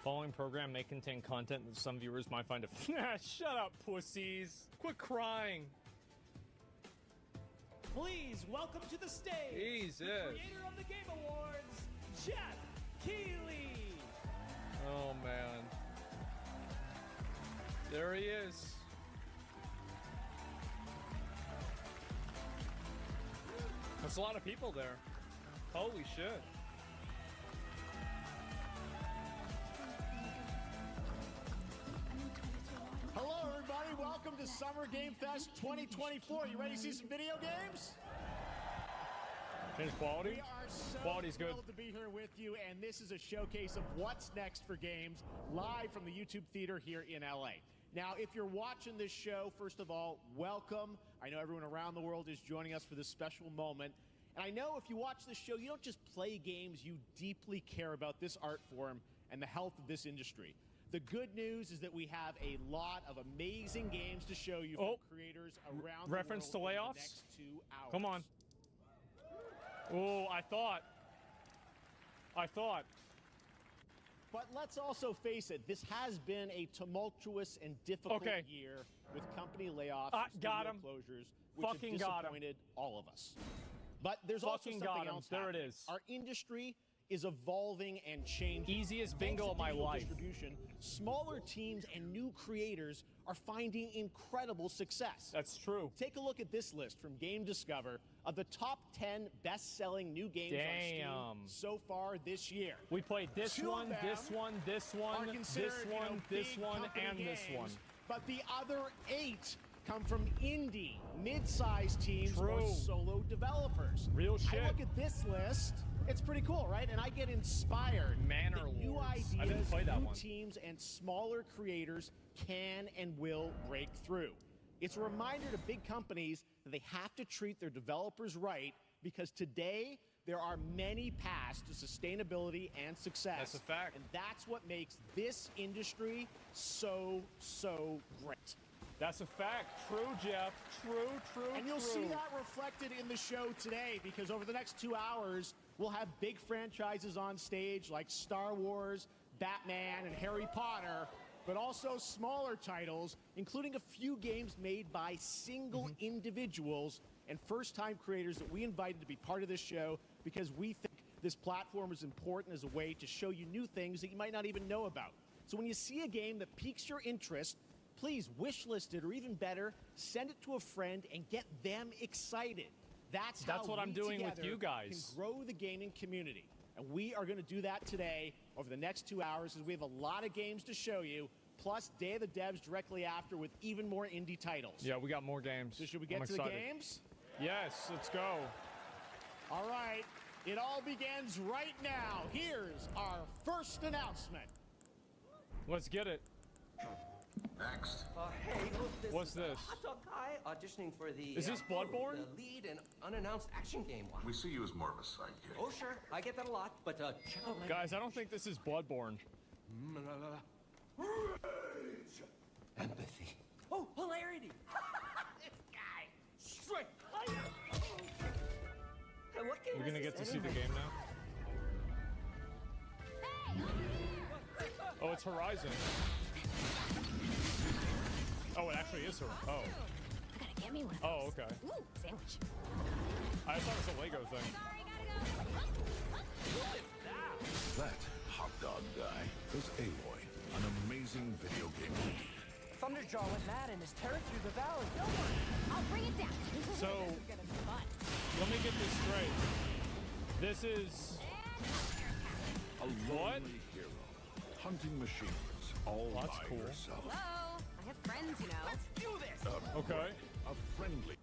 Following program may contain content that some viewers might find Shut up, pussies! Quit crying! Please welcome to the stage Jesus. the creator of the Game Awards, Jeff Keighley! Oh, man. There he is. There's a lot of people there. Holy shit. Hello, everybody. Welcome to Summer Game Fest 2024. You ready to see some video games? Change quality? We are so Quality's good. thrilled to be here with you, and this is a showcase of what's next for games live from the YouTube Theater here in LA. Now, if you're watching this show, first of all, welcome. I know everyone around the world is joining us for this special moment. And I know if you watch this show, you don't just play games, you deeply care about this art form and the health of this industry. The good news is that we have a lot of amazing games to show you from creators around reference the world to over layoffs? the next 2 hours. Come on. Oh, I thought. But let's also face it, this has been a tumultuous and difficult year with company layoffs and studio got him. closures, which Fucking have got him. disappointed all of us. But there's also Fucking something got him. else There it happening. is. Our industry is evolving and changing. Easiest Thanks bingo to of my digital life. Distribution, smaller teams and new creators are finding incredible success. That's true. Take a look at this list from Game Discover of the top 10 best-selling new games on Steam so far this year. We played this Two of one, them this one, this are one, considered, this one, this big one, company and this one. games, but the other 8 come from indie, mid-sized teams or True. solo developers. Real shit. I look at this list, it's pretty cool, right? And I get inspired Manor that new Lords. ideas, I didn't play that new one. teams, and smaller creators can and will break through. It's a reminder to big companies that they have to treat their developers right, because today there are many paths to sustainability and success. That's a fact. And that's what makes this industry so great. That's a fact. True, Jeff. True. And you'll see that reflected in the show today, because over the next 2 hours, we'll have big franchises on stage like Star Wars, Batman, and Harry Potter, but also smaller titles, including a few games made by single individuals and first-time creators that we invited to be part of this show because we think this platform is important as a way to show you new things that you might not even know about. So when you see a game that piques your interest, please wishlist it, or even better, send it to a friend and get them excited. That's how what I'm we doing with together you guys. can grow the gaming community. And we are going to do that today over the next 2 hours, as we have a lot of games to show you, plus Day of the Devs directly after with even more indie titles. Yeah, we got more games. So should we get to the games? Yes, let's go. All right, it all begins right now. Here's our first announcement. Let's get it. Next. Hey, look, What's is this? Hot Dog Guy auditioning for the... Is this Bloodborne? The lead and unannounced action game one. We see you as more of a sidekick. Oh, sure. I get that a lot, but check out my... Guys, I don't think this is Bloodborne. Empathy. Oh, hilarity. This guy. Straight. What game We're gonna is get to this see the anyway? game now. Oh, it's Horizon. Oh, it actually is Horizon. Oh. I gotta get me one of Oh, those. okay. Ooh, sandwich. I thought it was a Lego thing. Sorry, gotta go. That hot dog guy is Aloy, an amazing video game lead. Thunderjaw went mad and is tearing through the valley. Don't worry, I'll bring it down. So- This is gonna be fun. Let me get this straight. This is... A lonely hero, hunting machines all That's by cool. yourself. Hello, I have friends, you know. Let's do this. Okay. A friendly...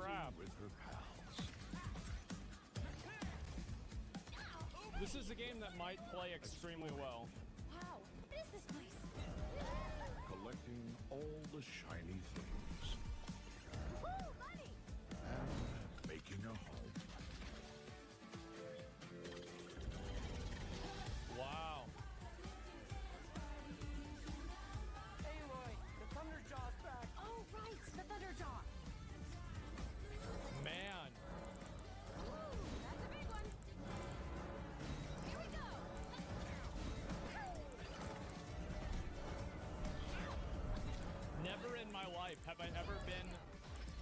crap. With her pals. This is a game that might play extremely well. Wow, what is this place? Collecting all the shiny things. Woo, money! And making a home. Wow. Aloy, the Thunderjaw's back. Oh, right, the Thunderjaw. Man. Woo, that's a big one. Here we go. Never in my life have I ever been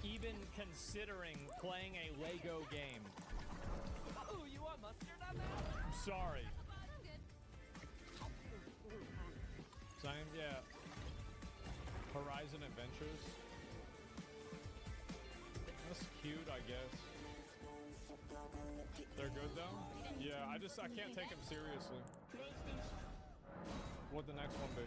even considering playing a Lego game. Oh, you want mustard on that? I'm sorry. I'm good. Same, yeah. Horizon Adventures. That's cute, I guess. They're good though? Yeah, I can't take them seriously. What'd the next one be?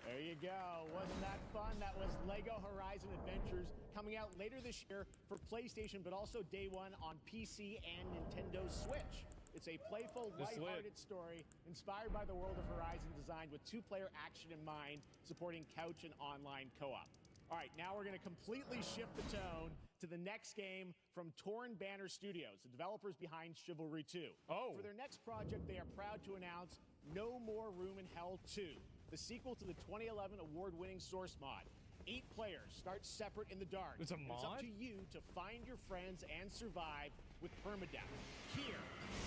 There you go. Wasn't that fun? That was Lego Horizon Adventures, coming out later this year for PlayStation, but also day one on PC and Nintendo Switch. It's a playful, This lit. lighthearted story inspired by the world of Horizon, designed with two-player action in mind, supporting couch and online co-op. All right, now we're going to completely shift the tone to the next game from Torn Banner Studios, the developers behind Chivalry 2. Oh. For their next project, they are proud to announce No More Room in Hell 2, the sequel to the 2011 award-winning Source mod. 8 players start separate in the dark. It's a And it's up mod? to you to find your friends and survive with permadeath. Here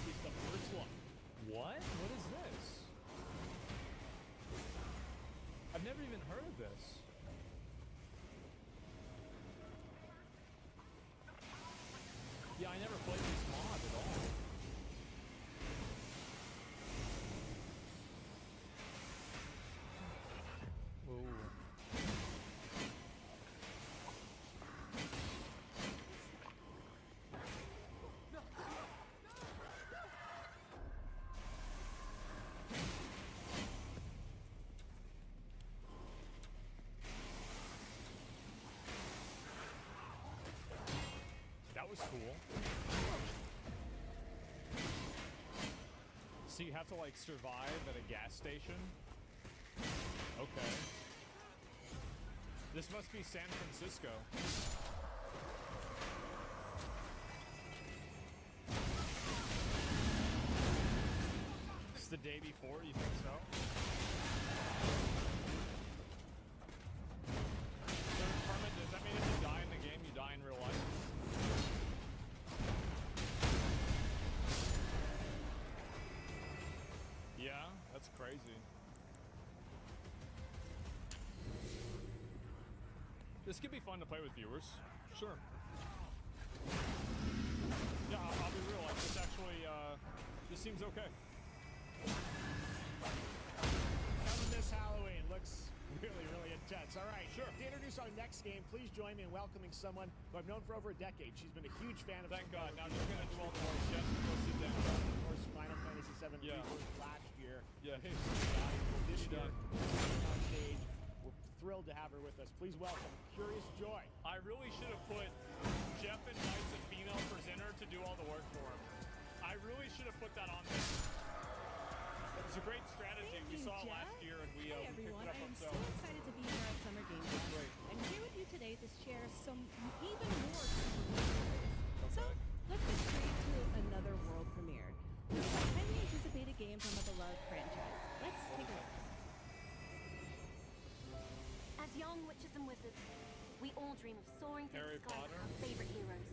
is the first look. What? What is this? I've never even heard of this. Yeah, I never played this mod at all. Ooh. That was cool. So you have to like survive at a gas station? Okay. This must be San Francisco. It's the day before, you think so? So permanent, does that mean if you die in the game, you die in real life? Yeah, that's crazy. This could be fun to play with viewers. Sure. Yeah, I'll be real. Like, this actually, this seems okay. Coming this Halloween. Looks really, really intense. All right. Sure. To introduce our next game, please join me in welcoming someone who I've known for over a decade. She's been a huge fan of. Thank God. Now just gonna do all the work. Yes, go sit down. Of course, Final Fantasy VII Yeah. Rebirth last year. Yeah, hey. This You year, done? on stage. We're thrilled to have her with us. Please welcome Curious Joy. I really should have put Jeff and Mike's a female presenter to do all the work for him. I really should have put that on there. It was a great strategy. Thank We you, saw it Jeff. last year and we Hey picked everyone, it up I am so ourselves. excited to be here at Summer Game Fest. Great. I'm here with you today to share some even more super news. So, let's get straight to another world premiere. This is a highly anticipated game from a beloved franchise. Let's take a look. As young witches and wizards, we all dream of soaring through Harry the sky Potter? with our favorite heroes.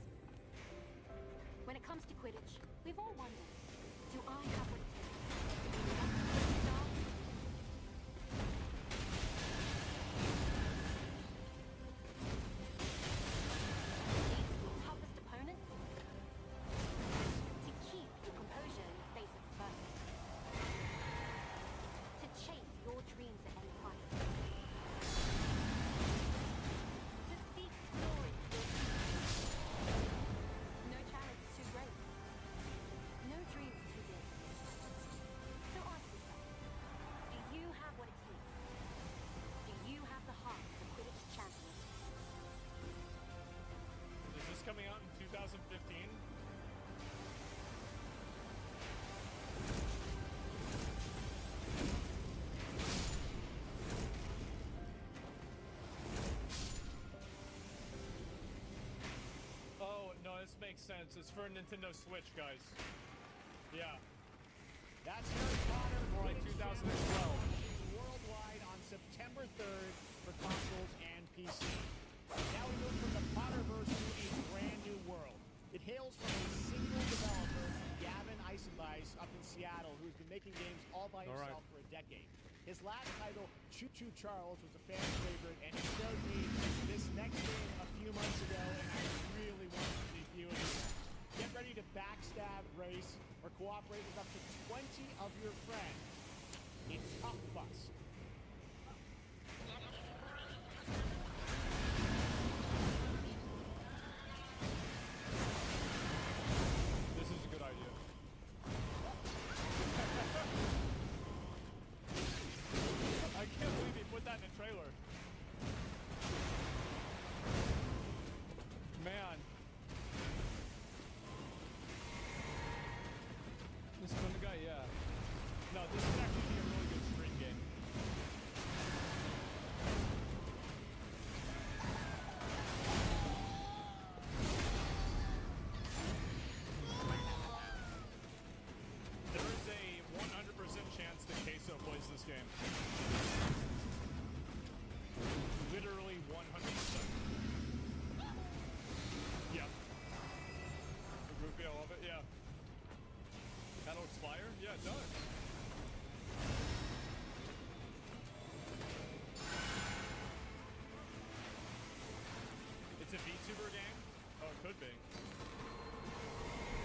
When it comes to Quidditch, we've all wondered, do I have what it takes to be the next star? Your toughest opponents? To keep your composure in the face of adversity. To chase your dreams at any price. To seek glory for your future. No challenge is too great. No dream is too big. So ask yourself, 2015. Oh, no, this makes sense. It's for Nintendo Switch, guys. Yeah. That's Harry Potter. More like 2012. Worldwide on September 3rd for consoles and PC. Now we move from the Potterverse to a brand new world. It hails from a single developer, Gavin Eisenbeis, up in Seattle, who's been making games all by himself for a decade. His last title, Choo Choo Charles, was a fan favorite, and he showed me this next game a few months ago, and I really wanted to review it. Get ready to backstab, race, or cooperate with up to 20 of your friends in Tough Bus. This is a good idea. I can't believe he put that in a trailer. Man. This one guy, yeah. No, this is actually a really good stream game. There is a 100% chance that Queso plays this game. Literally 100%. Yeah. Groupie, I love it, yeah. That'll expire? Yeah, it does. It's a VTuber game? Oh, it could be.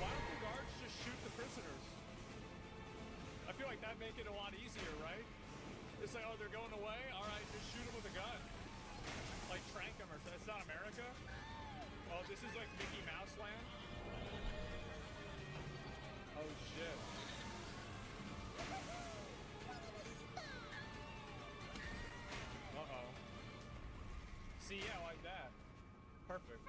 Why don't the guards just shoot the prisoners? I feel like that'd make it a lot easier, right? It's like, oh, they're going away? Alright, just shoot them with a gun. Like, trank them or something. It's not America? Oh, this is like Mickey Mouse land? Oh, shit. Uh-oh. See, yeah, like that. Perfect.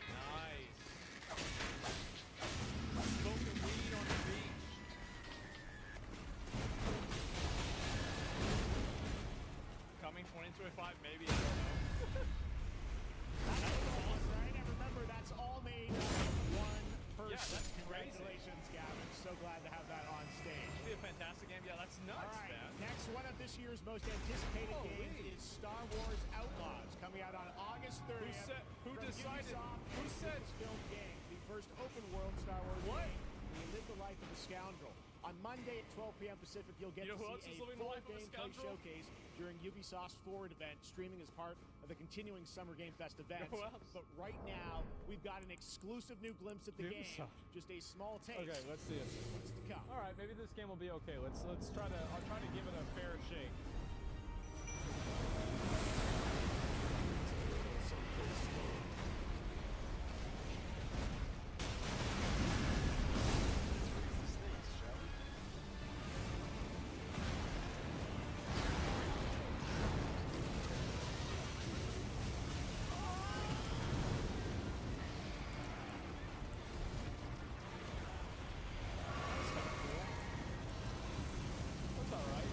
Nice. Smoking weed on the beach. Coming 2025, maybe, I don't know. That's awesome, right? And remember, that's all made by one person. Yeah, that's crazy. Congratulations, Gavin. So glad to have that on stage. It'd be a fantastic game. Yeah, that's nuts, All right, man. next one of this year's most anticipated Holy. games is Star Wars Outlaws, coming out on August 30th. Who from decided? Ubisoft Who and said? Lucasfilm Games, the first open-world Star Wars What? game. You live the life of a scoundrel. On Monday at 12 p.m. Pacific, you'll get You know to who else see is a living the full life of a gameplay scoundrel? showcase during Ubisoft's Forward event, streaming as part of the continuing Summer Game Fest events. Who else? But right now, we've got an exclusive new glimpse at the game. Ubisoft. Just a small taste. Okay, let's see it. What's to come. All right, maybe this game will be okay. I'll try to give it a fair shake. That's all right.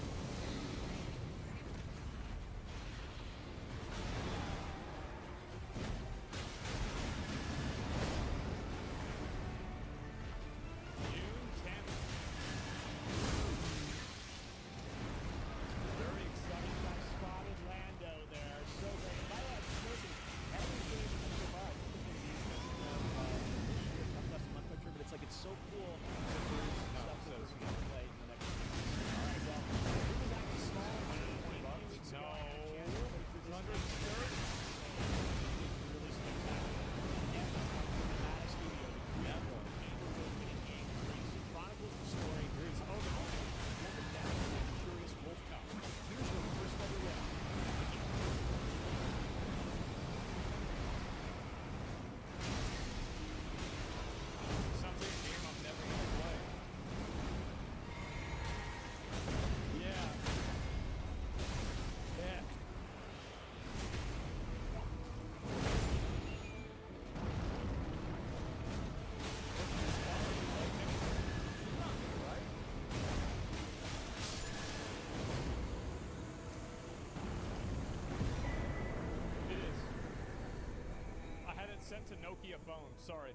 sent to Nokia phones. Sorry.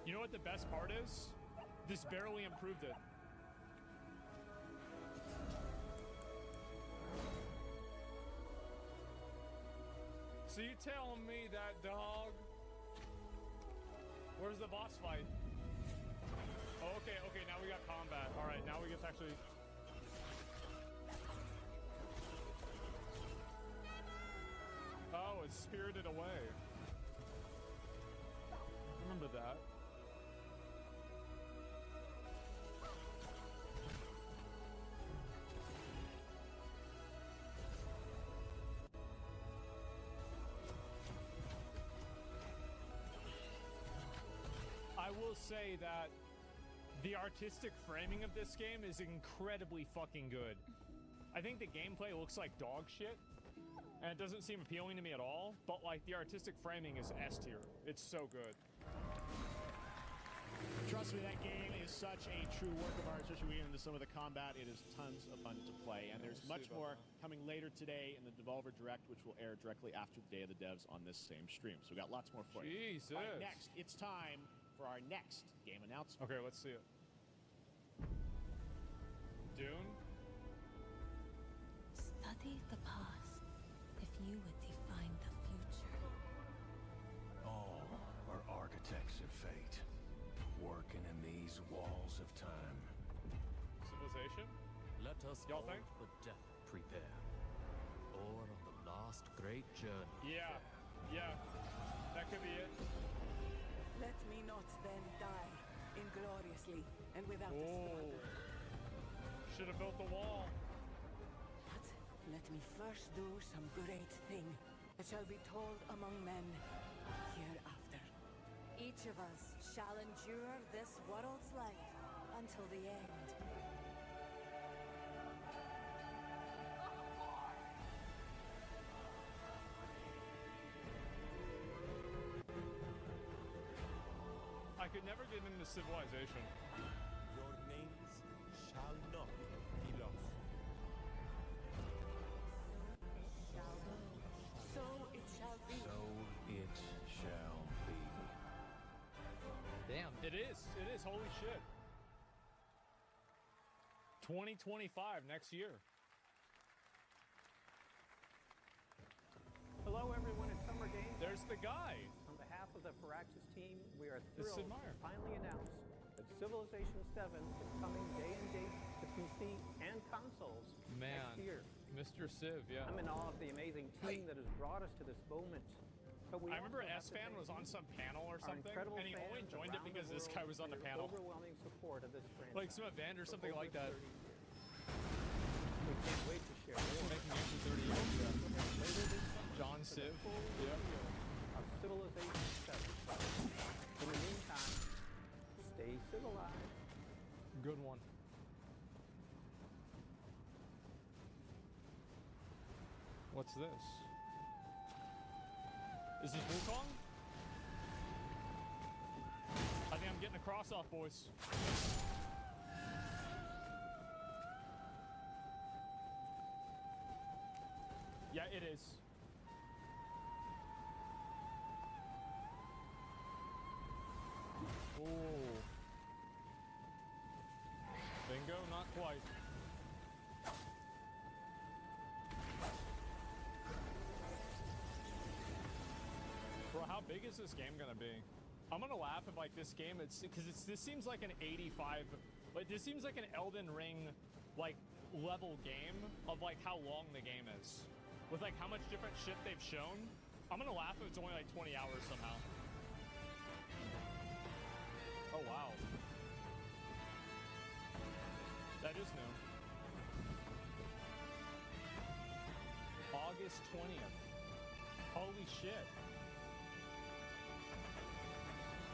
You know what the best part is? This barely improved it. So you telling me that dog? Where's the boss fight? Oh, okay, okay, now we got combat. All right, now we get to actually... Oh, it's spirited away. Remember that. I will say that the artistic framing of this game is incredibly fucking good. I think the gameplay looks like dog shit, and it doesn't seem appealing to me at all, but like the artistic framing is S tier. It's so good. Trust me, that game is such a true work of art, especially when we get into some of the combat. It is tons of fun to play, and there's much more coming later today in the Devolver Direct, which will air directly after the Day of the Devs on this same stream. So we got lots more for you. Jesus. All right, next, it's time for our next game announcement. Okay, let's see it. Dune? Study the past if you would define the future. All are architects of fate, working in these walls of time. Civilization? Let us Y'all all think? for death prepare, or on the last great journey. Yeah, yeah, that could be it. Let me not then die ingloriously and without a struggle. Should have built the wall. But let me first do some great thing that shall be told among men hereafter. Each of us shall endure this world's life until the end. I could never get into Civilization. Your names shall not be lost. So it shall be. So it shall be. Damn. It is, holy shit. 2025, next year. Hello, everyone at Summer Games. There's the guy. On behalf of the Firaxis team, we are It's thrilled Sid Meier. to finally announce that Civilization 7 is coming day and date to PC and consoles next year. Mr. Civ, yeah. I'm in awe of the amazing team that has brought us to this moment. But we I remember also have to S-Fan thank was on some panel or our something, incredible and he only fans joined it around because the this world guy was on for the your panel. Overwhelming support of this franchise. Like some event or for something over like that. 30 years. We can't wait to share more. Making games for 30 years, yeah. Later this summer John for the Civ, full yeah. reveal of Civilization 7. In the meantime, stay civilized. Good one. What's this? Is this Wukong? I think I'm getting a cross off, boys. Yeah, it is. Ooh. Bingo, not quite. Bro, how big is this game gonna be? I'm gonna laugh if like this game, this seems like an 85, like this seems like an Elden Ring like level game of like how long the game is. With like how much different shit they've shown. I'm gonna laugh if it's only like 20 hours somehow. Oh wow. That is new. August 20th. Holy shit.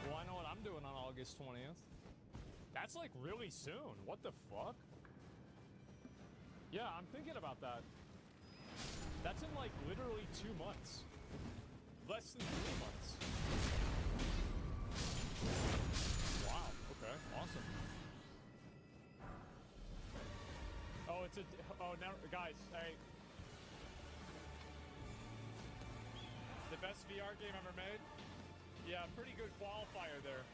Well, I know what I'm doing on August 20th. That's like really soon. What the fuck? Yeah, I'm thinking about that. That's in like literally 2 months. Less than 3 months. Wow, okay, awesome. Oh, it's a, oh, now, guys, hey. The best Best VR game ever made? Yeah, pretty good qualifier there.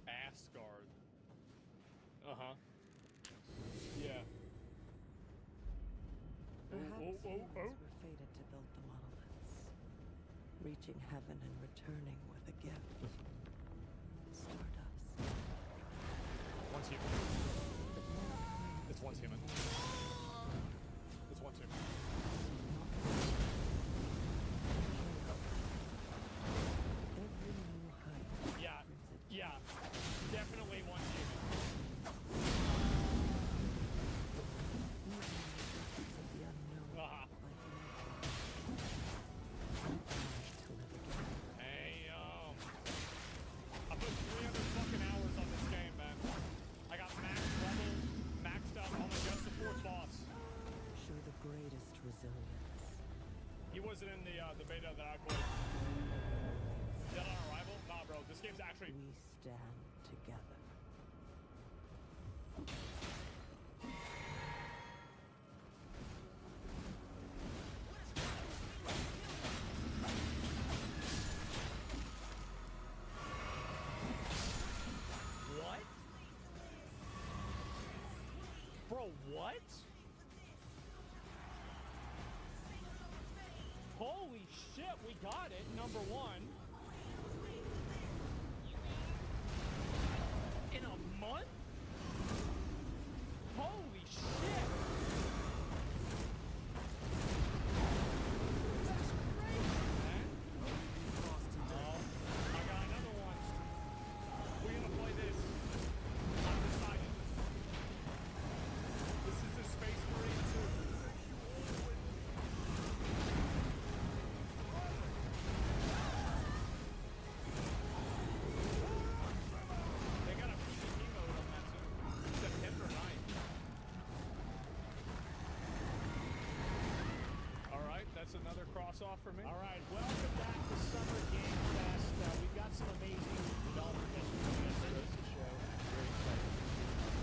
Asgard. Uh-huh. Yeah. Perhaps humans were fated to build the monoliths, reaching heaven and returning with a gift. Stardust. One's human. It's one's human. It's one's human. Every new height. Yeah. Yeah. Definitely one's human. The unknown. Hey, I put 300 fucking hours on this game, man. I got max level, maxed out on the just the fourth boss. Show the greatest resilience. He wasn't in the beta that I played. Dead on Arrival? Nah, bro. This game's actually... We stand together. What? Bro, what? Holy shit, we got it, number one. In a month? Holy shit! That's crazy, man. Oh, I got another one. We're gonna play this. I'm decided. This is the Space Marine 2. They got a PvP mode on that too. September 9th. Alright, that's another cross off for me. All right, welcome back to Summer Game Fest. We've got some amazing developer guests joining us to host the show. Very excited.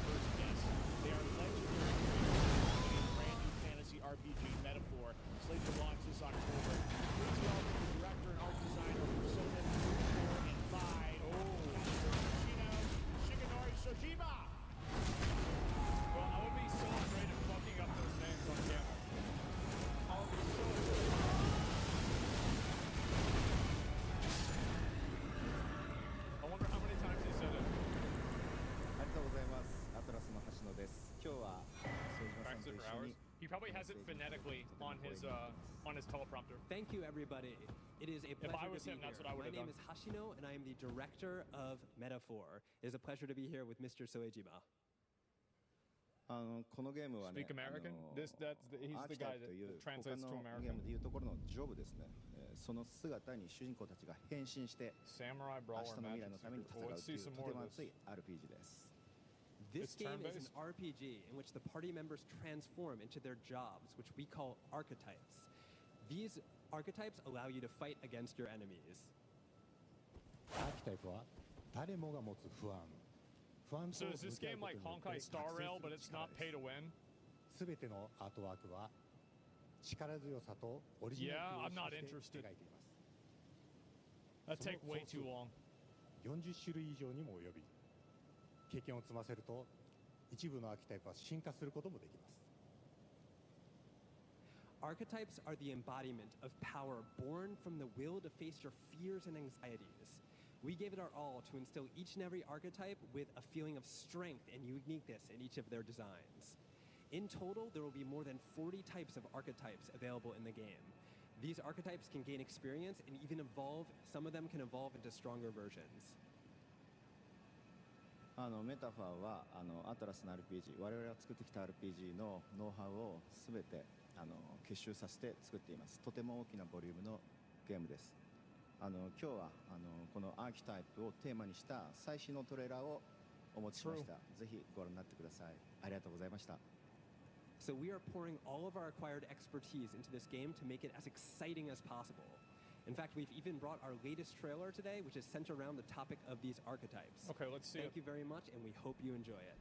First guests, they are legendary creators of a brand new fantasy RPG Metaphor, slated to launch this October. Please welcome the director and art designer of Persona 3, 4, and 5. Shigenori Sojiba. Well, I would be so afraid of fucking up those names on camera. I would be so afraid. I wonder how many times he said it. ありがとうございます。アトラスの橋野です。今日は副島さんと Practice 一 it for 緒 hours. に He probably has it phonetically on his teleprompter. Thank you, everybody. It is a If pleasure I was to be him, that's here. what I would My have name done. is Hashino, and I am the director of Metaphor. It is a pleasure to be here with Mr. Soejima. このゲームはね、 Speak American? He's the guy that という他 translates to のゲー American. ムでいうところのジョブですね。その姿に主人公たちが変身して Samurai 明 Brawler 日の未来 Magic のために Seeker. 戦 Oh, う let's とい see う some と more ても of 熱い this. RPG です。 This It's game is an turn-based? RPG in which the party members transform into their jobs, which we call archetypes. These archetypes allow you to fight against your enemies. アーキタイプは誰もが持つ不安。不安 So と is this 向き合う game こと like によって Honkai 覚 Star 醒 Rail, す but る it's 力 not で pay す。 to win? すべてのアートワークは力強さとオリジナ Yeah, リ I'm ティ not を意識して interested. 描いています。 That'd take way too long. 40種類以上にも及び、経験を積ませると一部のアーキタイプは進化することもできます。 Archetypes are the embodiment of power born from the will to face your fears and anxieties. We gave it our all to instill each and every archetype with a feeling of strength and uniqueness in each of their designs. In total, there will be more than 40 types of archetypes available in the game. These archetypes can gain experience and even evolve. Some of them can evolve into stronger versions. メタファーはアトラスの RPG、我々が作ってきた RPG のノウハウをすべて結集させて作っています。とても大きなボリュームのゲームです。今日はこのアーキタイプをテーマにした最新のトレーラーをお持ちしました。ぜひご覧になってください。ありがとうございました。So we are pouring all of our acquired expertise into this game to make it as exciting as possible. In fact, we've even brought our latest trailer today, which is centered around the topic of these archetypes. Okay, let's see Thank you very much, and we hope you enjoy it.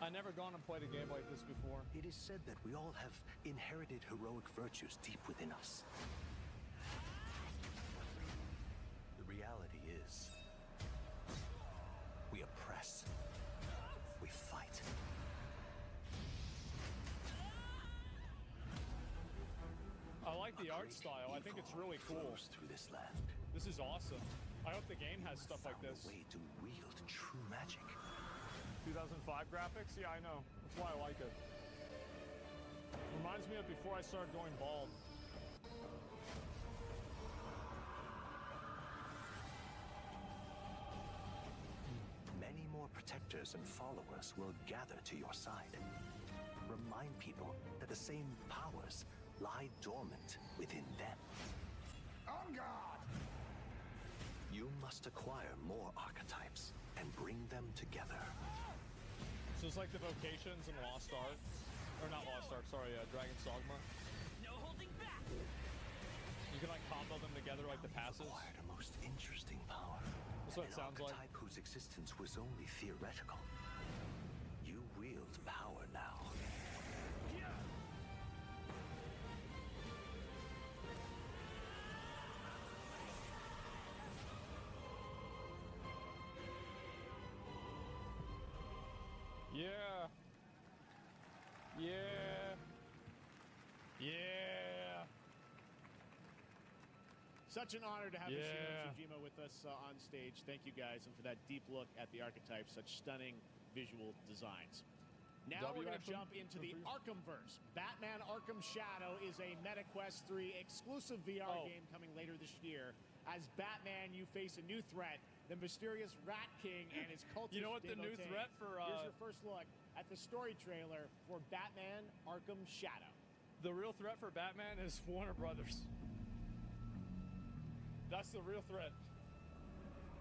I never gone and played a game like this before. It is said that we all have inherited heroic virtues deep within us. The reality is, we oppress. We fight. I like the art style. I think it's really cool. Through this land. This is awesome. I hope the game has stuff like this. A way to wield true magic. 2005 graphics? Yeah, I know. That's why I like it. Reminds me of before I started going bald. Many more protectors and followers will gather to your side. Remind people that the same powers lie dormant within them. On guard! You must acquire more archetypes and bring them together. So it's like the vocations in Lost Ark. Or not Lost Ark, sorry, Dragon's Dogma. No holding back. You can like combo them together like the passes. Acquired a most interesting power. That's what it sounds like. An archetype whose existence was only theoretical. You wield power now. Yeah. Yeah. Yeah. Such an honor to have Yeah. Yoshino Tsujima with us on stage. Thank you guys, and for that deep look at the archetypes, such stunning visual designs. Now we're going to jump into the Arkhamverse. Batman Arkham Shadow is a MetaQuest 3 exclusive VR game coming later this year. As Batman, you face a new threat, the mysterious Rat King and his cultist. You know what the new devotee. threat for... Here's your first look at the story trailer for Batman Arkham Shadow. The real threat for Batman is Warner Brothers. That's the real threat.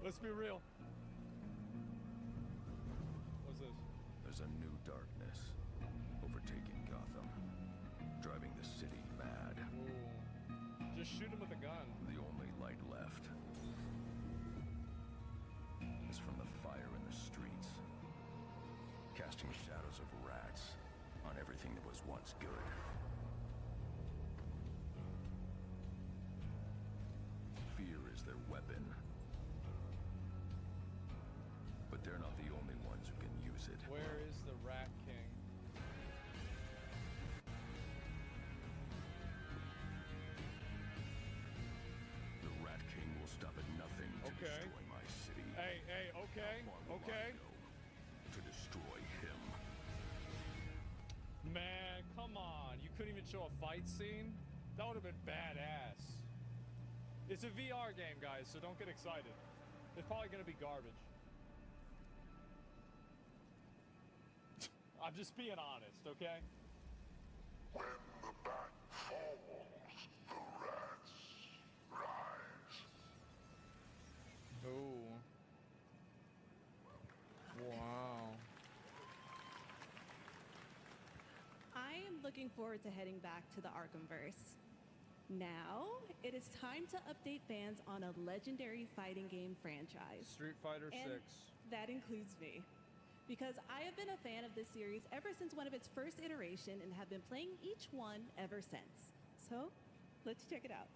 Let's be real. What's this? There's a new darkness overtaking Gotham, driving the city mad. Ooh. Just shoot him with a gun. The only light left is from the fire in the streets, casting shadows of rats on everything that was once good. Fear is their weapon, but they're not the only ones who can use it. Where is the Rat King? The Rat King will stop at nothing to destroy my city. Hey, okay, okay. To destroy him. Man, come on. You couldn't even show a fight scene? That would have been badass. It's a VR game, guys, so don't get excited. It's probably going to be garbage. I'm just being honest, okay? When the bat falls, the rats rise. Oh. Wow. I am looking forward to heading back to the Arkhamverse. Now, it is time to update fans on a legendary fighting game franchise. Street Fighter And 6. that includes me. Because I have been a fan of this series ever since one of its first iteration and have been playing each one ever since. So, let's check it out.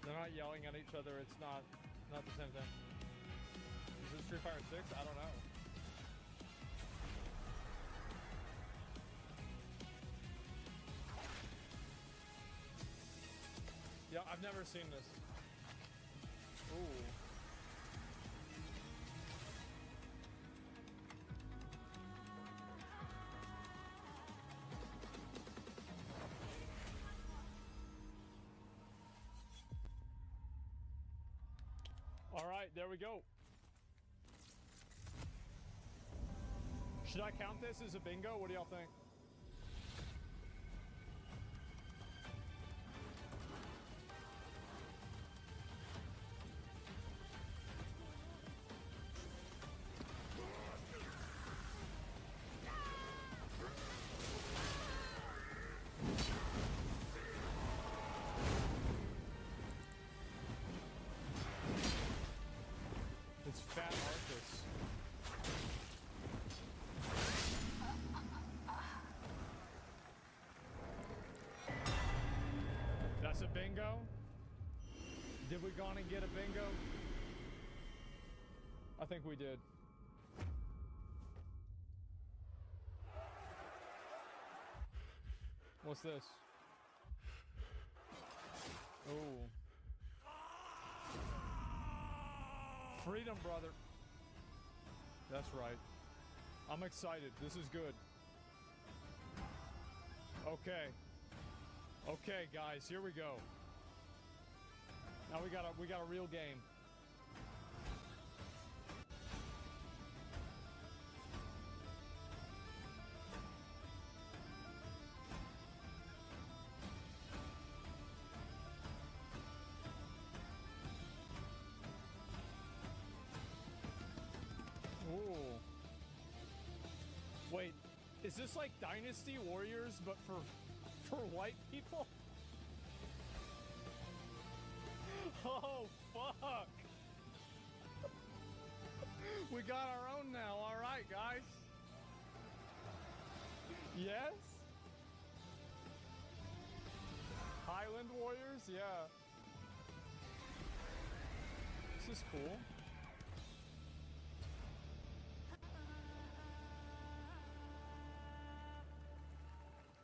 They're not yelling at each other. It's not the same thing. Is this Street Fighter 6? I don't know. Yeah, I've never seen this. Ooh. All right, there we go. Should I count this as a bingo? What do y'all think? bingo? Did we gonna get a bingo? I think we did. What's this? Oh. Freedom, brother. That's right. I'm excited. This is good. Okay. Okay, guys, here we go. Now we got a real game. Ooh. Wait, is this like Dynasty Warriors but for white people? Oh, fuck. We got our own now. All right, guys. Yes? Highland Warriors? Yeah. This is cool.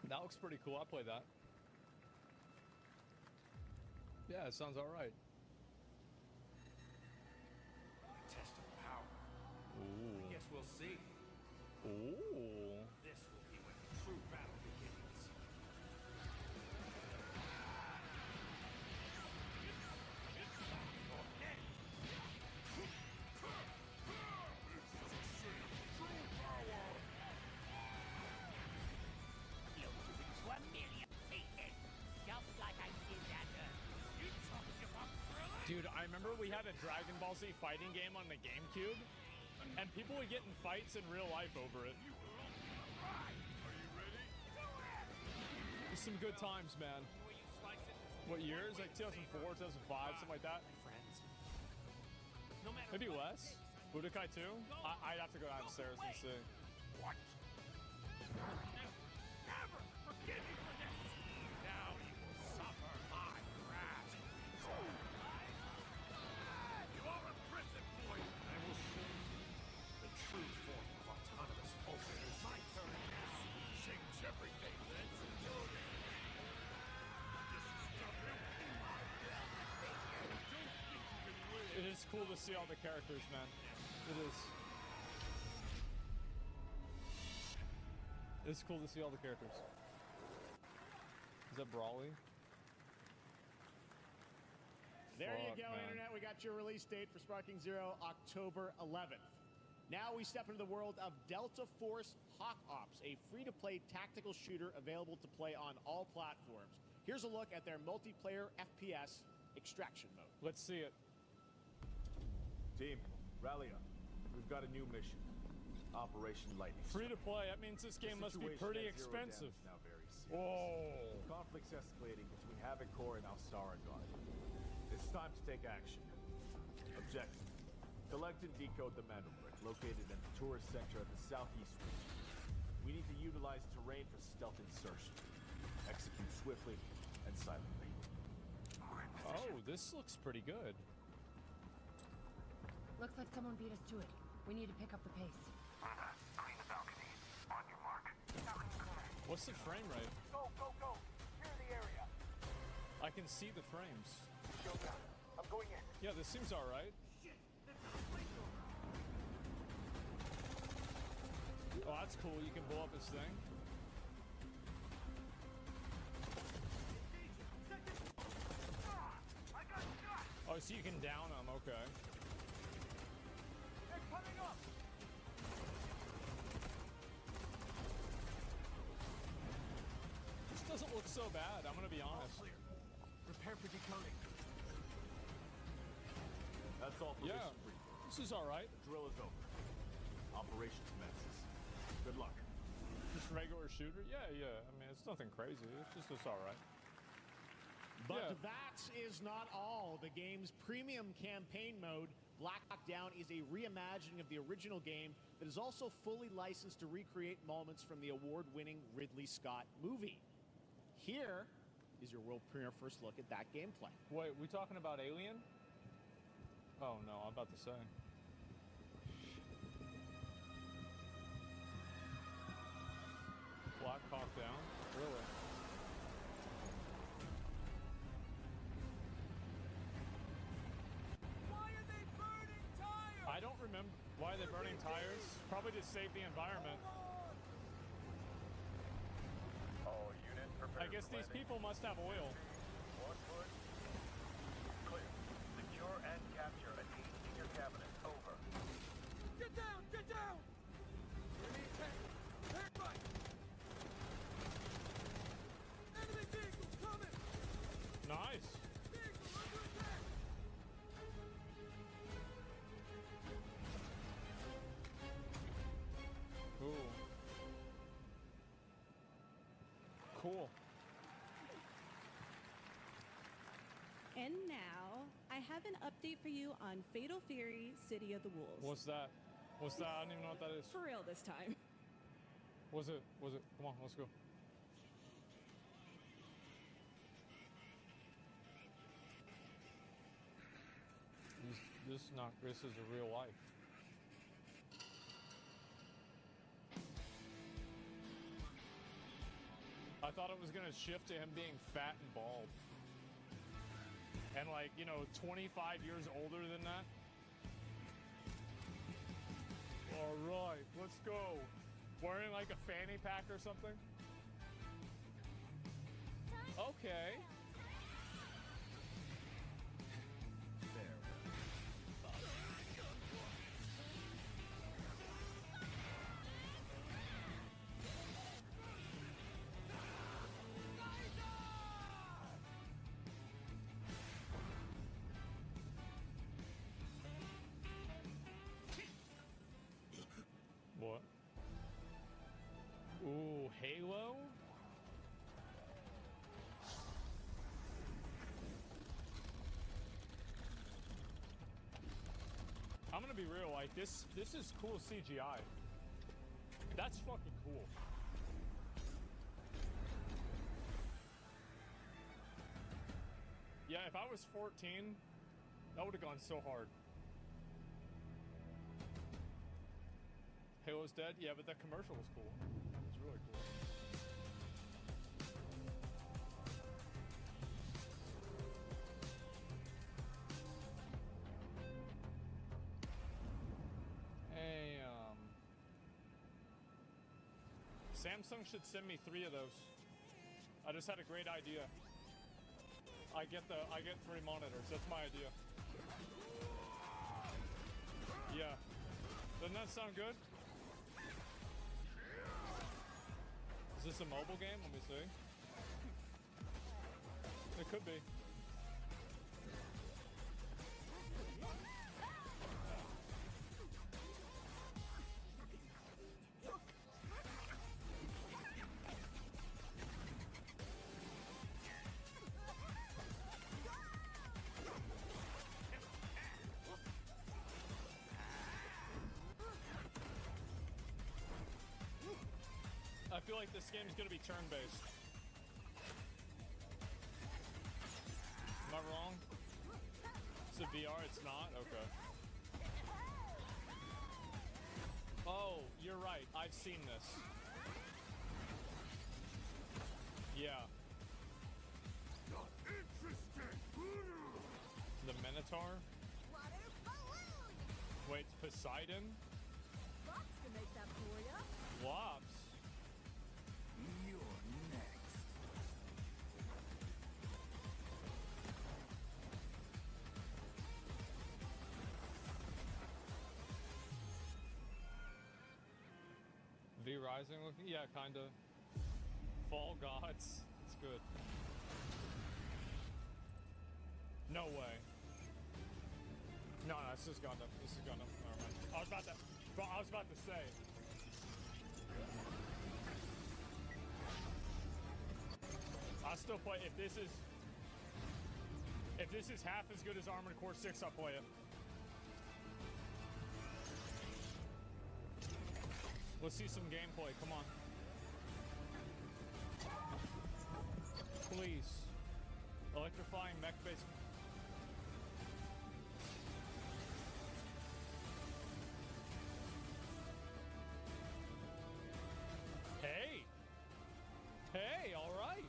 That looks pretty cool. I'll play that. Yeah, it sounds all right. Test of power. Ooh. Guess we'll see. Ooh. This will be when the true battle begins. Dude, I remember we had a Dragon Ball Z fighting game on the GameCube, and people would get in fights in real life over it. It's some good times, man. What years? Like 2004, 2005, something like that? Maybe less? Budokai 2? I'd have to go downstairs and see. What? Never forgive you for this! Now you will suffer my wrath. You are a prison boy! I will show you the true form of autonomous open. It's my turn. Change everything. Let's do this. It is cool to see all the characters, man. It is. It's cool to see all the characters. Is that Brawly? There you Fuck, go, man. Internet. We got your release date for Sparking Zero, October 11th. Now we step into the world of Delta Force Hawk Ops, a free-to-play tactical shooter available to play on all platforms. Here's a look at their multiplayer FPS extraction mode. Let's see it. Team, rally up. We've got a new mission. Operation Lightning. Free to play. That means this game must be pretty expensive. Now very serious. Whoa. Conflict's escalating between Havoc Corps and Alstara Guard. It's time to take action. Objective: collect and decode the Mandelbrick located in the tourist center of the southeast region. We need to utilize terrain for stealth insertion. Execute swiftly and silently. Oh, this looks pretty good. Looks like someone beat us to it. We need to pick up the pace. Clean the balcony. On your mark. What's the frame rate? Go, go, go! Clear the area. I can see the frames. Go down. I'm going in. Yeah, this seems all right. Shit! There's a flamethrower. Oh, that's cool. You can blow up this thing. I got shot! Oh, so you can down them. Okay. They're coming up! This doesn't look so bad. I'm gonna be honest. All clear. Prepare for decoding. That's all for Yeah, mission briefing. this is all right. The drill is over. Operation commences. Good luck. Just regular shooter? Yeah, yeah. I mean, it's nothing crazy. It's all right. But Yeah. that is not all. The game's premium campaign mode, Black Hawk Down, is a reimagining of the original game that is also fully licensed to recreate moments from the award-winning Ridley Scott movie. Here, is your world premiere first look at that gameplay. Wait, we talking about Alien? Oh no, I'm about to say. Black Hawk Down? Really? Why are they burning tires? I don't remember. Why are they burning tires? Probably to save the environment. All units prepare. I guess these people must have oil. Clear. Secure and capture a team senior cabinet. Over. Get down! Get down! Enemy tank! Tank right! Enemy vehicles coming! Nice. Vehicle under attack! Ooh. Cool. And now, I have an update for you on Fatal Fury City of the Wolves. What's that? What's that? I don't even know what that is. For real this time. Was it? Come on, let's go. This is a real life. I thought it was gonna shift to him being fat and bald. And like, 25 years older than that. All right, let's go. Wearing like a fanny pack or something? Okay. What? Ooh, Halo? I'm gonna be real, like this is cool CGI. That's fucking cool. Yeah, if I was 14, that would have gone so hard. Halo's dead? Yeah, but that commercial was cool. It's really cool. Hey, Samsung should send me 3 of those. I just had a great idea. I get 3 monitors. That's my idea. Yeah. Doesn't that sound good? Is this a mobile game? Let me see. It could be. I feel like this game is going to be turn-based. Am I wrong? It's a VR, it's not? Okay. Oh, you're right. I've seen this. Yeah. The Minotaur? Wait, Poseidon? Fox can make that for ya. Wops? You're next. V Rising looking? Yeah, kinda. Fall Gods. It's good. No way. No, this is Gundam. This is Gundam. Never mind. I was about to say. I'll still play if this is half as good as Armored Core 6, I'll play it. Let's see some gameplay, come on. Please. Electrifying mech-based. Hey! Hey, alright!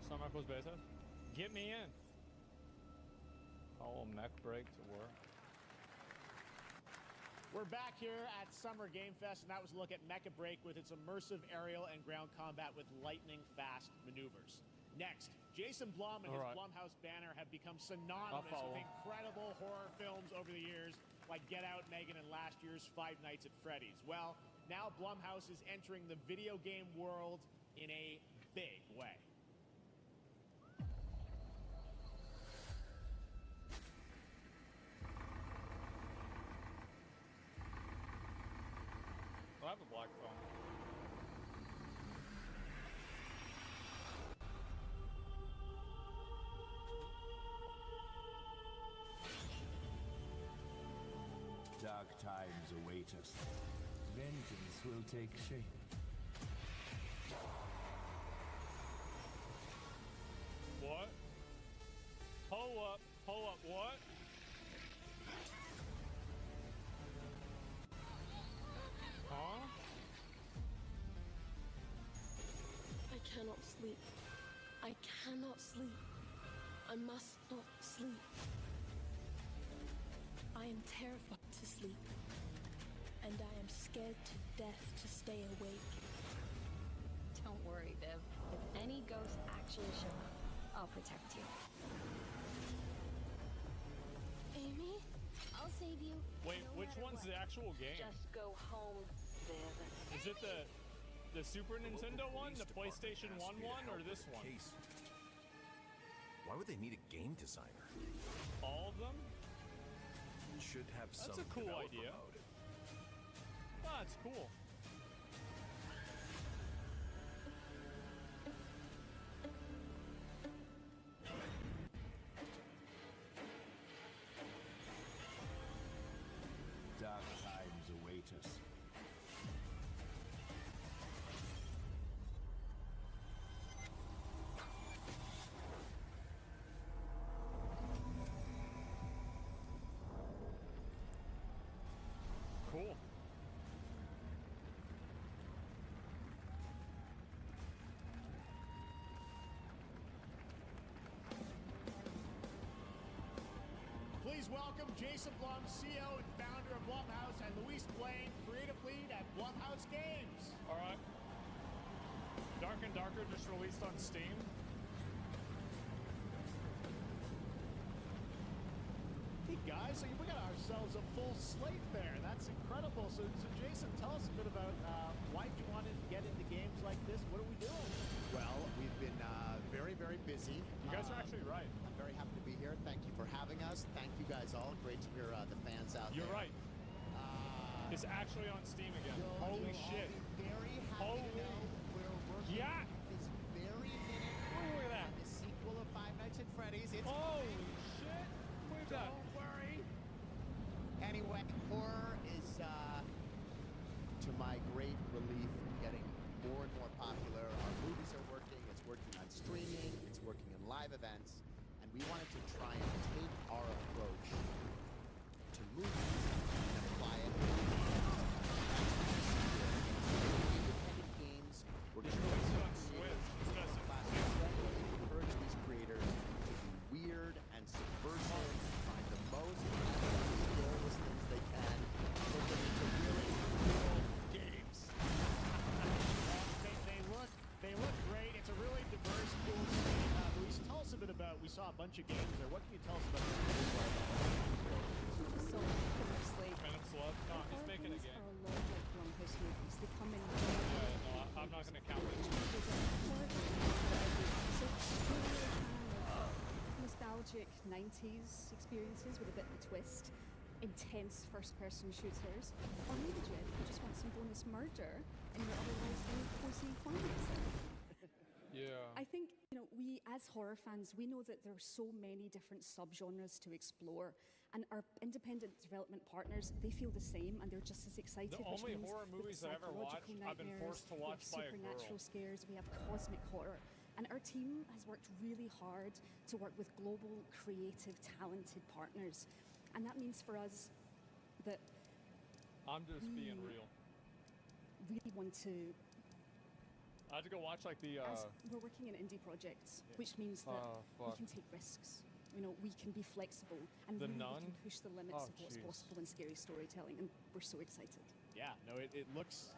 Some equals beta. Get me in. Follow mech break to work. We're back here at Summer Game Fest, and that was a look at Mecha Break with its immersive aerial and ground combat with lightning-fast maneuvers. Next, Jason Blum and his Blumhouse banner have become synonymous with incredible horror films over the years, like Get Out, Megan, and last year's Five Nights at Freddy's. Well, now Blumhouse is entering the video game world in a big way. I have a black phone. Dark times await us. Vengeance will take shape. What? Hold up, what? Huh? I cannot sleep. I cannot sleep. I must not sleep. I am terrified to sleep. And I am scared to death to stay awake. Don't worry, Viv. If any ghosts actually show up, I'll protect you. Amy, I'll save you. Wait, which one's the actual game? Just go home, Viv. Is it the Super Nintendo one, the PlayStation 1 one, or this one? Why would they need a game designer? All of them? Should have some. That's a cool developer idea. mode. That's cool. Dark times await us. Cool. Please welcome Jason Blum, CEO and founder of Blumhouse, and Luis Blaine, creative lead at Blumhouse Games. All right. Dark and Darker just released on Steam. Hey guys, so we got ourselves a full slate there. That's incredible. So Jason, tell us a bit about why you wanted to get into games like this. What are we doing? Well, we've been very, very busy. You guys are actually right. I'm very happy to be here. Thank you for having us. Thank you guys all. Great to hear the fans out You're there. right. It's actually on Steam again. Holy shit. Very happy to know we're working Yeah. this very minute Look at that. on the sequel of Five Nights at Freddy's. It's Holy coming. shit. Look at that. Don't worry. Anyway, horror is, to my great relief, getting more and more popular. Our movies are working. It's working on streaming. It's working in live events. And we wanted to try and take our approach to movies and apply it to independent games. We're going to encourage these creators to be weird and subversive, find the most scariest things they can, put them into really cool games. They look great. It's a really diverse, cool scene. Luis, tell us a bit about. We saw a bunch of games there. What can you tell us about So, firstly, Phantom Slug? No, he's making a game. are a lot like Blumhouse movies. They come in No, I'm not going to count it. So we really have nostalgic 90s experiences with a bit of a twist, intense first-person shooters, or maybe Jeff, you just want some bonus murder in your otherwise very cozy fun. Yeah. I think, we as horror fans, we know that there are so many different subgenres to explore, and our independent development partners, they feel the same, and they're just as excited. The which only means horror we have movies I've ever watched, psychological I've been nightmares, forced to watch we by have a girl. supernatural scares, we have cosmic horror. And our team has worked really hard to work with global, creative, talented partners. And that means for us that I'm just being real. really want to. I had to go watch like the. As we're working in indie projects, which means that we can take risks. You know, we can be flexible, and The really Nun? we can push the limits Oh, of what's jeez. possible in scary storytelling, and we're so excited. Yeah, no, it looks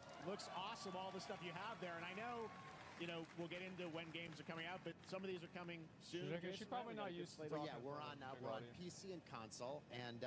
awesome, all the stuff you have there. And I know, you know, we'll get into when games are coming out, but some of these are coming soon. She's probably not used to Well, talking. yeah, we're on PC and console, and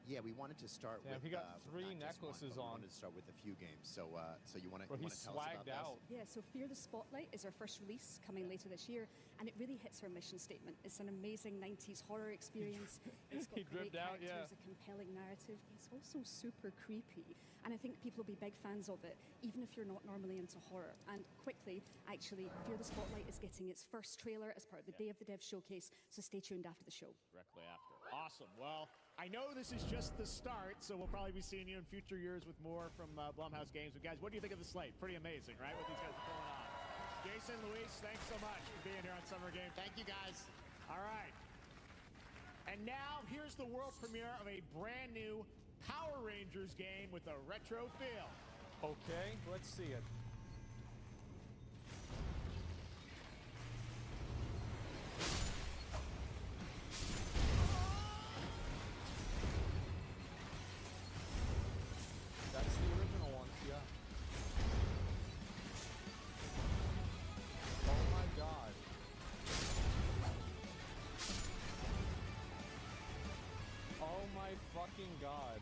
yeah, we wanted to start Damn, with. he got not 3 just one, necklaces but we on. wanted to start with a few games. So, so you want to Bro, tell he's us about swagged this? out. Yeah, so Fear the Spotlight is our first release coming later this year, and it really hits our mission statement. It's an amazing 90s horror experience. It's got He great dripped out, characters, yeah. a compelling narrative. It's also super creepy, and I think people will be big fans of it, even if you're not normally into horror. And quickly, actually, Fear the Spotlight is getting its first trailer as part of the Day of the Dev showcase, so stay tuned after the show. Directly after. Awesome. Well, I know this is just the start, so we'll probably be seeing you in future years with more from Blumhouse Games. But guys, what do you think of the slate? Pretty amazing, right? What these guys are pulling off. Jason, Luis, thanks so much for being here on Summer Game. Thank you, guys. All right. And now here's the world premiere of a brand new Power Rangers game with a retro feel. Okay, let's see it. That's the original one, yeah. Oh my god. Oh my fucking god.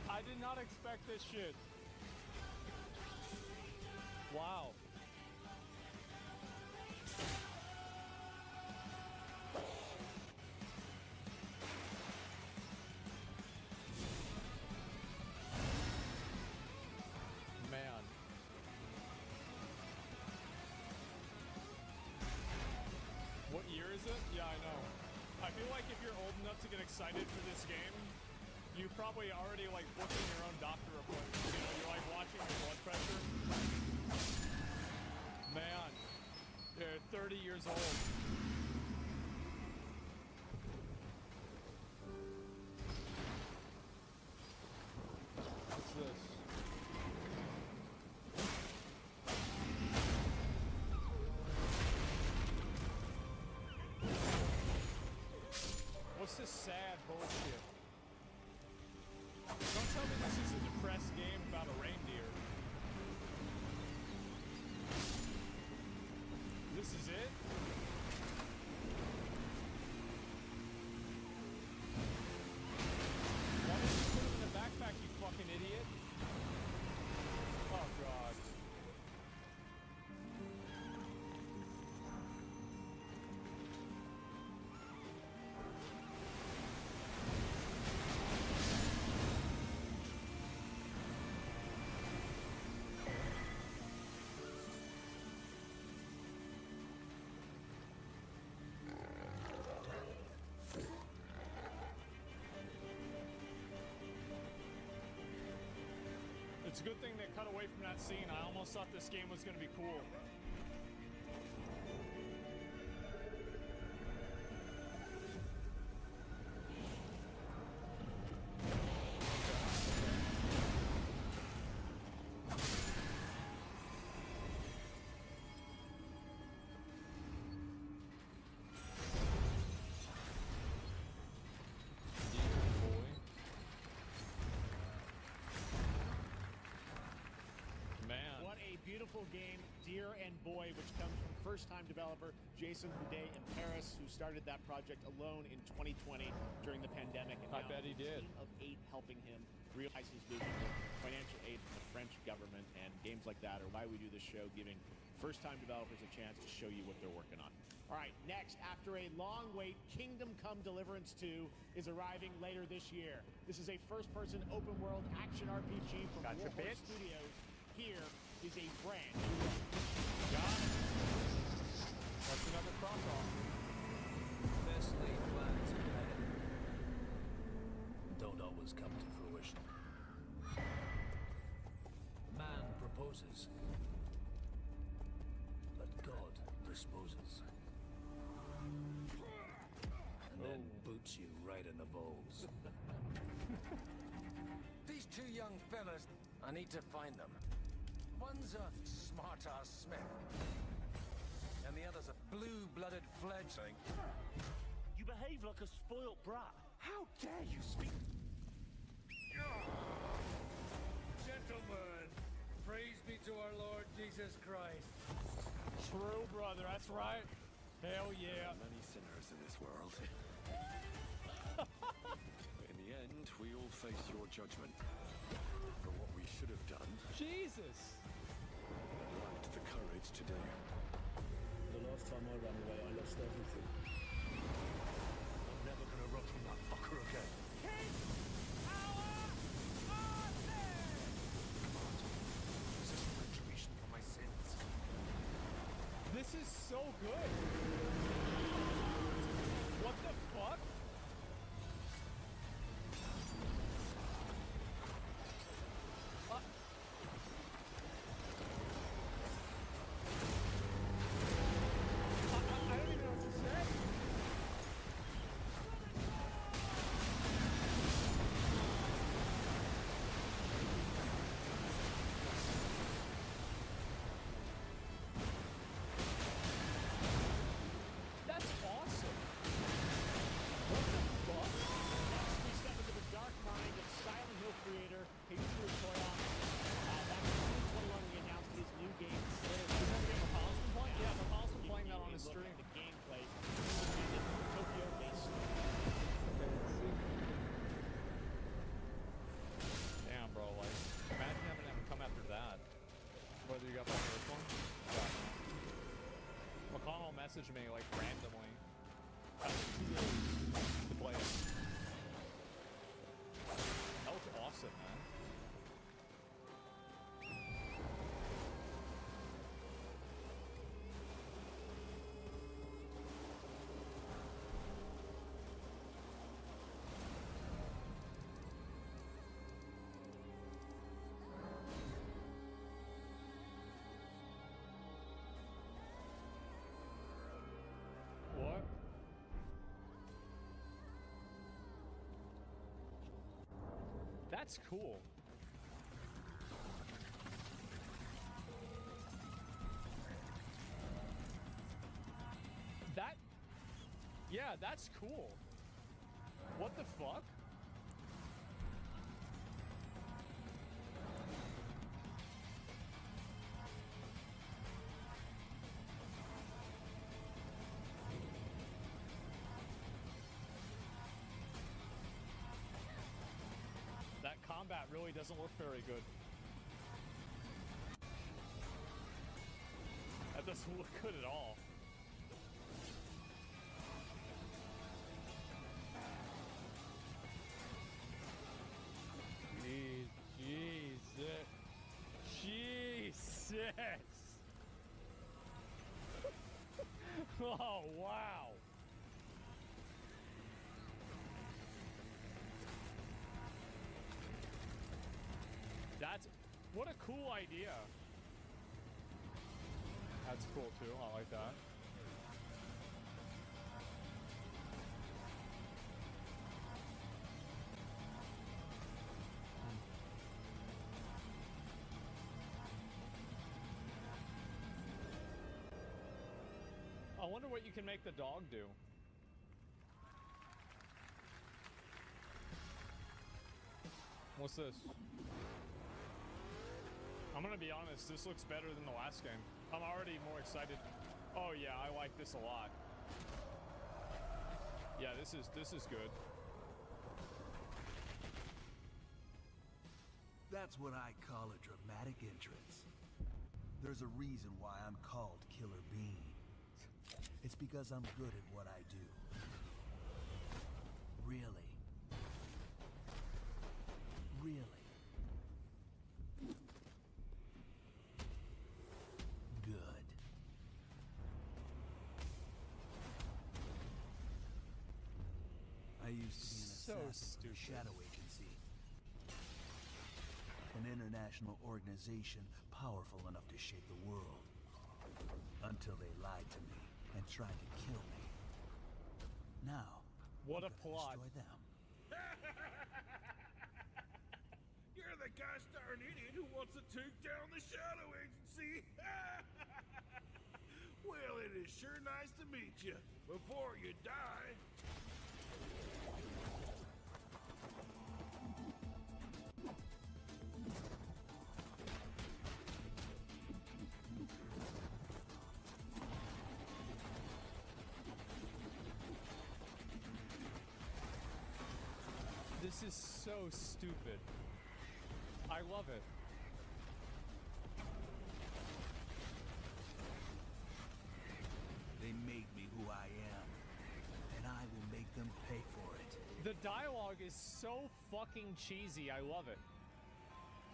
I did not expect this shit. Wow. Man. What year is it? Yeah, I know. I feel like if you're old enough to get excited for this game, you probably already like booking your own doctor appointment. You know, you're like watching your blood pressure. Man, they're 30 years old. What's this? What's this sad bullshit? Don't tell me this is a depressed game about a reindeer. This is it? Why did you put it in the backpack, you fucking idiot? Oh god. It's a good thing they cut away from that scene. I almost thought this game was going to be cool. Man. What a beautiful game, Dear and Boy, which comes from first-time developer, Jason Houdet in Paris, who started that project alone in 2020 during the pandemic. And I now bet he a did. team of 8 helping him realize his vision with financial aid from the French government. And games like that are why we do this show, giving first-time developers a chance to show you what they're working on. All right, next, after a long wait, Kingdom Come Deliverance 2 is arriving later this year. This is a first-person open-world action RPG from Gotcha, Warhorse bitch. Studios. Here is a brand new look. Got it. That's another cross-off. Best laid plans don't always come to fruition. Man proposes, but God disposes. And then boots you right in the balls. These two young fellas, I need to find them. One's a smart-ass smith, and the other's a blue-blooded fledgling. You behave like a spoilt brat. How dare you speak? Gentlemen, praise be to our Lord Jesus Christ. True, brother. That's right. Hell yeah. Many sinners in this world. In the end, we all face your judgment for what we should have done. Jesus. And lacked the courage to do. The last time I ran away, I lost everything. I'm never gonna run from that fucker again. This is retribution for my sins. This is so good. What the fuck? I don't even know what to say. That's awesome. What the fuck? Next, we step into the dark mind of Silent Hill creator Keiji Koyama. Back in 2021, we announced his new game, Slayer. McCall's been playing? Yeah, McCall's been playing that on his stream. The gameplay, independent Tokyo-based. Damn, bro, like, imagine having them come after that. Whether you got the first one? Yeah. McConnell messaged me, like, randomly. To play it. That was awesome, man. What? That's cool. That... Yeah, that's cool. What the fuck? That combat really doesn't look very good. That doesn't look good at all. Jesus. Jesus. Oh, wow. That's... What a cool idea. That's cool, too. I like that. I wonder what you can make the dog do. What's this? I'm gonna be honest, this looks better than the last game. I'm already more excited. Oh yeah, I like this a lot. Yeah, this is good. That's what I call a dramatic entrance. There's a reason why I'm called Killer Bean. It's because I'm good at what I do. Really. Really. Good. I used to be an assassin for the Shadow Agency. An international organization powerful enough to shake the world. Until they lied to me and tried to kill me. Now, what a plot. Destroy them. You're the gosh darn idiot who wants to take down the Shadow Agency! Well, it is sure nice to meet you. Before you die. This is so stupid. I love it. They made me who I am, and I will make them pay for it. The dialogue is so fucking cheesy. I love it.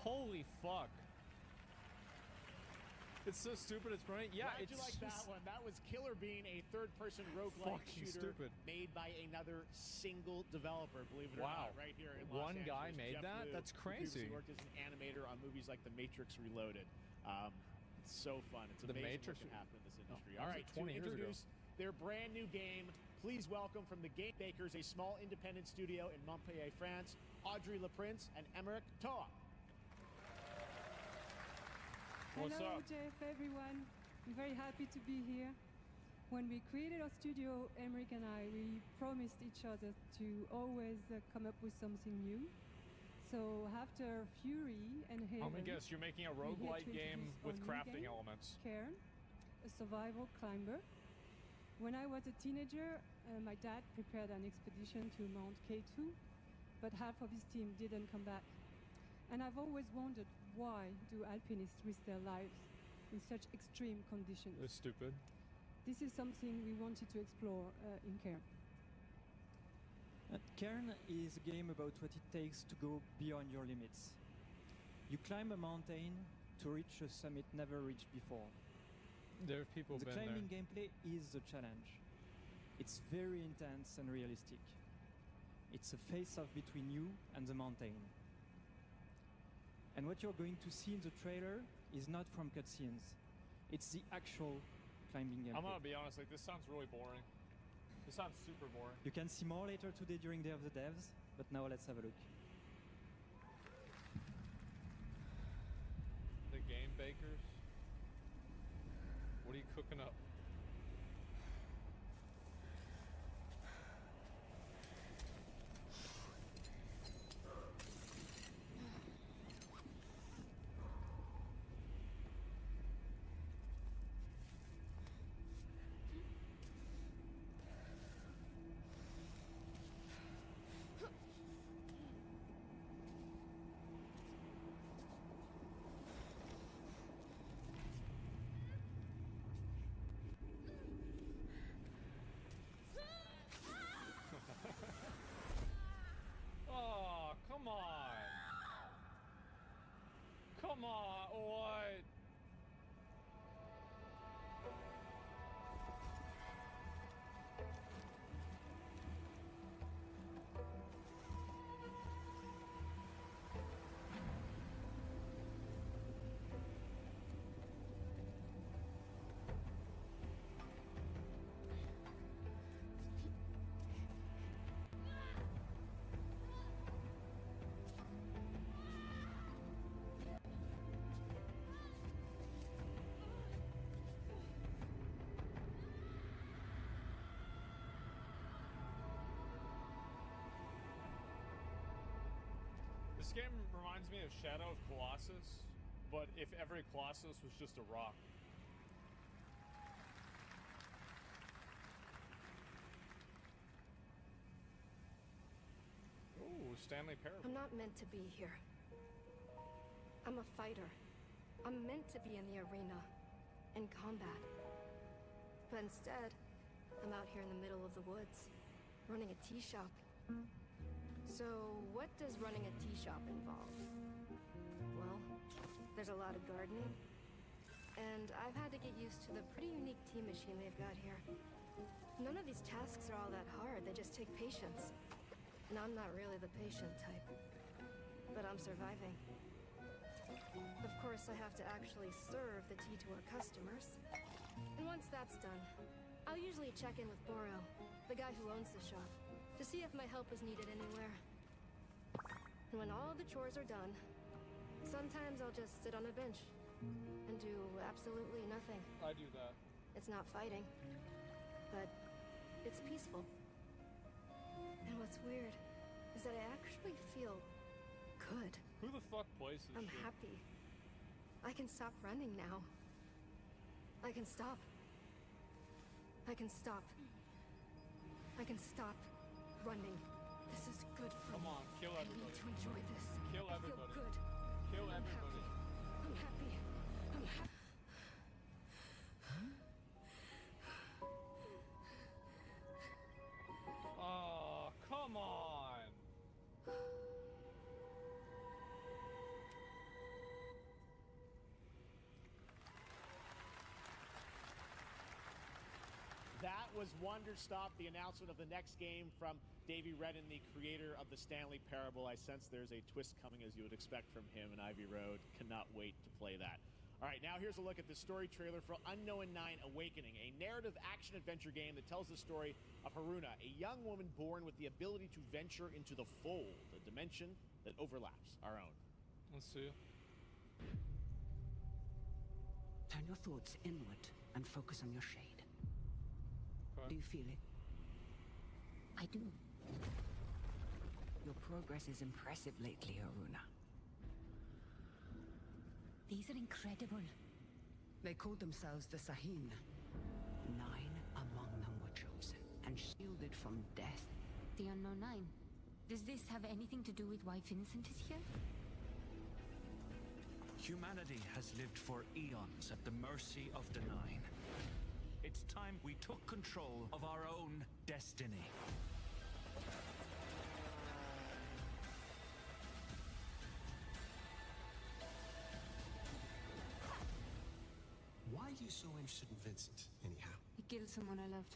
Holy fuck. It's so stupid, it's brilliant. Yeah, How'd it's you like that one? That was Killer Bean, a third-person roguelike shooter stupid. made by another single developer, believe it or Wow. not, right here in Los One Angeles. guy made Jeff that? Liu, That's who crazy. previously worked as an animator on movies like The Matrix Reloaded. It's so fun. It's The amazing Matrix- what can happen in this industry. that All was right, like to 20 years ago. introduce their brand new game, please welcome from the Game Bakers, a small independent studio in Montpellier, France, Audrey Laprince and Emmerich Toa. What's Hello, up? Jeff, everyone. I'm very happy to be here. When we created our studio, Emmerich and I, we promised each other to always come up with something new. So after Fury and Haven, Let me guess, you're making a we're here to roguelike game introduce with our new crafting game, elements. Cairn, a survival climber. When I was a teenager, my dad prepared an expedition to Mount K2, but half of his team didn't come back. And I've always wondered, why do alpinists risk their lives in such extreme conditions? It's stupid. This is something we wanted to explore in Cairn. Cairn is a game about what it takes to go beyond your limits. You climb a mountain to reach a summit never reached before. There have people The been climbing there. gameplay is the challenge. It's very intense and realistic. It's a face-off between you and the mountain. And what you're going to see in the trailer is not from cutscenes. It's the actual climbing gameplay. I'm gonna be honest, like this sounds really boring. This sounds super boring. You can see more later today during Day of the Devs, but now let's have a look. The Game Bakers. What are you cooking up? Oh, come on. Come on, what? This game reminds me of Shadow of Colossus, but if every Colossus was just a rock. Stanley Parable. I'm not meant to be here. I'm a fighter. I'm meant to be in the arena, in combat. But instead, I'm out here in the middle of the woods, running a tea shop. So, what does running a tea shop involve? Well, there's a lot of gardening, and I've had to get used to the pretty unique tea machine they've got here. None of these tasks are all that hard, they just take patience. And I'm not really the patient type. But I'm surviving. Of course, I have to actually serve the tea to our customers. And once that's done, I'll usually check in with Boro, the guy who owns the shop, to see if my help is needed anywhere. And when all the chores are done, sometimes I'll just sit on a bench and do absolutely nothing. I do that. It's not fighting, but it's peaceful. And what's weird is that I actually feel good. Who the fuck plays this I'm shit? happy. I can stop running now. I can stop. I can stop. I can stop running. This is good for Come me. on, kill I everybody. need to enjoy this. Kill I everybody. feel good. Kill I'm everybody. Happy. I'm happy. I'm happy. Oh, come on. That was Wonderstop, the announcement of the next game from Davey Redden, the creator of the Stanley Parable. I sense there's a twist coming, as you would expect from him in Ivy Road. Cannot wait to play that. All right, now here's a look at the story trailer for Unknown 9 Awakening, a narrative action-adventure game that tells the story of Haruna, a young woman born with the ability to venture into the fold, a dimension that overlaps our own. Let's see. Turn your thoughts inward and focus on your shade. Okay. Do you feel it? I do. Your progress is impressive lately, Haruna. These are incredible. They called themselves the Sahin. 9 among them were chosen and shielded from death. The Unknown 9. Does this have anything to do with why Vincent is here? Humanity has lived for eons at the mercy of the Nine. It's time we took control of our own destiny. Why are you so interested in Vincent, anyhow? He killed someone I loved.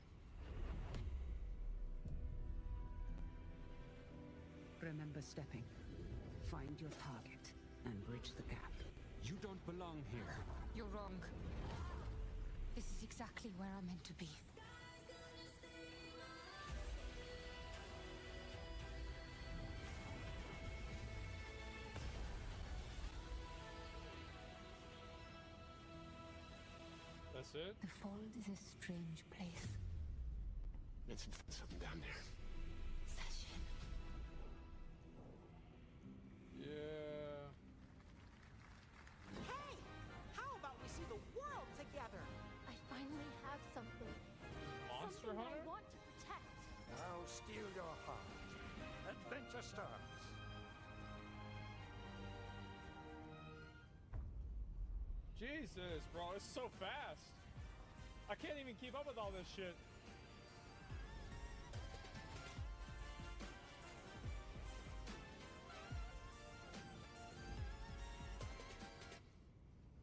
Remember stepping. Find your target and bridge the gap. You don't belong here. You're wrong. This is exactly where I'm meant to be. That's it? The Fold is a strange place. Vincent found something down there. Session. Yeah. Hey! How about we see the world together? I finally have something. Monster something Hunter? I want to protect. Now steel your heart. Adventure starts. Jesus, bro, it's so fast. I can't even keep up with all this shit.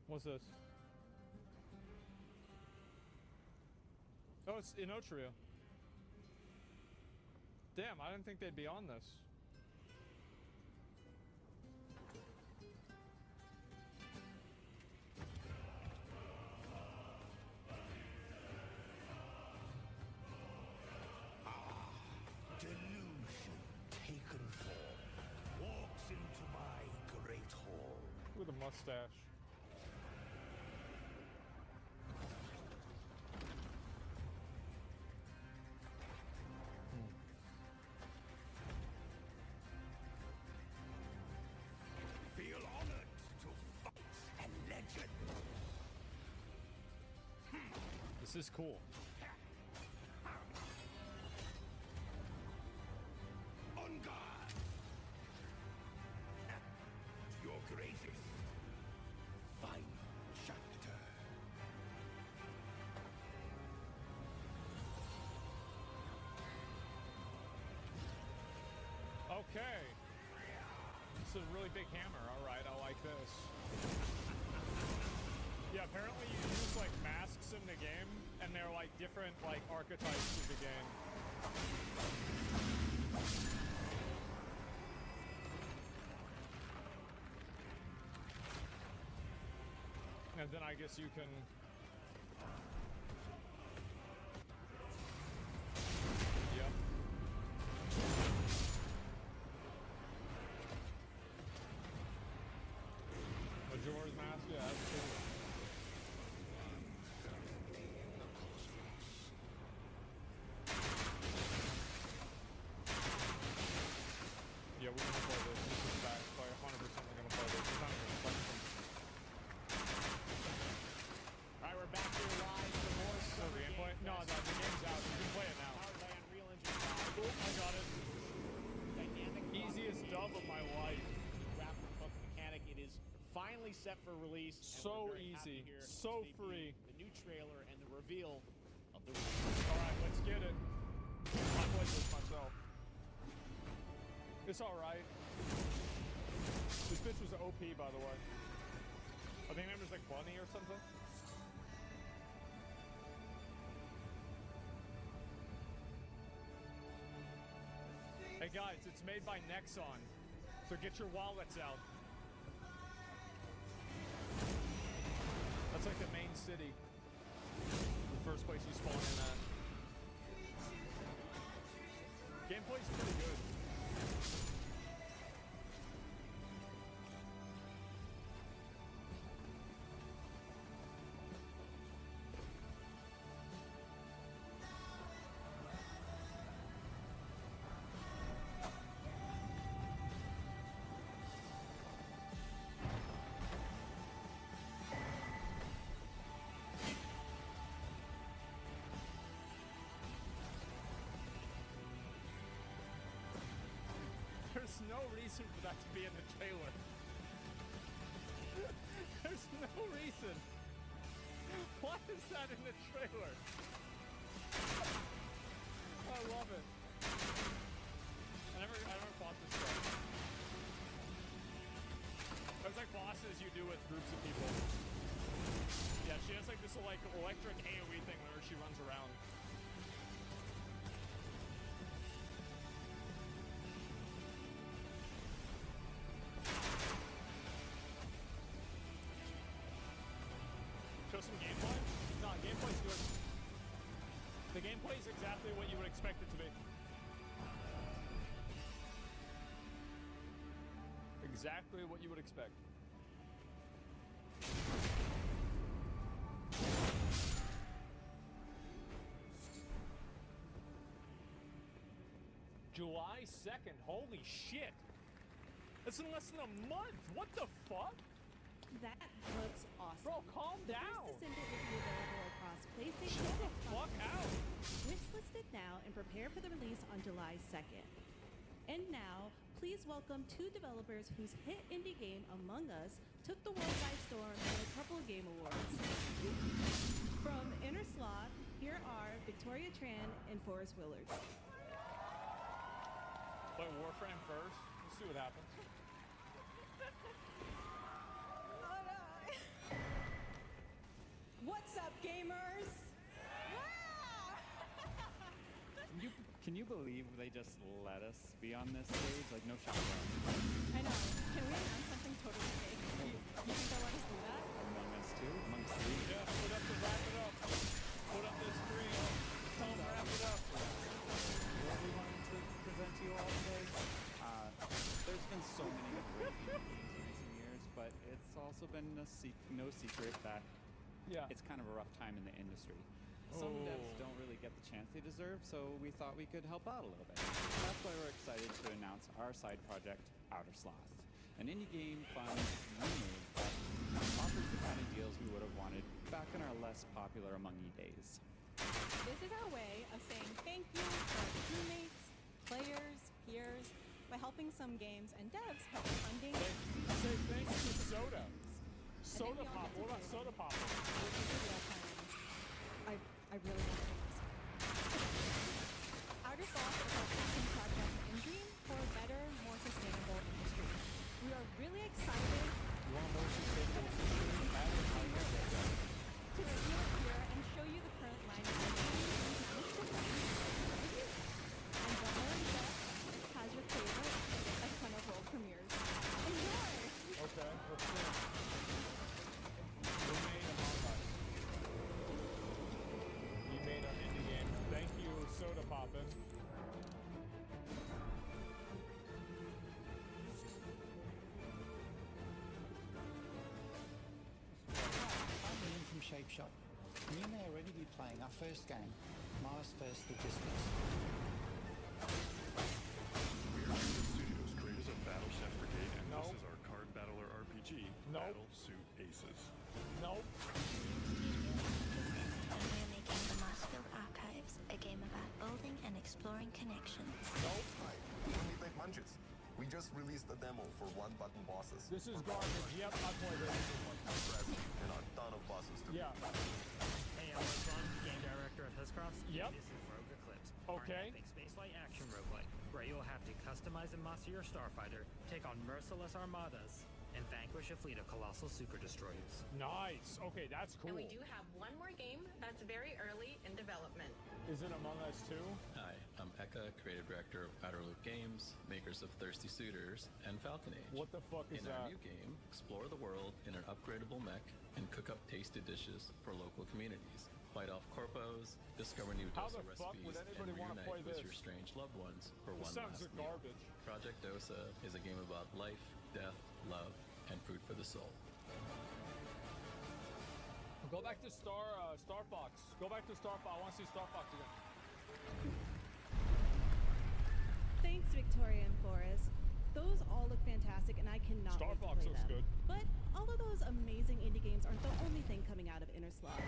What's this? Oh, it's in Otria. Damn, I didn't think they'd be on this. Delusion taken form walks into my great hall. With a mustache. Feel honored to fight a legend. This is cool. On guard. Okay. This is a really big hammer. All right, I like this. Yeah, apparently you use like masks in the game, and they're like different like archetypes of the game. And then I guess you can. Yep. Majora's Mask, yeah, that's cool. Yeah, we're gonna play this. This is back. Like 100% we're gonna play this. It's not even a question. All right, we're back here live for more Summer gameplay? Game No, Fest. no, the game's out. You can play it now. Powered by Unreal Engine 5. Oh, I got it. Dynamic Easiest dub of my life. grappling hook mechanic. It is finally set for release. And So we're very happy easy. here to So debut free. The new trailer and the reveal of the. All right, let's get it. I played this myself. It's all right. This bitch was OP, by the way. I think her name was like Bunny or something. Hey guys, it's made by Nexon, so get your wallets out. That's like the main city. The first place you spawn in at. Gameplay's pretty good. There's no reason for that to be in the trailer. There's no reason. Why is that in the trailer? I love it. I never fought this guy. There's like bosses you do with groups of people. Yeah, she has like this like electric AoE thing whenever she runs around. Show some gameplay? No, gameplay's good. The gameplay is exactly what you would expect it to be. Exactly what you would expect. July 2nd. Holy shit. That's in less than a month. What the fuck? That looks awesome. Bro, calm The down. First Descendant will be available across PlayStation Chill the and Xbox fuck out. Wishlist it now and prepare for the release on July 2nd. And now, please welcome two developers whose hit indie game, Among Us, took the world by storm in a couple of game awards. From Inner Sloth, here are Victoria Tran and Forrest Willard. Play Warframe first. Let's see what happens. What's up, gamers? Can you believe they just let us be on this stage? Like, no shot. I know. Can we announce something totally fake? You think they'll let us do that? Among Us 2? Among Us 3? Yeah, put up the wrap it up. Put up this screen. Tell them wrap it up. What we wanted to present to you all today, there's been so many great games in recent years, but it's also been no secret that it's kind of a rough time in the industry. Some devs don't really get the chance they deserve, so we thought we could help out a little bit. That's why we're excited to announce our side project, Outer Sloth, an indie game fun we made that offers the kind of deals we would have wanted back in our less popular Among Us days. This is our way of saying thank you to our teammates, players, peers, by helping some games and devs help funding. Say thanks to Soda. Soda Pop. What about Soda Pop? I really want to do this. Outer Sloth is our passion project in Dream for better, snapshot. We may already be playing our first game, Mars First Logistics. We are the studios, creators of Battle Chef Brigade, and this is our card battler RPG, Battle Suit Aces. Nope. We're making the Mossfield Archives, a game about building and exploring connections. Nope. Hi, we make Munches. We just released a demo for one-button bosses. This is garbage. Yep, I played it. And a ton of bosses to Yeah. Hey, I'm Ron, game director at Huscrofts. Yep. This is Rogue Eclipse. Okay. Our epic spaceflight action roguelike, where you'll have to customize and master your starfighter, take on merciless armadas, and vanquish a fleet of colossal super destroyers. Nice. Okay, that's cool. And we do have one more game that's very early in development. Is it Among Us 2? Hi, I'm Eka, creative director of Outer Loop Games, makers of Thirsty Suitors and Falcon Age. What the fuck is in that? our new game, explore the world in an upgradable mech and cook up tasty dishes for local communities. Fight off corpos, discover new How dosa the fuck recipes, would anybody and wanna reunite play with this? your strange loved ones for This one sounds last like meal. garbage. Project Dosa is a game about life, death, love, and food for the soul. Go back to Star Fox. Go back to Star Fox. I want to see Star Fox again. Thanks, Victoria and Forrest. Those all look fantastic, and I cannot Star wait Fox to play looks them. good. But all of those amazing indie games aren't the only thing coming out of Inner Sloth.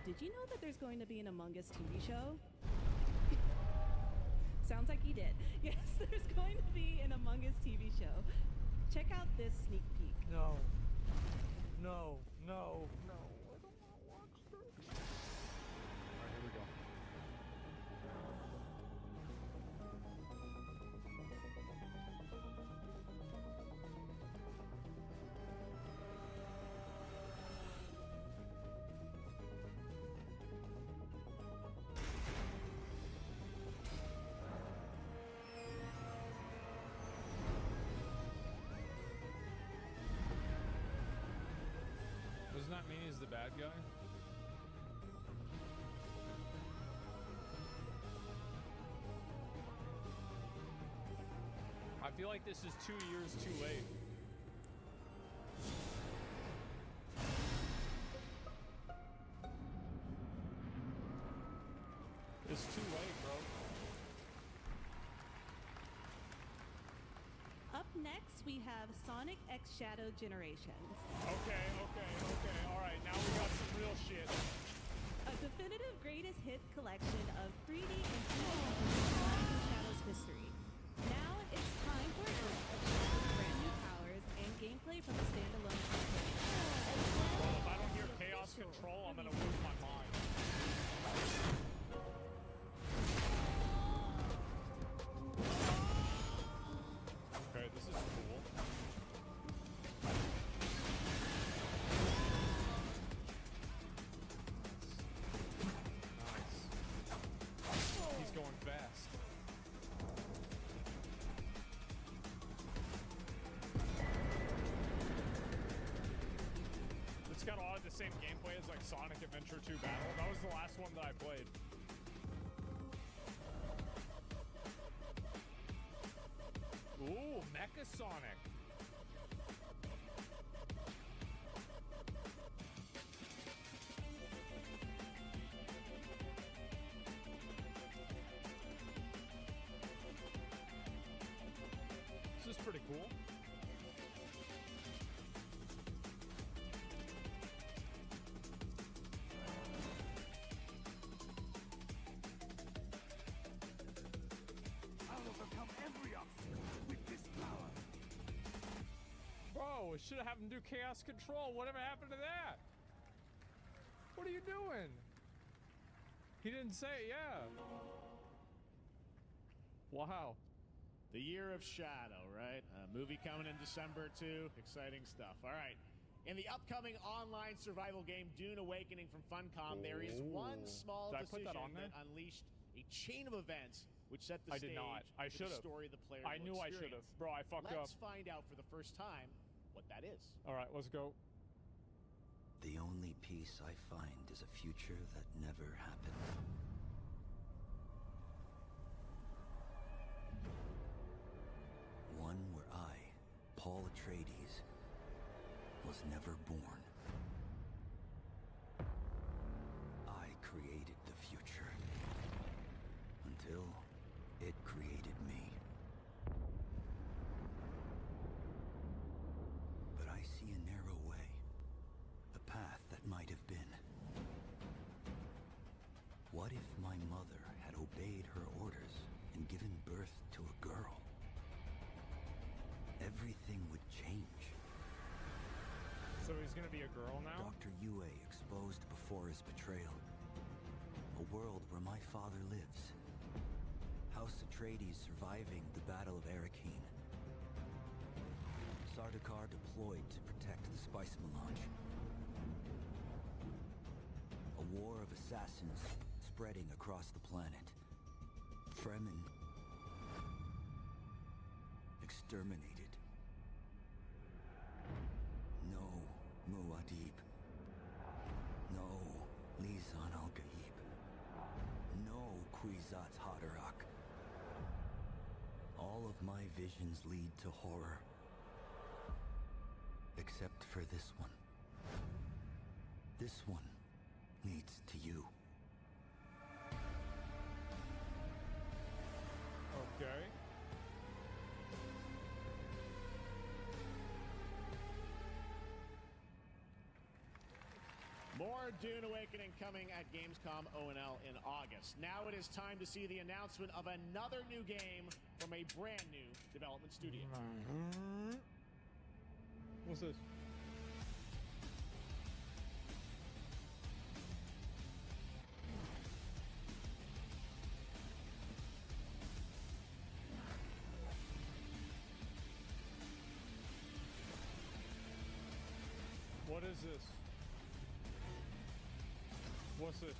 Did you know that there's going to be an Among Us TV show? Sounds like you did. Yes, there's going to be an Among Us TV show. Check out this sneak peek. No. No. No. No. I don't want to watch this. Alright, here we go. Doesn't that mean he's the bad guy? I feel like this is 2 years too late. It's too late, bro. Up next, we have Sonic X Shadow Generations. Okay. Alright, now we got some real shit. A definitive greatest hit collection of 3D and 2D Sonic and Shadow's history. Now it's time for a glimpse of Shadow's brand new powers and gameplay from the standalone campaign. Well, if I don't hear Chaos Control, I'm gonna lose my mind. Okay, this is cool. Nice. He's going fast. It's got a lot of the same gameplay as like Sonic Adventure 2 Battle. That was the last one that I played. Ooh, Mecha Sonic. This is pretty cool. I'll overcome every obstacle with this power. Bro, should have him do Chaos Control. Whatever happened to that? What are you doing? He didn't say, yeah. Wow. The Year of Shadow, right? A movie coming in December too. Exciting stuff. All right. In the upcoming online survival game Dune Awakening from Funcom, there is one small Did I put decision that on there? unleashed a chain of events which set the I stage did not. I for the should've. story the player I will knew I should've. experience. Bro, I fucked up. Let's find out for the first time what that is. All right, let's go. The only peace I find is a future that never happened. One where I, Paul Atreides, was never born. So he's gonna be a girl now? Dr. Yue exposed before his betrayal. A world where my father lives. House Atreides surviving the Battle of Arrakeen. Sardaukar deployed to protect the spice melange. A war of assassins spreading across the planet. Fremen exterminated. No Muad'Dib. No Lisan al-Gaib. No Kwisatz Haderach. All of my visions lead to horror. Except for this one. This one leads to you. Okay. More Dune Awakening coming at Gamescom O&L in August. Now it is time to see the announcement of another new game from a brand new development studio. What's this? What is this? What's this?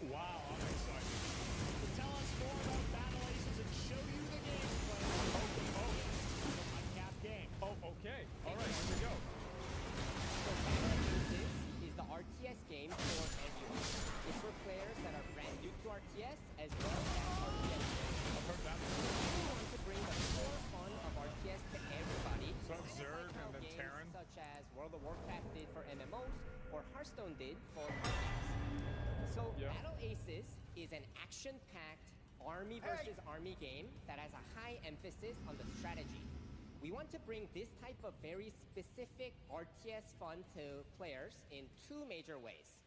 Wow, I'm excited. To tell us more about Battle Aces and show you the gameplay, uncapped game. Oh, okay. All right, here we go. So Battle Aces is the RTS game for everyone. It's for players that are brand new to RTS as well as RTS fans. I've heard that. We want to bring the core fun of RTS to everybody. So Zerg and then games Terran? such as World of Warcraft did for MMOs or Hearthstone did for RPGs. So Battle Aces is an action-packed army versus army game that has a high emphasis on the strategy. We want to bring this type of very specific RTS fun to players in two major ways.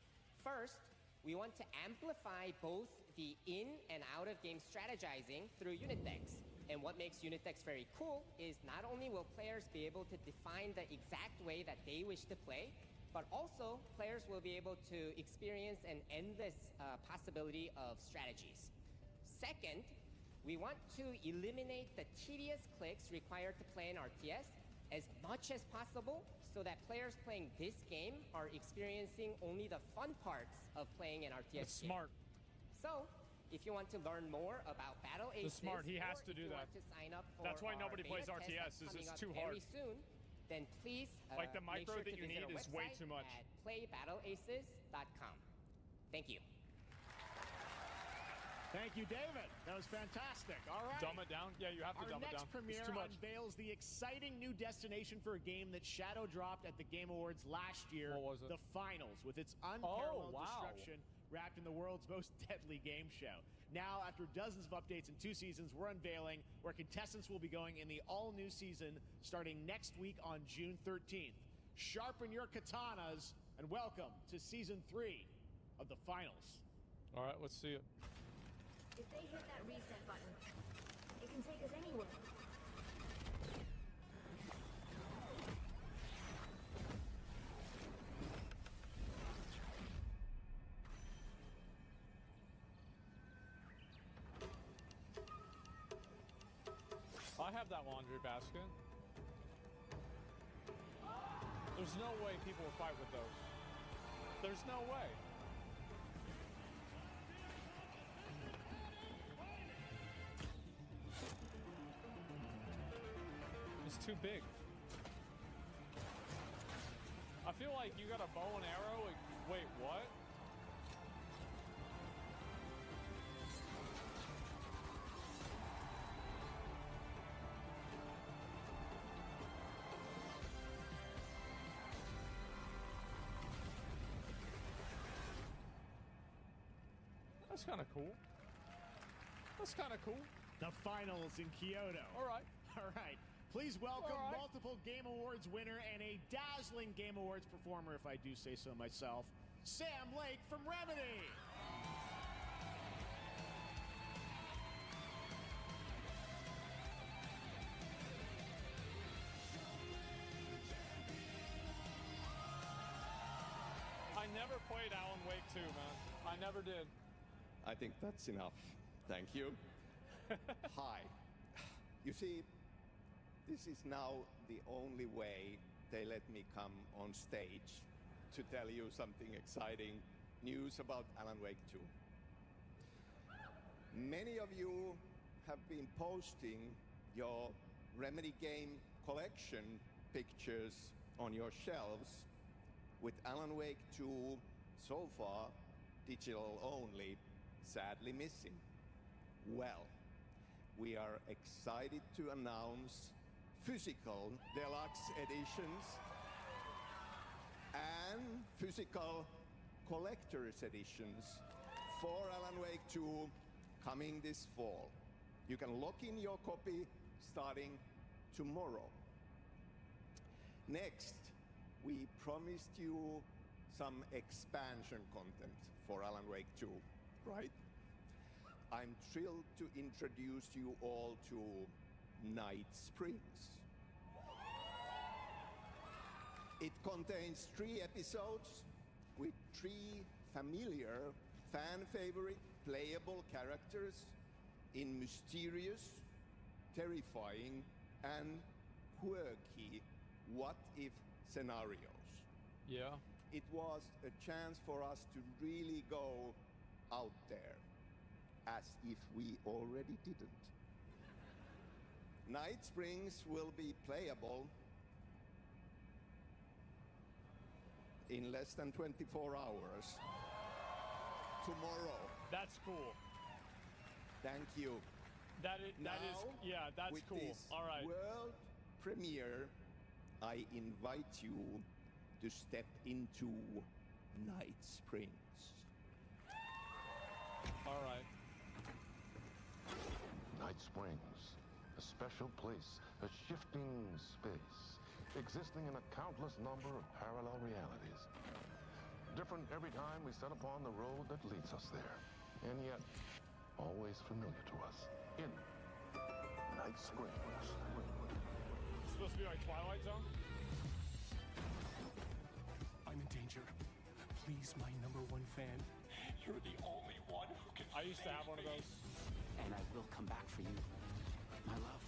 First, we want to amplify both the in and out of game strategizing through unit decks. And what makes unit decks very cool is not only will players be able to define the exact way that they wish to play, but also players will be able to experience an endless possibility of strategies. Second, we want to eliminate the tedious clicks required to play an RTS as much as possible so that players playing this game are experiencing only the fun parts of playing an RTS That's game. smart. So, if you want to learn more about Battle Aces, That's smart. He has to do that. Want to sign up for That's why our nobody plays beta test RTS, that's is it's coming up too very hard. soon, then please Like the make micro sure that to you visit need our is way website too much. at playbattleaces.com. Thank you. Thank you, David. That was fantastic. All right. Dumb it down? Yeah, you have to dumb it down. Our next premiere It's too much. unveils the exciting new destination for a game that Shadow dropped at the Game Awards last year. What was it? The Finals, with its unparalleled wow. destruction wrapped in the world's most deadly game show. Now, after dozens of updates in 2 seasons, we're unveiling where contestants will be going in the all-new season starting next week on June 13th. Sharpen your katanas and welcome to Season 3 of the Finals. All right, let's see it. If they hit that reset button, it can take us anywhere. I have that laundry basket. There's no way people will fight with those. There's no way. It's too big. I feel like you got a bow and arrow. Wait, what? That's kind of cool. That's kind of cool. The finals in Kyoto. All right. All right. Please welcome multiple Game Awards winner and a dazzling Game Awards performer, if I do say so myself, Sam Lake from Remedy. I never played Alan Wake 2, man. I never did. I think that's enough. Thank you. Hi. You see, this is now the only way they let me come on stage to tell you something exciting news about Alan Wake 2. Many of you have been posting your Remedy game collection pictures on your shelves with Alan Wake 2 so far digital only, sadly missing. Well, we are excited to announce physical deluxe editions and physical collector's editions for Alan Wake 2 coming this fall. You can lock in your copy starting tomorrow. Next, we promised you some expansion content for Alan Wake 2, right? I'm thrilled to introduce you all to Night Springs. It contains 3 episodes with 3 familiar, fan-favorite playable characters in mysterious, terrifying, and quirky what-if scenarios. Yeah. It was a chance for us to really go out there, as if we already didn't. Night Springs will be playable in less than 24 hours tomorrow. That's cool. Thank you. That's with cool. This all right. World premiere, I invite you to step into Night Springs. All right. Night Springs, a special place, a shifting space, existing in a countless number of parallel realities. Different every time we set upon the road that leads us there, and yet always familiar to us. In Night Springs. It's supposed to be like Twilight Zone? I'm in danger. Please, my #1 fan. You're the only one who can. I used to have one of those. And I will come back for you, my love.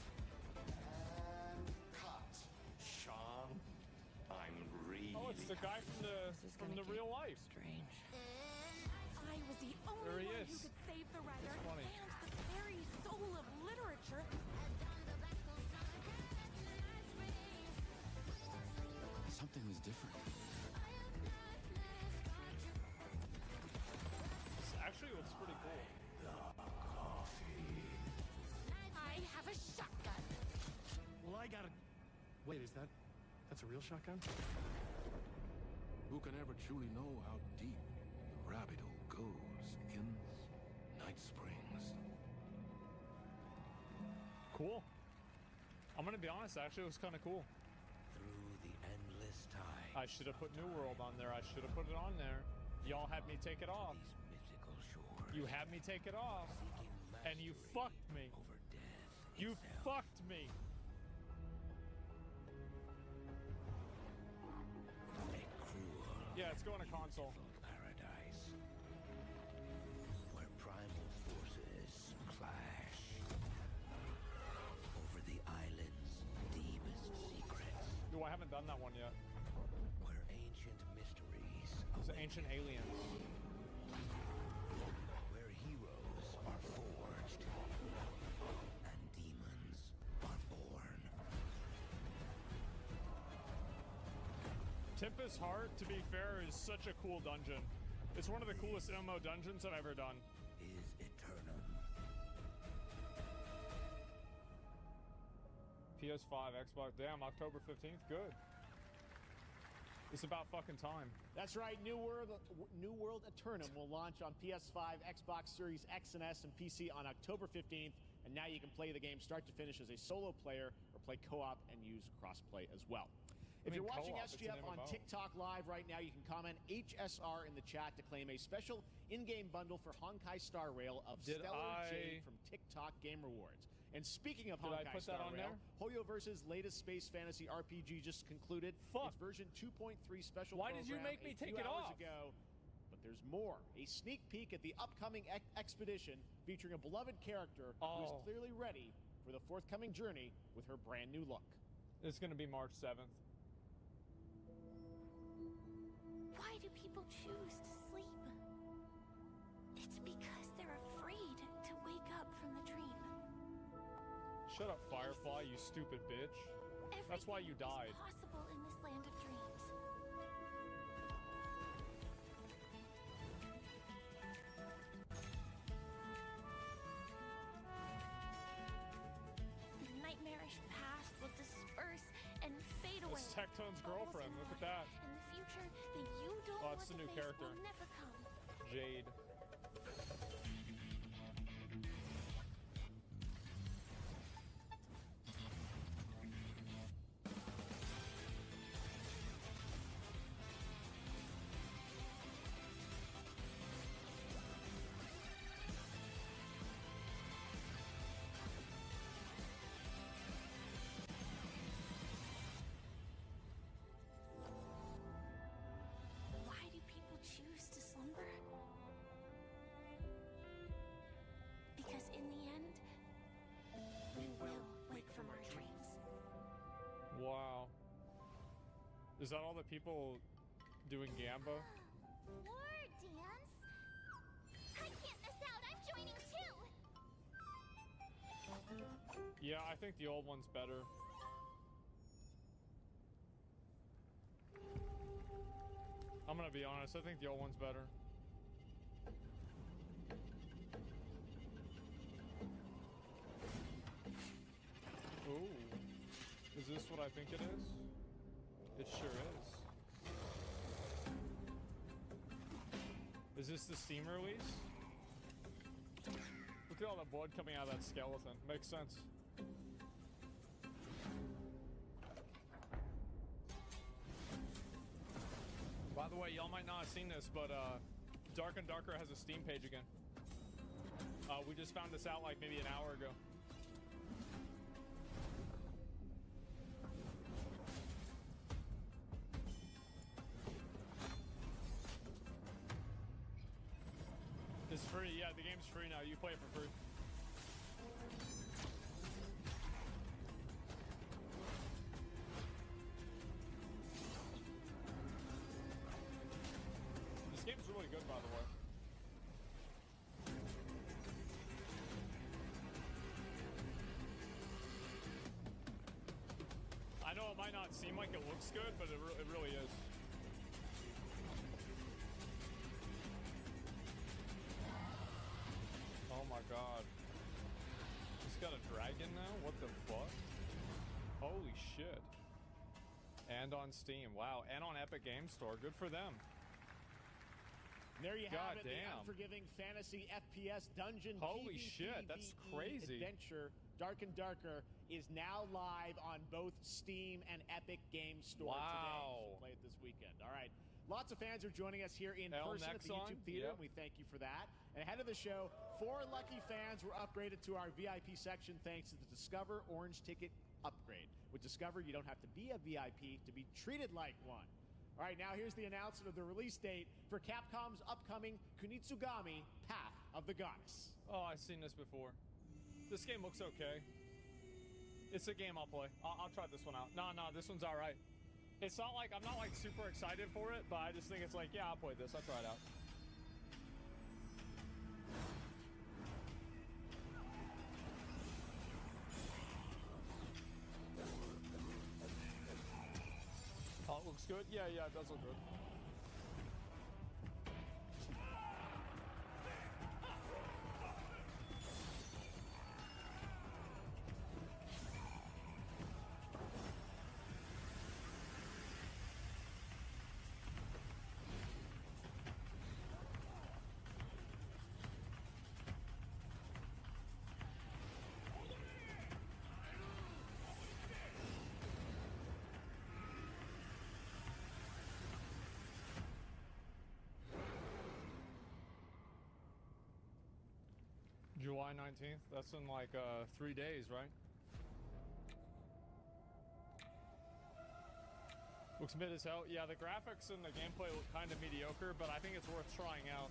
Cut. Sean, I'm really... Oh, it's the guy from the real life. Strange. I was the only There he one is. who could save the writer That's funny. and the very soul of literature. Something was different. This actually looks pretty cool. I have a shotgun. Well, I gotta. Wait, that's a real shotgun? Who can ever truly know how deep the rabbit hole goes in Night Springs? Cool. I'm gonna be honest, actually, it was kind of cool. Through the endless time. I should have put New World on there. I should have put it on there. Y'all had me take it off. Mythical shores. You had me take it off. And you fucked me. Over death. You fucked me. A cruel. Yeah, it's going to console. Paradise. Where primal forces clash. Over the island's deepest secrets. Ooh, I haven't done that one yet. Where ancient mysteries. It's ancient aliens. Where heroes are forged. And demons are born. Tempest Heart, to be fair, is such a cool dungeon. It's one of the coolest MMO dungeons I've ever done. Is eternal. PS5, Xbox, damn, October 15th, good. It's about fucking time. That's right. New World Eternum will launch on PS5, Xbox Series X and S, and PC on October 15th. And now you can play the game start to finish as a solo player or play co-op and use crossplay as well. If you're watching SGF on TikTok Live right now, you can comment HSR in the chat to claim a special in-game bundle for Honkai Star Rail of Stellar Jade from TikTok Game Rewards. And speaking of Honkai Star Rail, Hoyoverse's latest space fantasy RPG just concluded its version 2.3 special Why program did you make me take it off? ago. But there's more. A sneak peek at the upcoming expedition featuring a beloved character who is clearly ready for the forthcoming journey with her brand new look. It's going to be March 7th. Why do people choose to sleep? It's because they're afraid to wake up from the dream. Shut up, Firefly, you stupid bitch. That's why you died. Everything is possible in this land of dreams. The nightmarish past will disperse and fade away. It's Tectone's girlfriend. Look at that. And the future that you don't Oh, want it's to the new face character. will never come. Jade. Why do people choose to slumber? Because in the end, we will wake from our dreams. Wow. Is that all the people doing Gamba? War dance? I can't miss out. I'm joining too. Yeah, I think the old one's better. I'm gonna be honest, I think the old one's better. Ooh. Is this what I think it is? It sure is. Is this the Steam release? Look at all the blood coming out of that skeleton. Makes sense. By the way, y'all might not have seen this, but Dark and Darker has a Steam page again. We just found this out like maybe an hour ago. It's free, yeah, the game's free now. You play it for free. This game's really good, by the way. I know it might not seem like it looks good, but it really is. Oh my god. He's got a dragon now? What the fuck? Holy shit. And on Steam. Wow. And on Epic Games Store. Good for them. There you have it, damn. the unforgiving fantasy FPS dungeon Holy PvP shit, that's crazy. adventure. Dark and Darker is now live on both Steam and Epic Games Store today. So play it this weekend. All right. Lots of fans are joining us here in person at the YouTube Theater, and we thank you for that. And ahead of the show, 4 lucky fans were upgraded to our VIP section thanks to the Discover Orange Ticket upgrade. With Discover, you don't have to be a VIP to be treated like one. All right, now here's the announcement of the release date for Capcom's upcoming Kunitsugami Path of the Goddess. Oh, I've seen this before. This game looks okay. It's a game I'll play. I'll try this one out. No, this one's all right. It's not like, I'm not like super excited for it, but I just think it's like, yeah, I'll play this. I'll try it out. Oh, it looks good? Yeah, it does look good. July 19th. That's in like 3 days, right? Looks mid as hell. Yeah, the graphics and the gameplay look kind of mediocre, but I think it's worth trying out.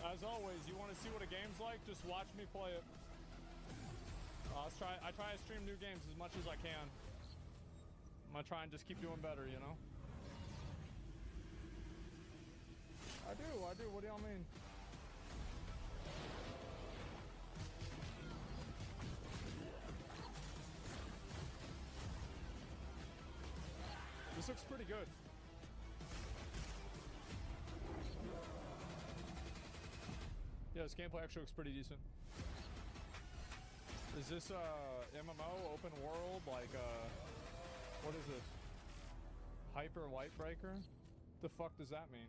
As always, you want to see what a game's like? Just watch me play it. I try to stream new games as much as I can. I'm gonna try and just keep doing better, you know? I do. What do y'all mean? This looks pretty good. Yeah, this gameplay actually looks pretty decent. Is this MMO, open world, like what is this? Hyper Light Breaker? The fuck does that mean?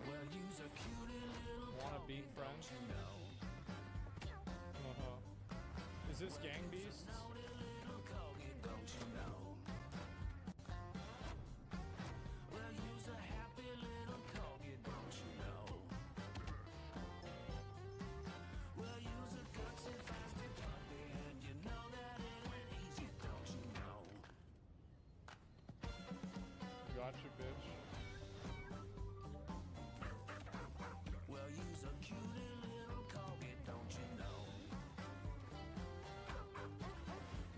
Well, you's a cutie little Wanna beat friends? Is this Gang Beasts? Don't you know? Well, you's a happy little corgi, don't you know? Well, you's a gutsy, feisty puppy, and you know that it ain't easy, don't you know? Gotcha, bitch. Well, you's a cutie little corgi, don't you know?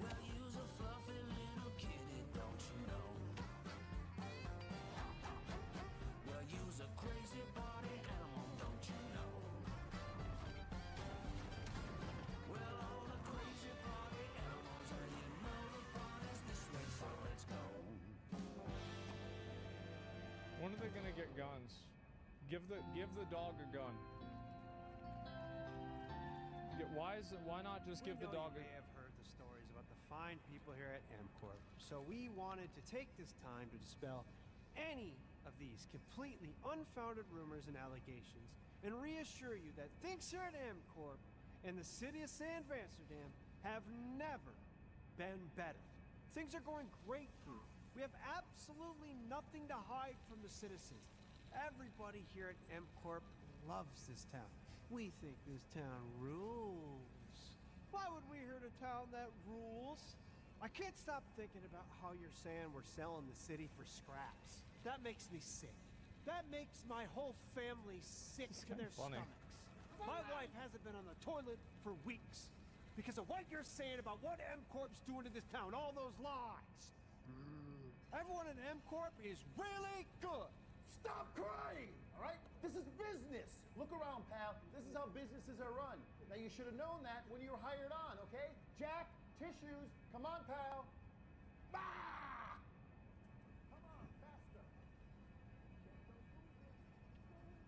Well, you's a fluffy little kitty, don't you know? Well, you's a crazy party animal, don't you know? Well, all the crazy party animals, and you know the party's this way, so let's go. When are they gonna get guns? Give the dog a gun. Why not just give the dog You may have heard the stories about the fine people here at MCorp, so we wanted to take this time to dispel any of these completely unfounded rumors and allegations and reassure you that things here at MCorp and the city of San Amsterdam have never been better. Things are going great here. We have absolutely nothing to hide from the citizens. Everybody here at MCorp loves this town. We think this town rules. Why would we hurt a town that rules? I can't stop thinking about how you're saying we're selling the city for scraps. That makes me sick. That makes my whole family sick to their stomachs. My wife hasn't been on the toilet for weeks because of what you're saying about what MCorp's doing to this town, all those lies. Everyone at MCorp is really good. Stop crying, all right? This is business. Look around, pal. This is how businesses are run. Now, you should have known that when you were hired on, okay? Jack, tissues. Come on, pal. Bah! Come on, faster.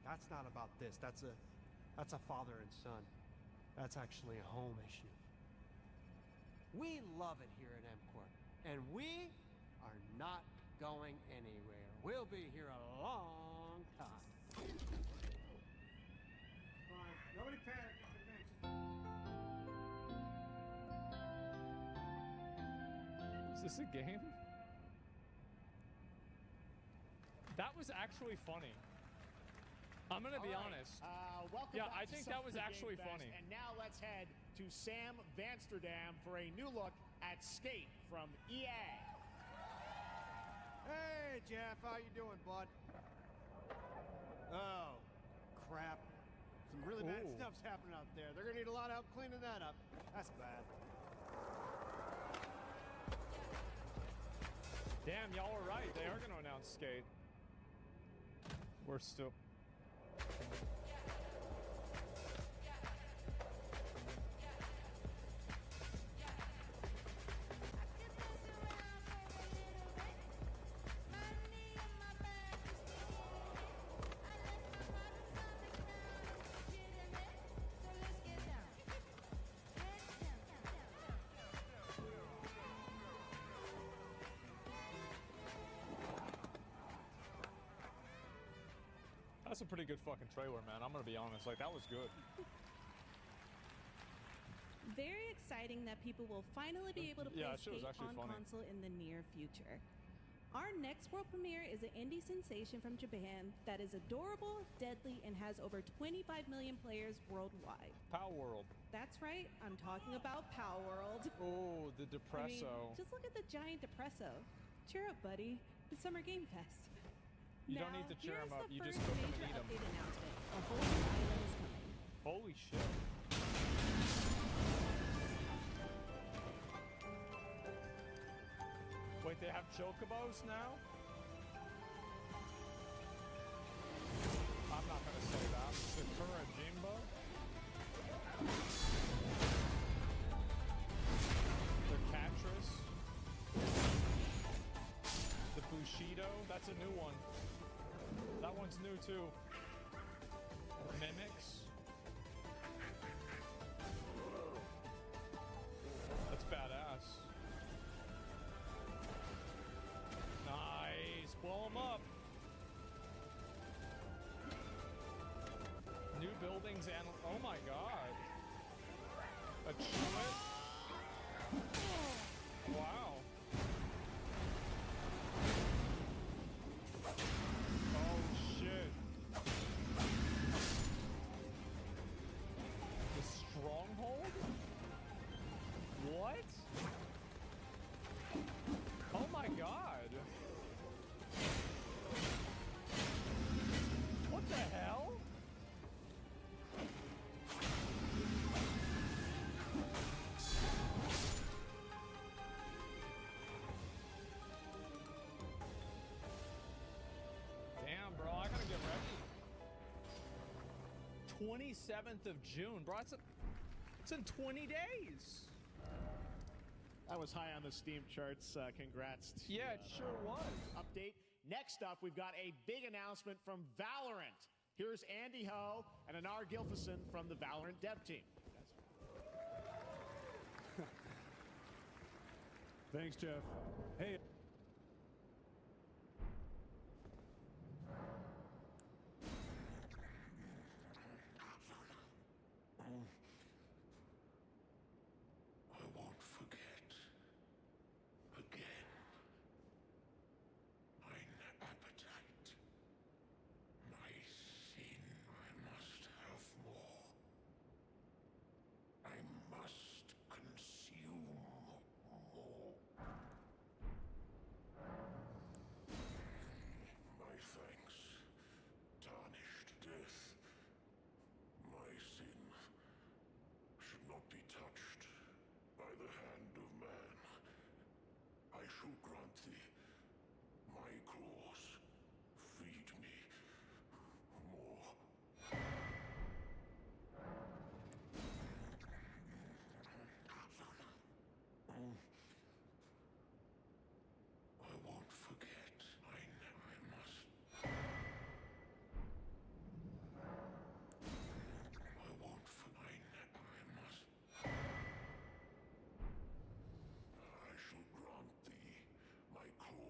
That's not about this. That's a father and son. That's actually a home issue. We love it here at MCorp, and we are not going anywhere. We'll be here a long time. Fine. Nobody panic. Is this a game? That was actually funny. I'm gonna be honest. Welcome yeah, back I think to that was Summer actually Game Fest. funny. And now let's head to Sam Vansterdam for a new look at Skate from EA. Hey, Jeff, how you doing, bud? Oh, crap. Some really bad Ooh. stuff's happening out there. They're gonna need a lot of help cleaning that up. That's bad. Damn, y'all were right. They are gonna announce Skate. We're still. That's a pretty good fucking trailer, man. I'm gonna be honest. Like, that was good. Very exciting that people will finally be able to play Yeah, that shit was Skate actually on funny. console in the near future. Our next world premiere is an indie sensation from Japan that is adorable, deadly, and has over 25 million players worldwide. Pow World. That's right, I'm talking about Pow World. Oh, the Depresso. I mean, just look at the giant Depresso. Cheer up, buddy. It's Summer Game Fest. You now, don't need to cheer here's them up. the You first just cook them major and eat them. update announcement. A whole new island is coming. Holy shit. Wait, they have chocobos now? I'm not gonna say that. Sakura Jimbo? The Catress? The Bushido? That's a new one. That one's new too. Mimics? That's badass. Nice! Blow them up! New buildings and... Oh my god! A Chewit? Wow. Oh shit. The Stronghold? What? Oh my god. What the hell? Damn, bro, I gotta get ready. 27th of June, bro. It's in 20 days. That was high on the Steam charts. Congrats to Yeah, it sure was. update. Next up, we've got a big announcement from Valorant. Here's Andy Ho and Anar Gilfison from the Valorant dev team. Thanks, Jeff. Hey. I won't forget. Again. Mine appetite. My sin. I must have more. I must consume more. My thanks. Tarnished death. My sin should not be touched by the hand of man. I shall grant thee my claws. Feed me more. I won't forget. I must. I won't forget. I must. I shall grant thee my claws.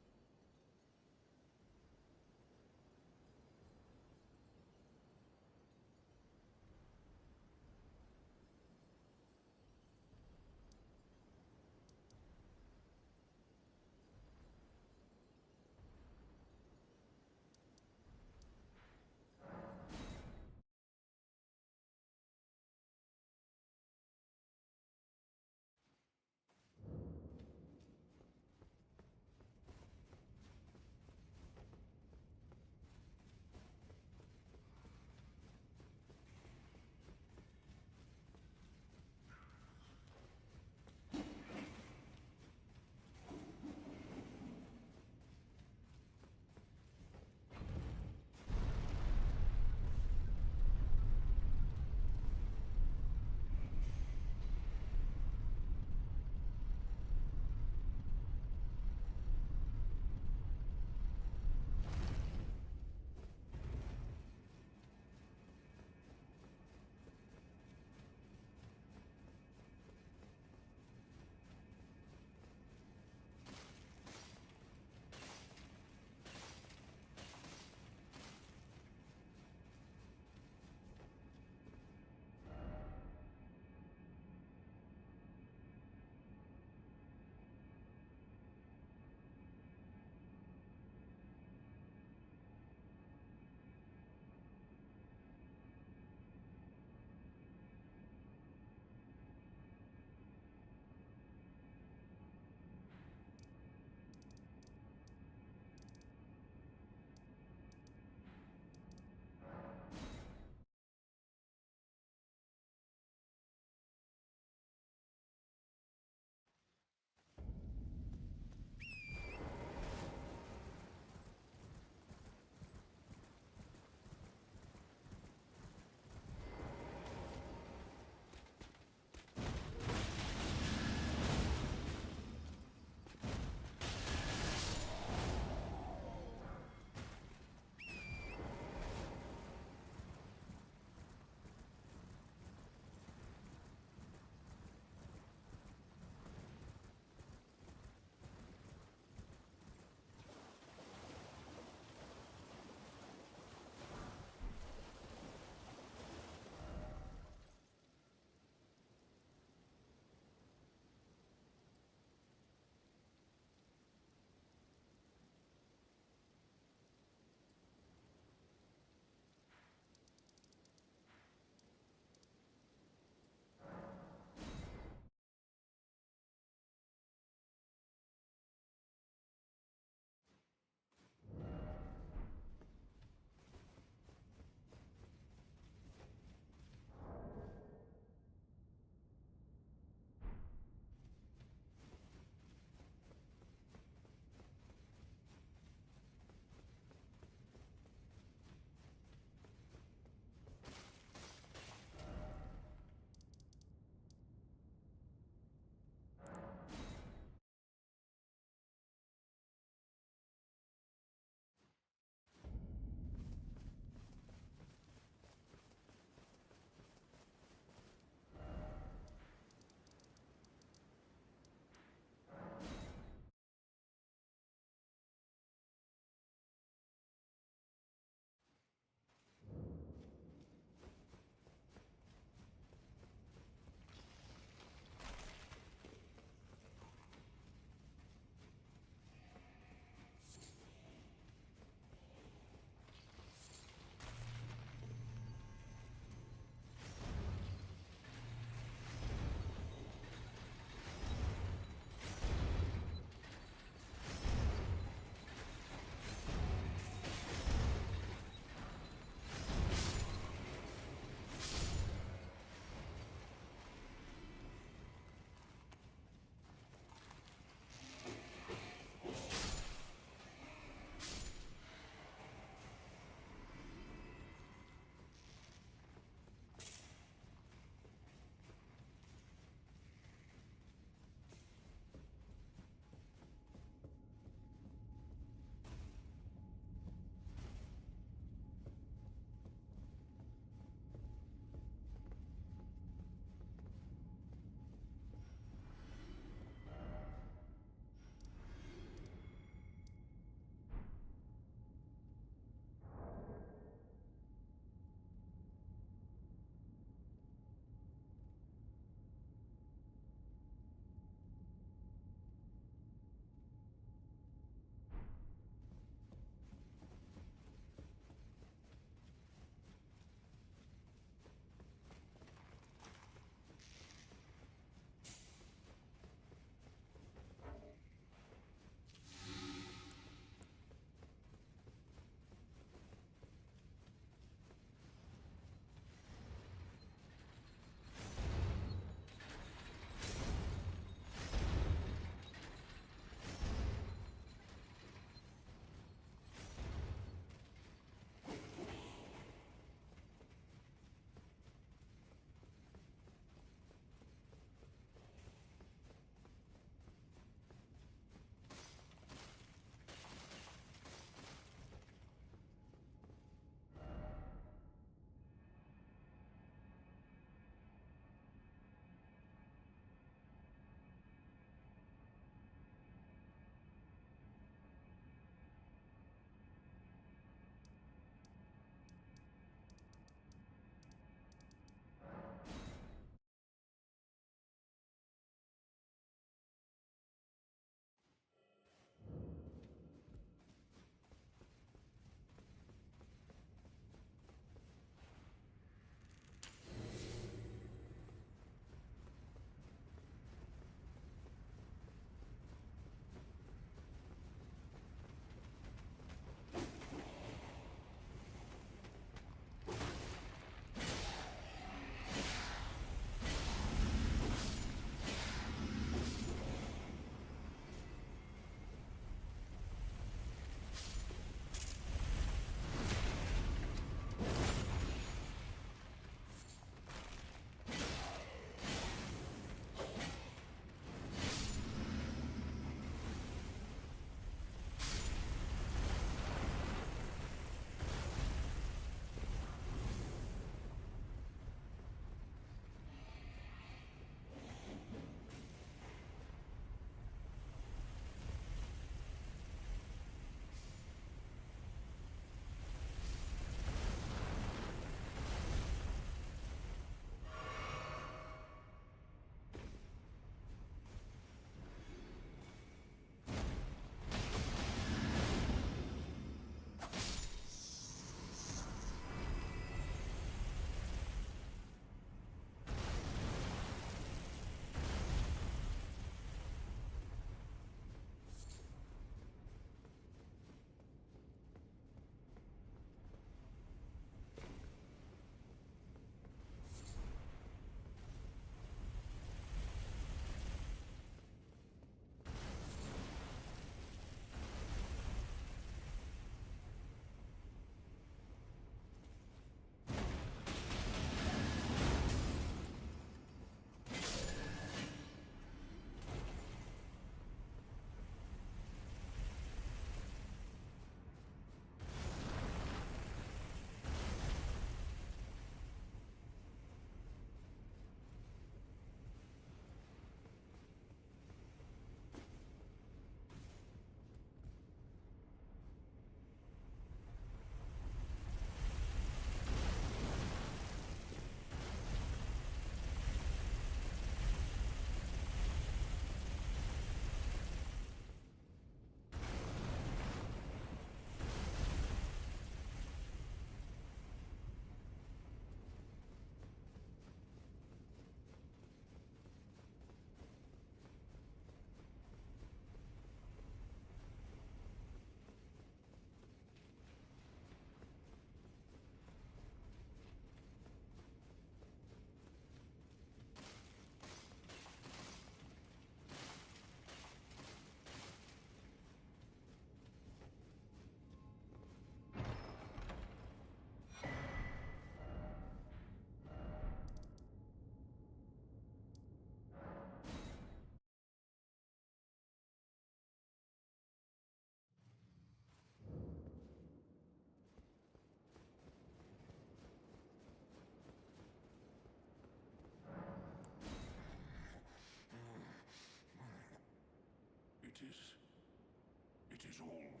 is all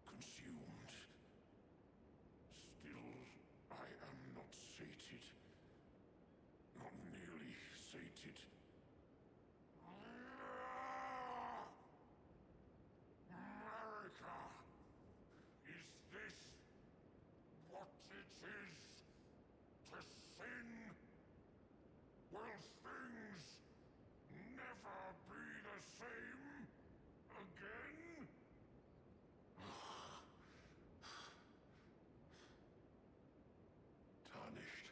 consumed. Still, I am not sated. Not nearly sated. America! Is this what it is to sin? Will things never be the same again? Tarnished.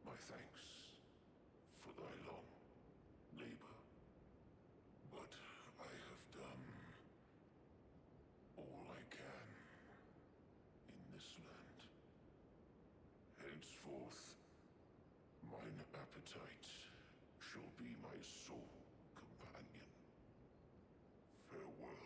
My thanks for thy long labor. But I have done all I can in this land. Henceforth, mine appetite shall be my sole companion. Farewell.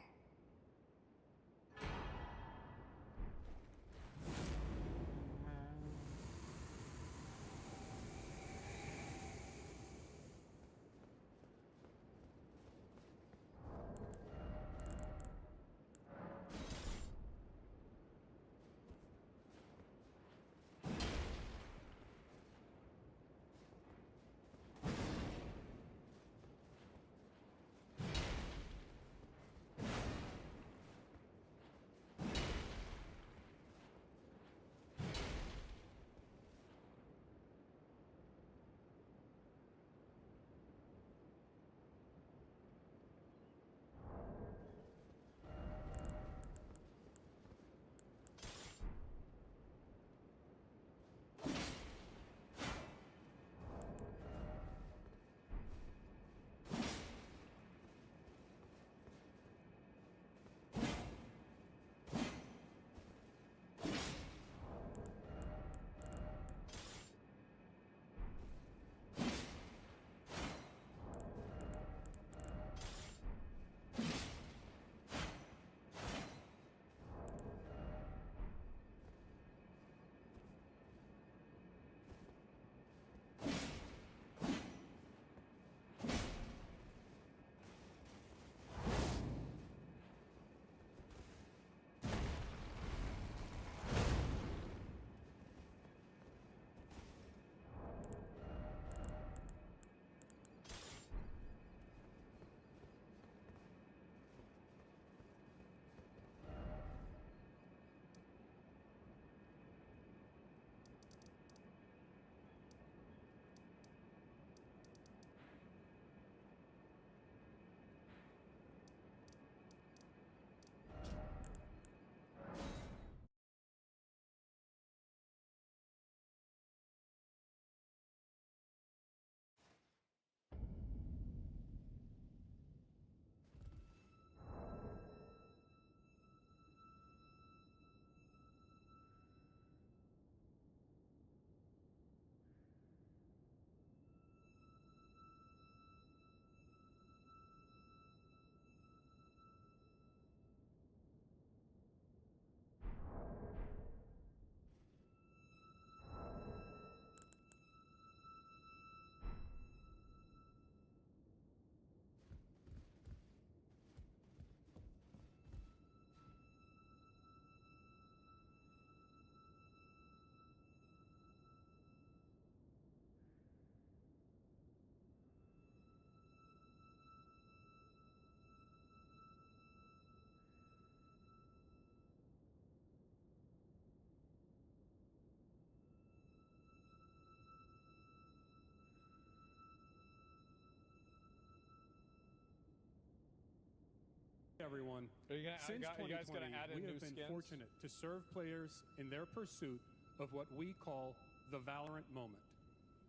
Everyone, since 2020, we have been fortunate to serve players in their pursuit of what we call the Valorant moment.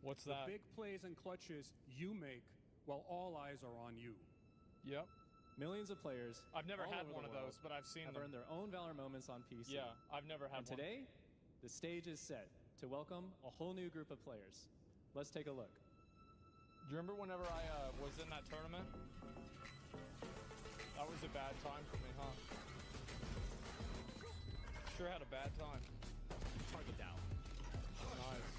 What's the that? big plays and clutches you make while all eyes are on you. Yep. Millions of players. I've never all had over one the of world those, but I've seen have them. earned their own Valor moments on PC. Yeah, I've never had and one. today, the stage is set to welcome a whole new group of players. Let's take a look. Do you remember whenever I was in that tournament? That was a bad time for me, huh? Sure had a bad time. Target down. Nice.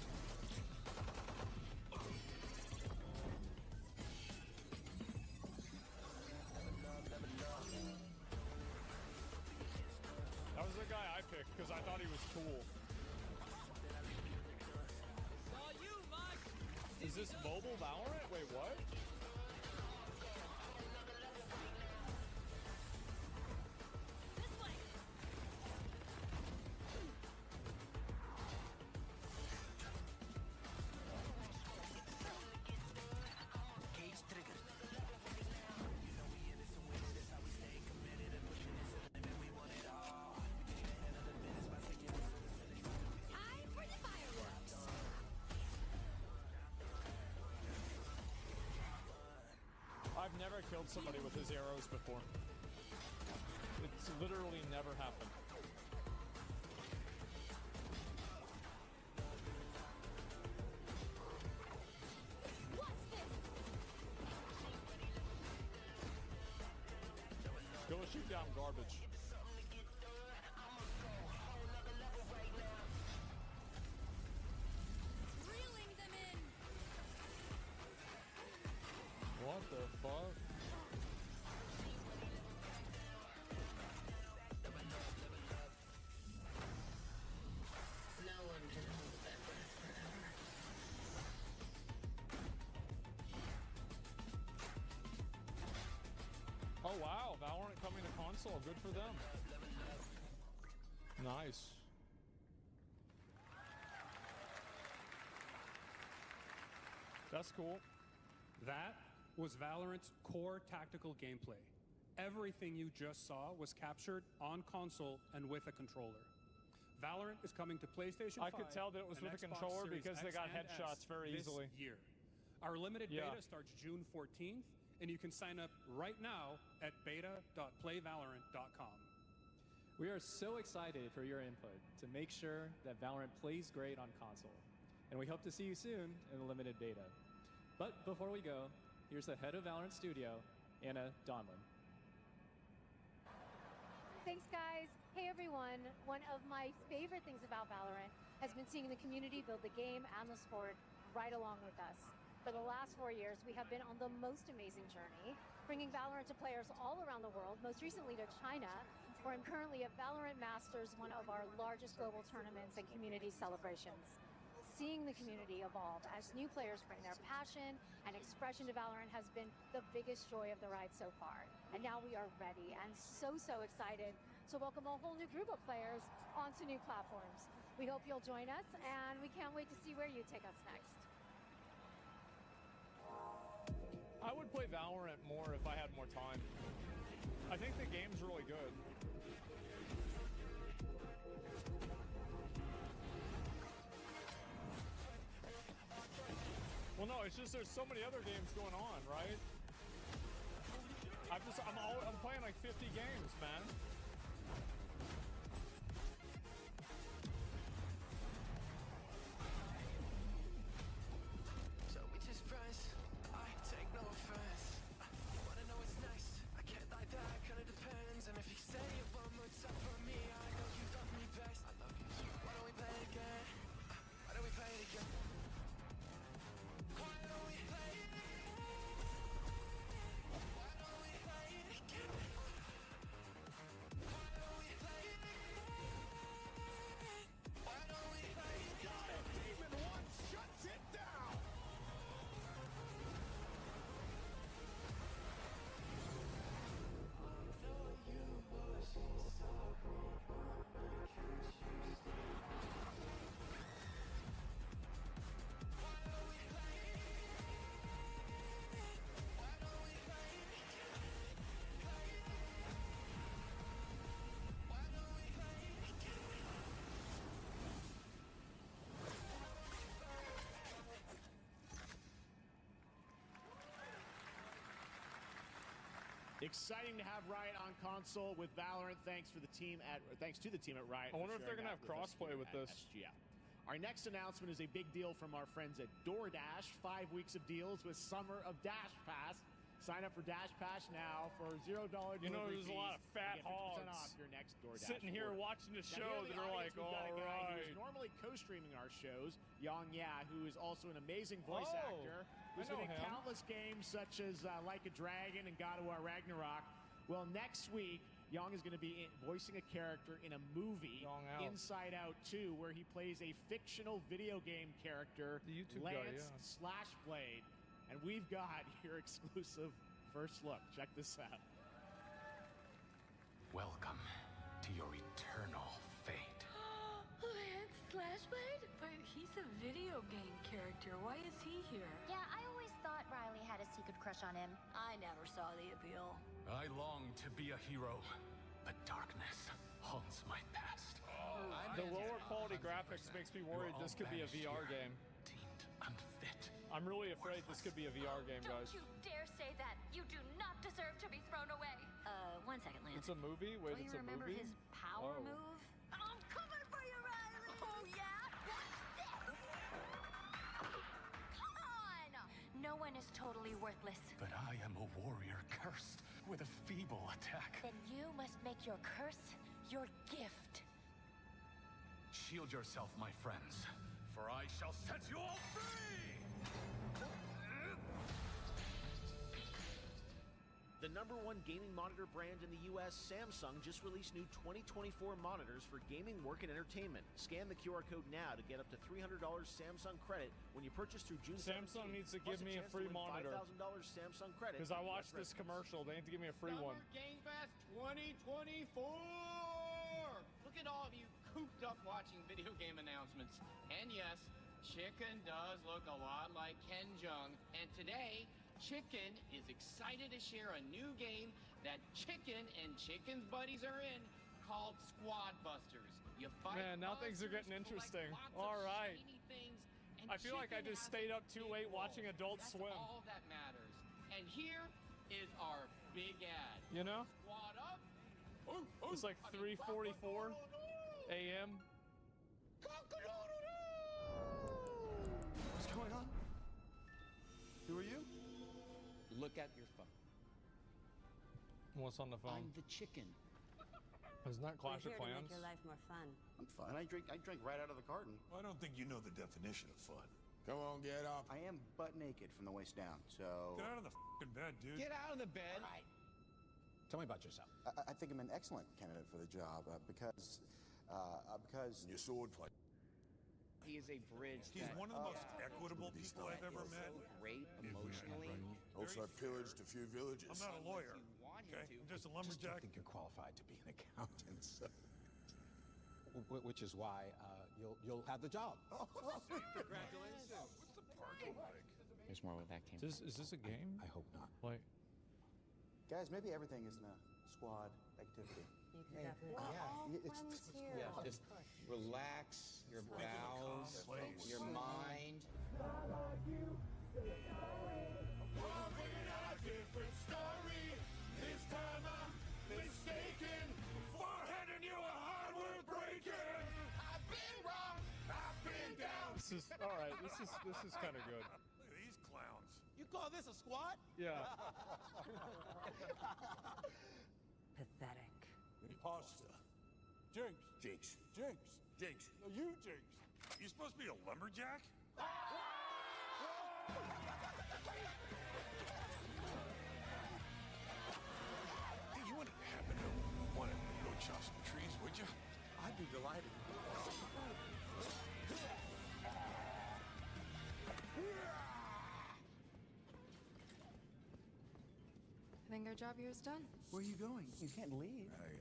picked because I thought he was cool. Is this mobile Valorant? Wait, what? I've never killed somebody with his arrows before. It's literally never happened. Go shoot down garbage. What the fuck? No one can hold that breath forever. Oh wow, Valorant coming to console. Good for them. Nice. That's cool. That was Valorant's core tactical gameplay. Everything you just saw was captured on console and with a controller. Valorant is coming to PlayStation 5. I could tell that it was and with a Xbox controller Series because they X got and headshots S very this easily. year. Our limited beta starts June 14th, and you can sign up right now at beta.playvalorant.com. We are so excited for your input to make sure that Valorant plays great on console. And we hope to see you soon in the limited beta. But before we go, here's the head of Valorant Studio, Anna Donlin. Thanks, guys. Hey, everyone. One of my favorite things about Valorant has been seeing the community build the game and the sport right along with us. For the last 4 years, we have been on the most amazing journey, bringing Valorant to players all around the world, most recently to China, where I'm currently at Valorant Masters, one of our largest global tournaments and community celebrations. Seeing the community evolve as new players bring their passion and expression to Valorant has been the biggest joy of the ride so far. And now we are ready and so excited to welcome a whole new group of players onto new platforms. We hope you'll join us, and we can't wait to see where you take us next. I would play Valorant more if I had more time. I think the game's really good. Well, no, it's just there's so many other games going on, right? I'm playing like 50 games, man. So we just friends. I take no offense. Wanna know what's next? I can't like that, kinda depends. And if you say it one more time for me, I know you love me best. I love you too. Why don't we play it again? Why don't we play it again? Why don't we play it again? Why don't we play it again? Why don't we play it again? Why don't we play it again? Demon One shuts it down. Exciting to have Riot on console with Valorant. Thanks to the team at Riot. I wonder if they're gonna have crossplay with this. SGF. Our next announcement is a big deal from our friends at DoorDash. 5 weeks of deals with Summer of Dash Pass. Sign up for Dash Pass now for $0 delivery You know, there's fees a lot of fat and get 50% hogs off your next DoorDash sitting here order. watching the Now, show here in that the are audience, like, we've got a guy all who's right. normally co-streaming our shows, Yang Ya, who is also an amazing voice Oh, actor. Who's I know been in him. countless games such as Like a Dragon and God of War Ragnarok. Well, next week, Young is going to be voicing a character in a movie, Inside Out 2, where he plays a fictional video game character, the YouTube Lance guy, Slashblade. And we've got your exclusive first look. Check this out. Welcome to your eternal fate. Lance Slashblade? But he's a video game character. Why is he here? Yeah, I always thought Riley had a secret crush on him. I never saw the appeal. I long to be a hero, but darkness haunts my past. The lower quality graphics makes me worried this could be a VR game. Deemed unfit. I'm really afraid this could be a VR game, guys. Don't you dare say that. You do not deserve to be thrown away. 1 second, Lance. It's a movie? Wait, it's a movie? Do you remember his power Oh. move? I'm coming for you, Riley! Oh, yeah? What's this? Come on! No one is totally worthless. But I am a warrior cursed with a feeble attack. Then you must make your curse your gift. Shield yourself, my friends, for I shall set you all free! The #1 gaming monitor brand in the US, Samsung, just released new 2024 monitors for gaming, work, and entertainment. Scan the QR code now to get up to $300 Samsung credit when you purchase through June 17th. Samsung needs to Plus give me a chance free to win monitor. $5,000 Samsung credit. Because I watched this commercial. They need to give me a free one. Game Fest 2024! Look at all of you cooped up watching video game announcements. And yes, Chicken does look a lot like Ken Jeong. And today, Chicken is excited to share a new game that Chicken and Chicken's buddies are in called Squad Busters. You fight Man, now things are getting interesting. All right. I feel like I just stayed up too late watching Adult Swim. All that matters. And here is our big ad. You know? Squad up. It's like 3:44 a.m. What's going on? Who are you? Look at your phone. What's on the phone? I'm the chicken. Isn't that Clash of Clans? Make your life more fun. I'm fine. I drink right out of the carton. I don't think you know the definition of fun. Come on, get up. I am butt naked from the waist down, so... Get out of the f***ing bed, dude. Get out of the bed. Tell me about yourself. I think I'm an excellent candidate for the job because... Your swordplay. He is a bridge. He's one of the most equitable people I've ever met. So great emotionally. Also, I pillaged a few villages. I'm not a lawyer. Okay, I'm just a lumberjack. I think you're qualified to be an accountant, so... Which is why you'll have the job. Congratulations. What's the parking like? There's more where that came Is this a game? I hope not. Like, Guys, maybe everything isn't a squad activity. You can definitely. Yeah, just relax your bowels, your mind. Different story. This time I'm mistaken. Foreheading you a hardware breaking. I've been wrong. I've been down. this is all right. This is kind of good. Look at these clowns. You call this a squad? Yeah. Pathetic. Pasta. Jinx. No, you Jinx. You supposed to be a lumberjack? Hey, you wouldn't happen to want to go chop some trees, would you? I'd be delighted. I think our job here is done. Where are you going? You can't leave. Aye.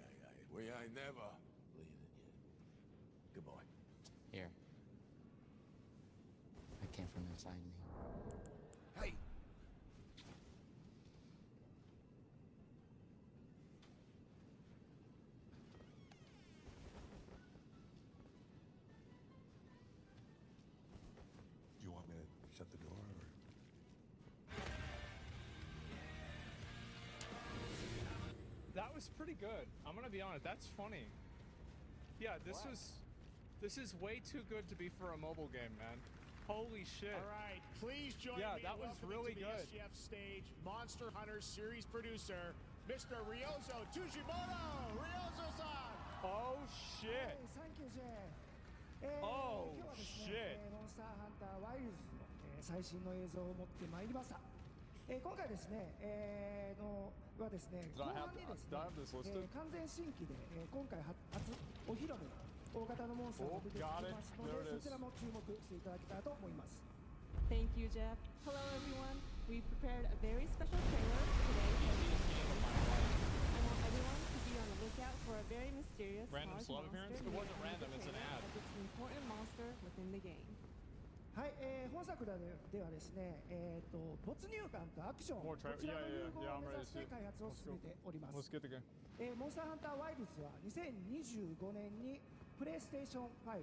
We ain't never leaving you. Good boy. Here. That came from inside me. Hey! Do you want me to shut the door, or...? That was pretty good. I'm gonna be honest. That's funny. Yeah, this is way too good to be for a mobile game, man. Holy shit. All right, please join me. Yeah, that was welcoming really to the good. SGF stage, Monster Hunter series producer, Mr. Ryozo Tujimoto. Ryozo-san. Oh shit. Oh shit. モンスターハンターワイルズの最新の映像を持ってまいりました。今回ですね、はですね、 Did 後 I 半 have, にです did I have this listed? ね、完全新規で、今回初お披露目の大型のモンスターが出てきますの There で、 it そちら is. も注目していただけたらと思います。 Thank you, Jeff. Hello, everyone. We've prepared a very special trailer today. I want everyone to be on the lookout for a very mysterious Random large slot monster. appearance? It wasn't random, it's an ad. As it's an important monster within the game. はい、本作ではですね、没入感とアクション、こ More ちらの融合 yeah, を I'm 目 ready 指して to 開発を進めております。 Let's get the game. モンスターハンターワイルズは2025年にプレイステーション5、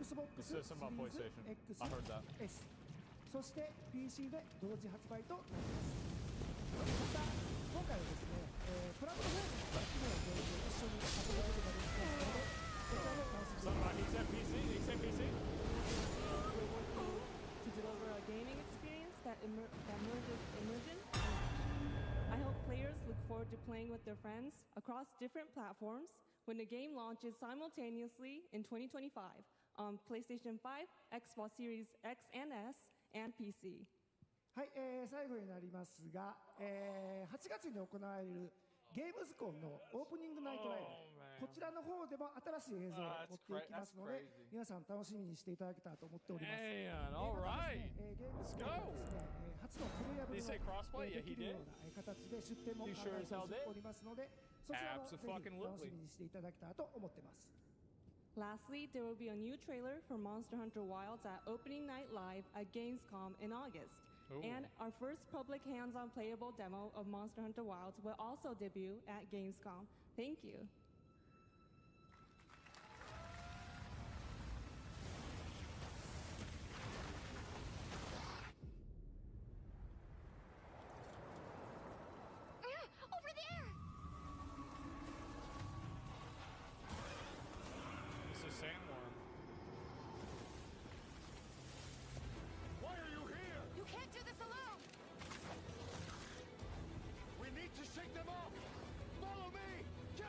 Xbox It says something about PlayStation. I heard that. S、そして PC で同時発売となります。また今回はですね、プラットフォームの機能を一緒に遊ぶことができますので、そちらも楽しみにしてください。 He said PC. He said PC. To deliver a gaming experience that merges immersion and action. I hope players look forward to playing with their friends across different platforms when the game launches simultaneously in 2025 on PlayStation 5, Xbox Series X and S, and PC. はい、最後になりますが、8月に行われるゲームズコンのオープニングナイトライブ、こちらの方でも新しい映像を持っていきますので、皆さん楽しみにしていただけたらと思っております。All right. ゲームズコンはですね、初のプレイヤブルのできるような形で出展も考えておりますので、そちらもぜひ楽しみにしていただけたらと思っています。Lastly, there will be a new trailer for Monster Hunter Wilds at Opening Night Live at Gamescom in August. Ooh. And our first public hands-on playable demo of Monster Hunter Wilds will also debut at Gamescom. Thank you. Over there! This is Sandworm. Why are you here? You can't do this alone! We need to shake them off! Follow me! Yeah!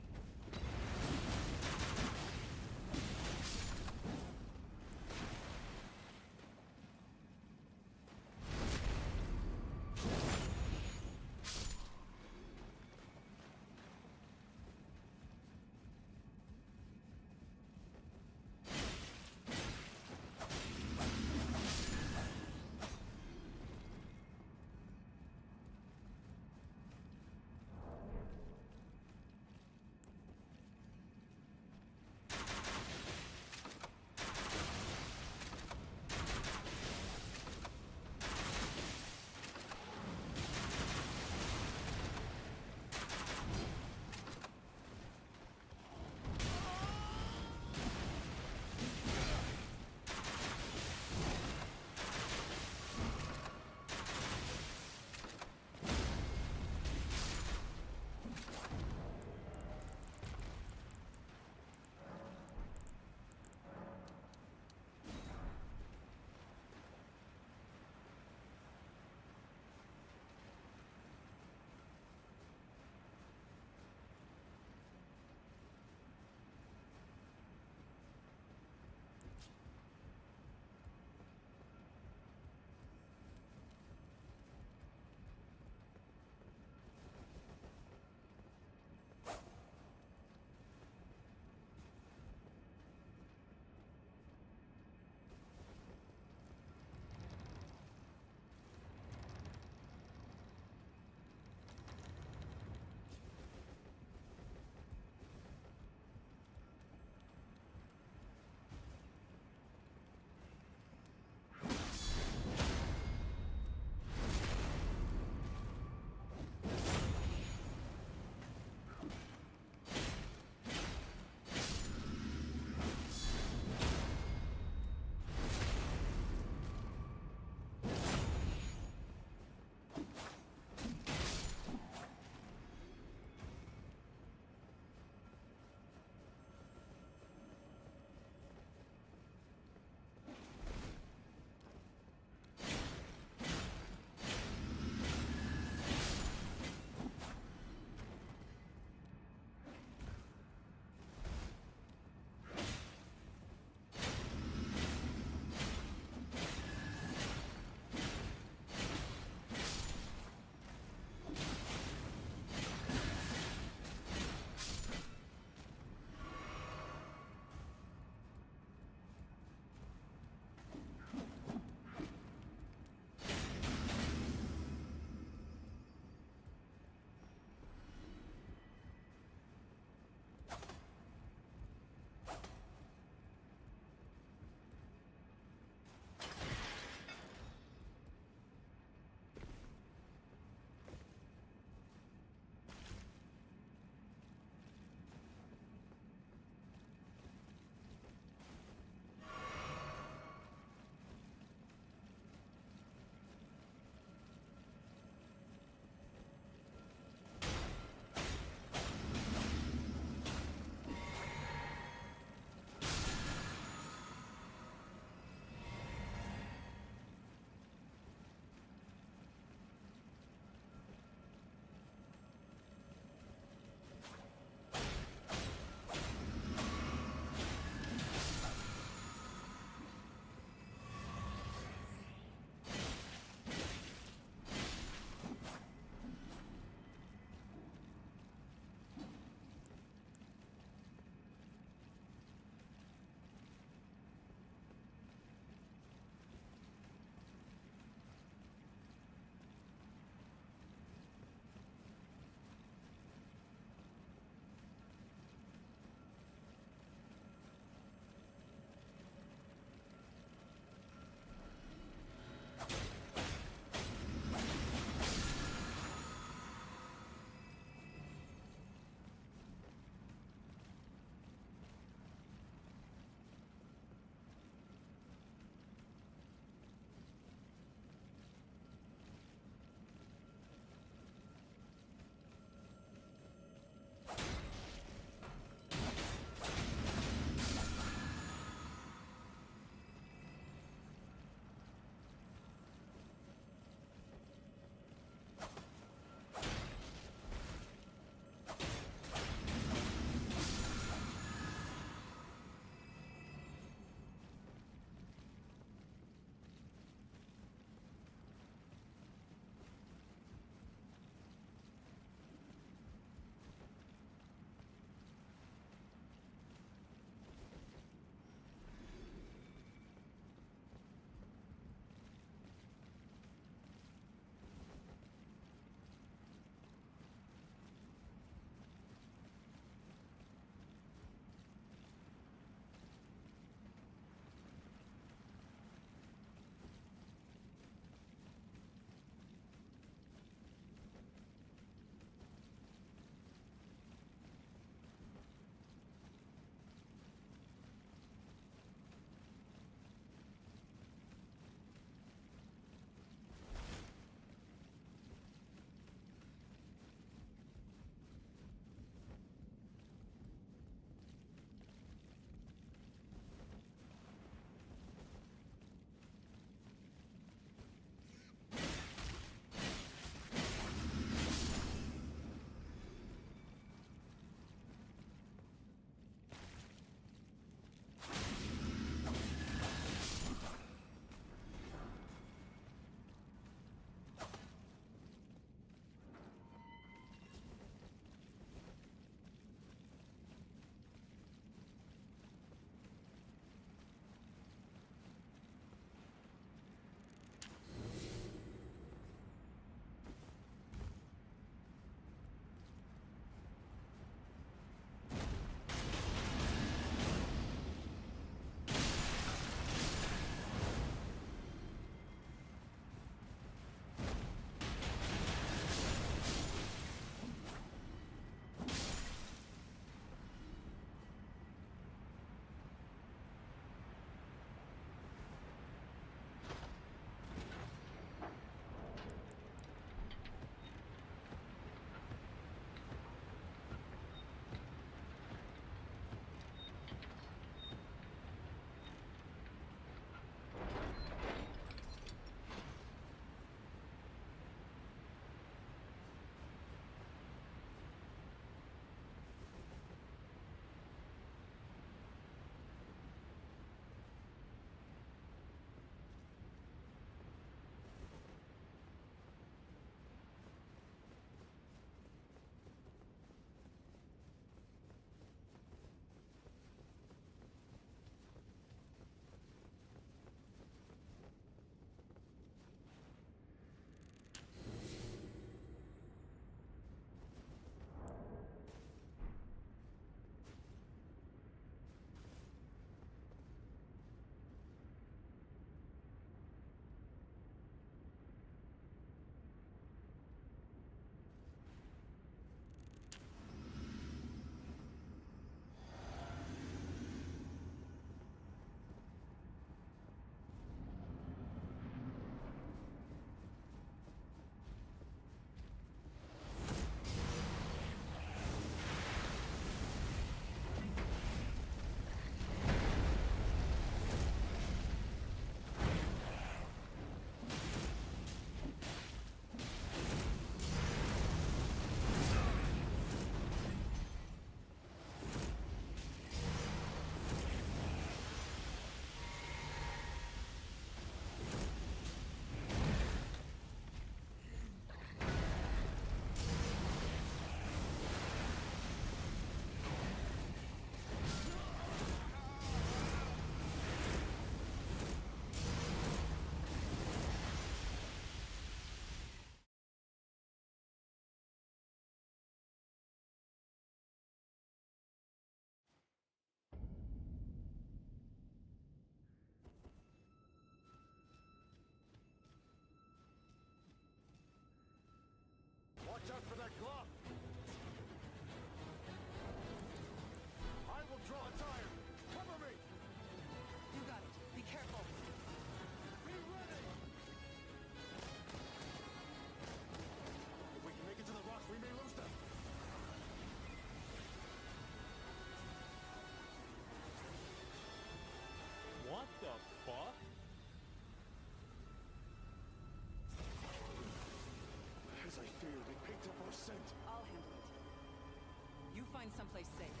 find someplace safe.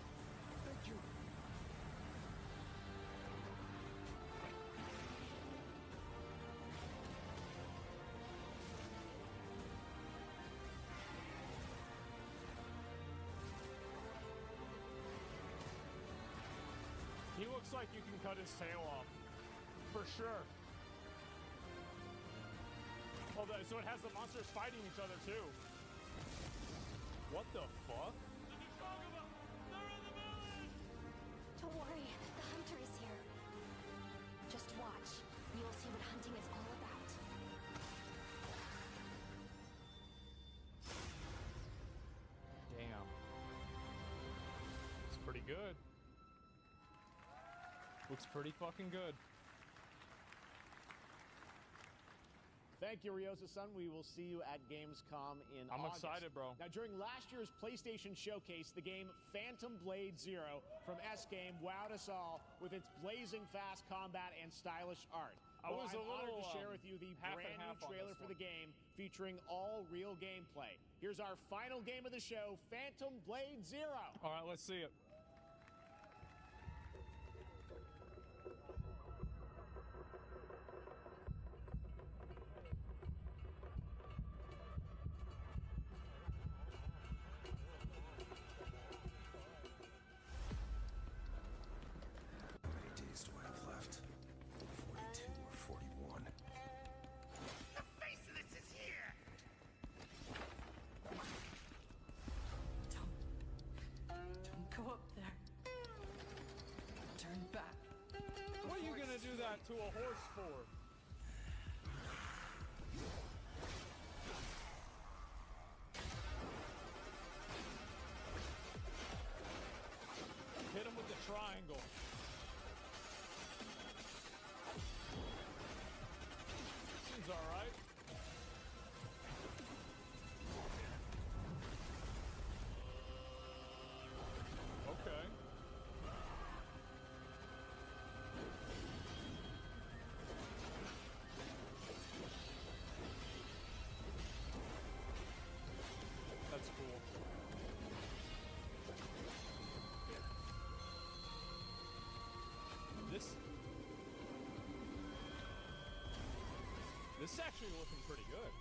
Thank you. He looks like you can cut his tail off. For sure. Oh, so it has the monsters fighting each other, too. What the fuck? Don't worry, the hunter is here. Just watch. You'll see what hunting is all about. Damn. It's pretty good. Looks pretty fucking good. Thank you, Ryosa-san. We will see you at Gamescom in I'm August. excited, bro. Now, during last year's PlayStation Showcase, the game Phantom Blade Zero from S-Game wowed us all with its blazing fast combat and stylish art. I was I'm a little, honored to share with you the half and brand half new on trailer this for one. the game featuring all real gameplay. Here's our final game of the show, Phantom Blade Zero. All right, let's see it. How many days do I have left? 42 or 41? The face of this is here! Don't go up there. Turn back. What are you gonna do that to a horse for? Hit him with the triangle. Seems alright. Okay. That's cool. This is actually looking pretty good.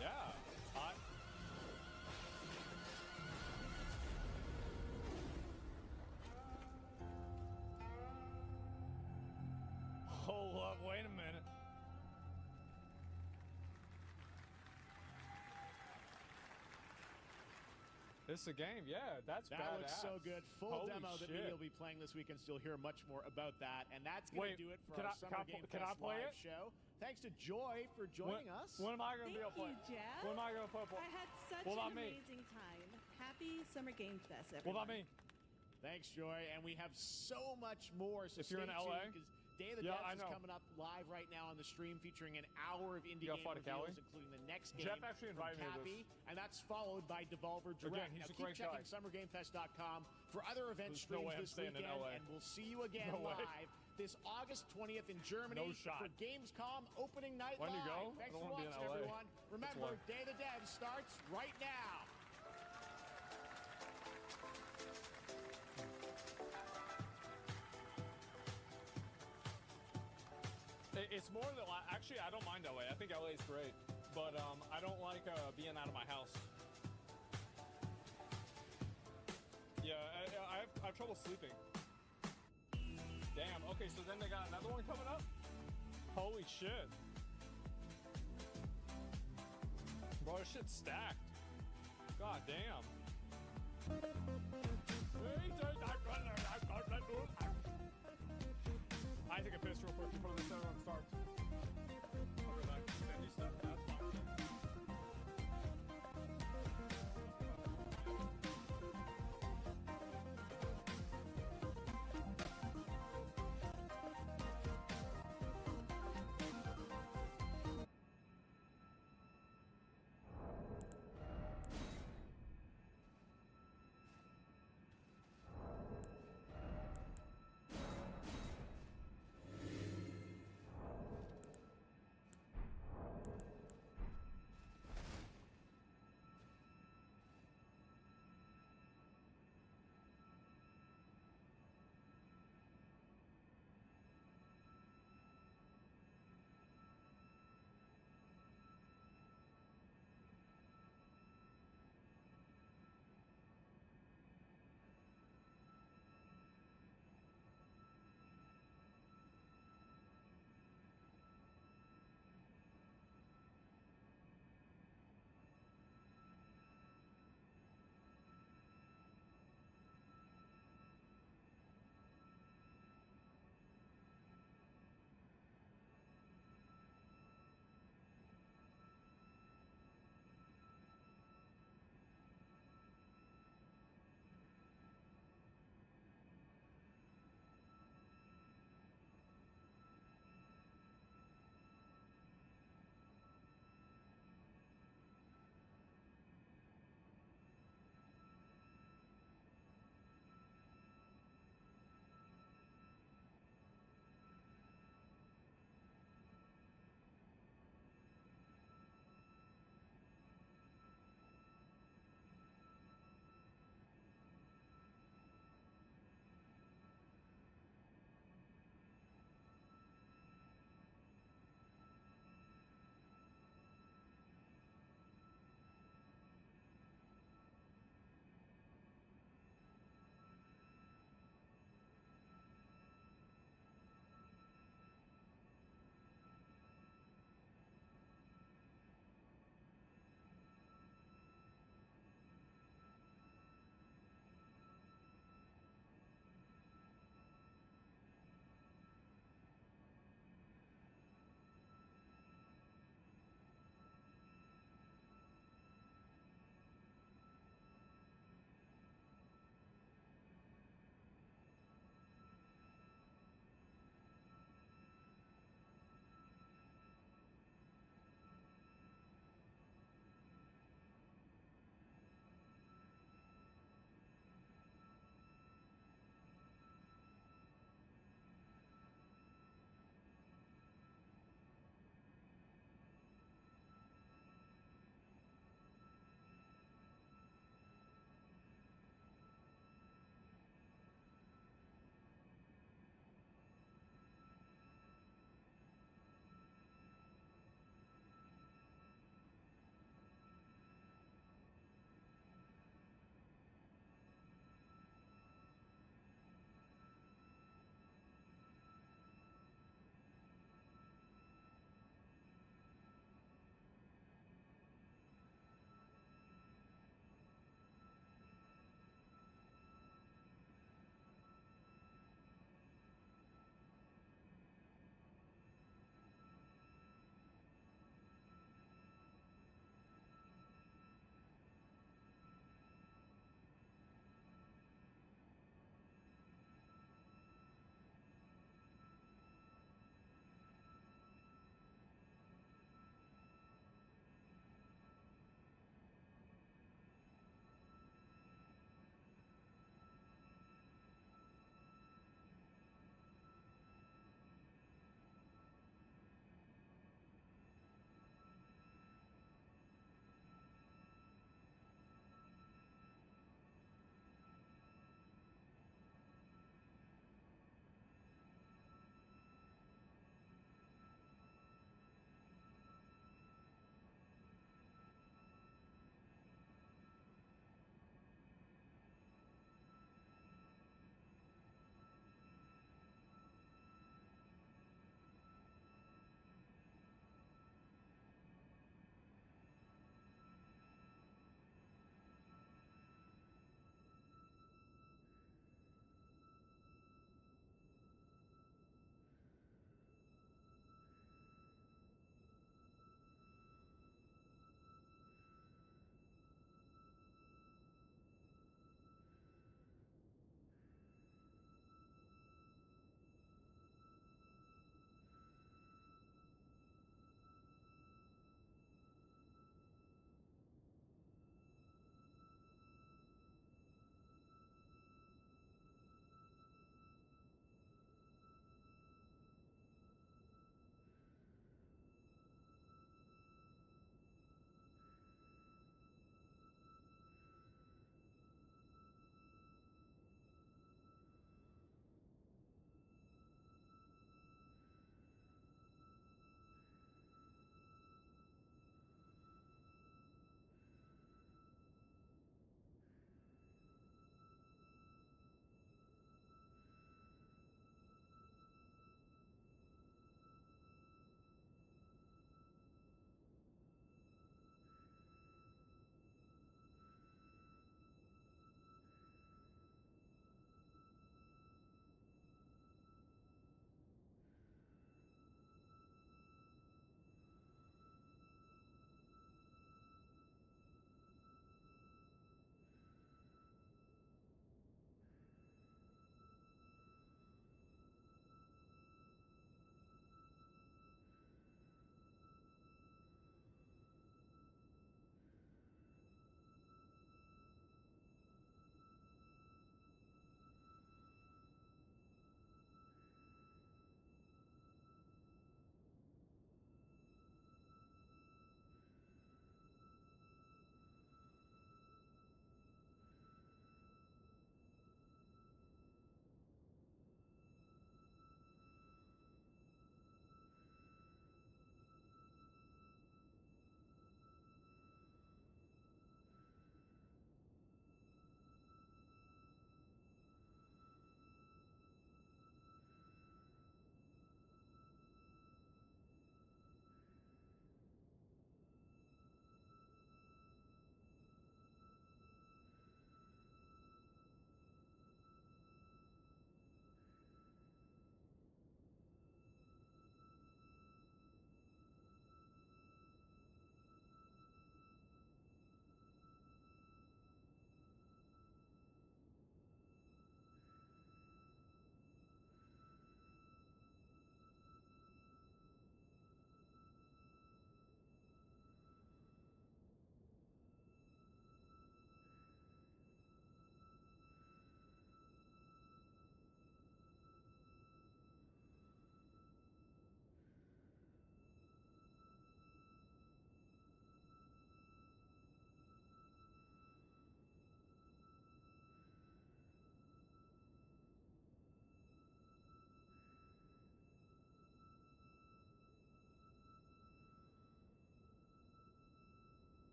Yeah. Hold up, wait a minute. This is a game, yeah, that's That badass. looks so good. Full Holy demo that shit. we'll be playing this weekend, so you'll hear much more about that. And that's going to do it for our Summer Game can I Fest play live it? show. Thanks to Joy for joining us. When am I going to be able to play? Thank you, Jeff. When am I going to play? I had such What an about me? amazing time. Happy Summer Game Fest, What everyone. about me? Thanks, Joy. And we have so much more. So If you're in LA? because Day of the Yeah, Devs I is know. coming up live right now on the stream, featuring an hour of indie You game gotta fight a Cali? reveals, including the next game Jeff actually from invited me to Cappy, this. and that's followed by Devolver Direct. Again, he's now a keep great checking guy. SummerGameFest.com for other event There's no streams way I'm this staying in weekend, LA. and we'll see you again No way. live this August 20th in Germany No shot. for Gamescom opening night When do live. you go? I Thanks don't for wanna be in watching, LA. everyone. Remember, why. Day of the Devs starts right now. It's more than actually, I don't mind LA. I think LA is great, but I don't like being out of my house. Yeah, I have trouble sleeping. Damn. Okay, so then they got another one coming up. Holy shit, bro! This shit's stacked. God damn. I take a piss real quick before this everyone starts. I'll go back to Sandy stuff. That's fine.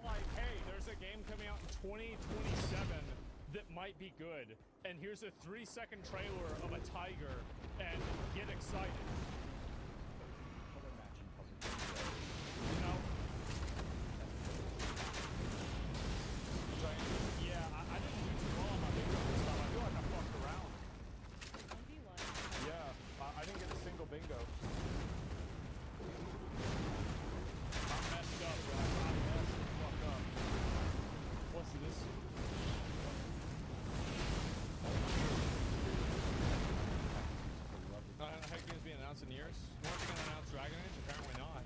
like, hey, there's a game coming out in 2027 that might be good, and here's a 3-second trailer of a tiger, and get excited. You know? Yeah, I didn't do too well on my bingo this time. I feel like I fucked around. Yeah, I didn't get a single bingo. I messed up, guys. I messed the fuck up. What's this? How games being announced in years? Weren't they gonna announce Dragon Age? Apparently not.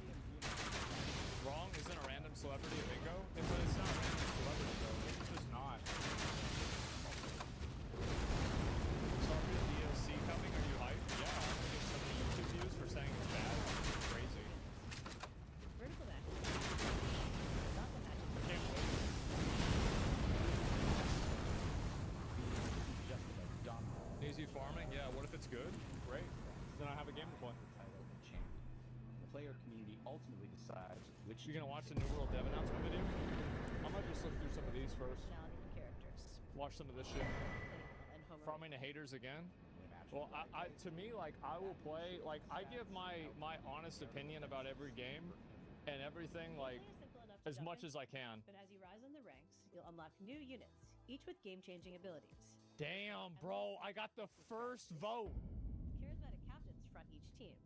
Wrong? Isn't a random celebrity a bingo? But it's not a random celebrity though. It's just not. Sorry for the DLC coming. Are you hyped? Yeah, I'm gonna get so many YouTube views for saying it's bad. It's crazy. Vertical match. Not the match. I can't wait. Easy farming? Yeah, what if it's good? Great. Then I have a game to play. The player community ultimately decides which. You gonna watch the New World Dev announcement video? I might just look through some of these first. Personality and characters. Watch some of this shit. And Homer. Farming the haters again. Well, to me, like, I will play, like, I give my honest opinion about every game and everything, like, as much as I can. But as you rise in the ranks, you'll unlock new units, each with game-changing abilities. Damn, bro, I got the first vote. Charismatic captains front each team.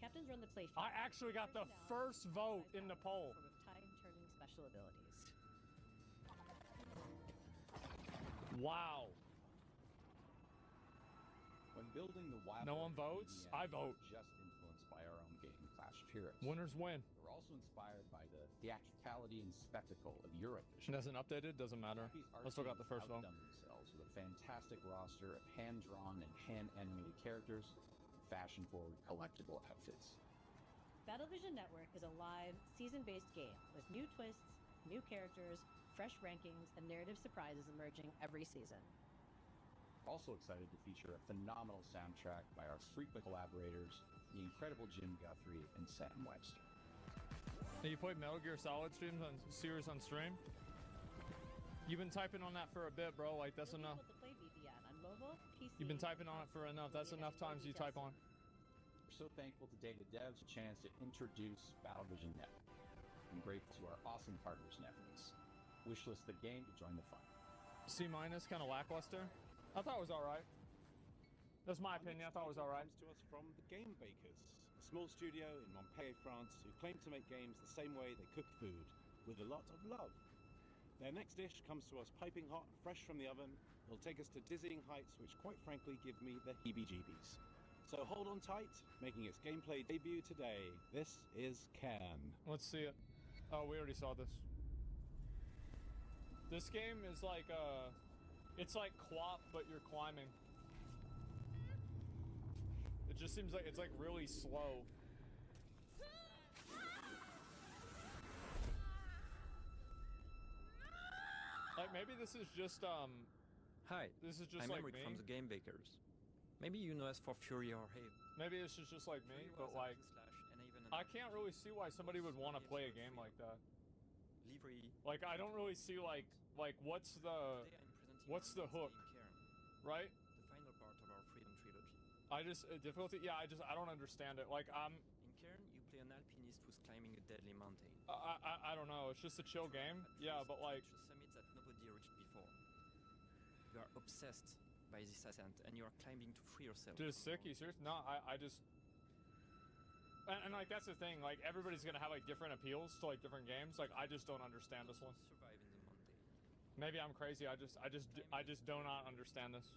Captains run the play sheet. I actually got the first vote in the poll. With time-turning special abilities. Wow. When building the wild. No one votes? I vote. Just influenced by our own game, Clash of Heroes. Winners win. We're also inspired by the theatricality and spectacle of Eurovision. It hasn't updated, doesn't matter. I still got the first vote. Outdone themselves with a fantastic roster of hand-drawn and hand-animated characters, and fashion-forward collectible outfits. Battlevision Network is a live, season-based game with new twists, new characters, fresh rankings, and narrative surprises emerging every season. Also excited to feature a phenomenal soundtrack by our frequent collaborators, the incredible Jim Guthrie and Sam Webster. Hey, you played Metal Gear Solid series on stream? You've been typing on that for a bit, bro. Like, that's enough. To play VPN on mobile, PC, You've been typing on it for enough. That's enough times you type on. We're so thankful to Data Devs a chance to introduce Battlevision Network. And grateful to our awesome partners, Netflix. Wishlist the game to join the fun. C-, kind of lackluster. I thought it was alright. That's my opinion. I thought it was alright. Comes to us from the Game Bakers, a small studio in Montpellier, France, who claim to make games the same way they cook food, with a lot of love. Their next dish comes to us piping hot, fresh from the oven. It'll take us to dizzying heights, which quite frankly give me the heebie-jeebies. So hold on tight, making its gameplay debut today. This is Can. Let's see it. Oh, we already saw this. This game is like it's like QWOP, but you're climbing. It just seems like it's like really slow. Like maybe this is just Hi. This is just I'm like Emric me. from the Game Bakers. Maybe you know us for Fury or Haven. Maybe this is just like me, but like I can't really see why somebody would want to play a game like that. Like I don't really see like what's the hook, right? The final part of our Freedom Trilogy. I just difficulty. Yeah, I don't understand it. Like In Cairn, you play an alpinist who's climbing a deadly mountain. I don't know. It's just a chill game. Yeah, but like Summits that nobody reached before. You are obsessed by this ascent, and you are climbing to free yourself. Dude, it's sick. You serious? No, I just. And like that's the thing. Like everybody's gonna have like different appeals to like different games. Like I just don't understand this one. Survive in the mountain. Maybe I'm crazy. I just do not understand this.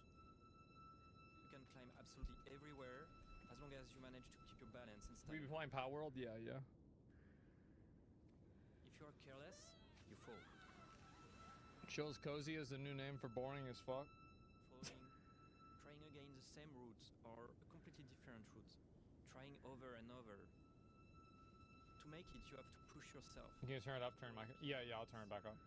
You can climb absolutely everywhere as long as you manage to keep your balance and We stamina. be playing Power World? Yeah. If you are careless, you fall. Chill's Cozy is the new name for boring as fuck. Falling, trying again the same routes or a completely different route, trying over and over. To make it, you have to push yourself. Can you turn it up? Yeah, I'll turn it back up.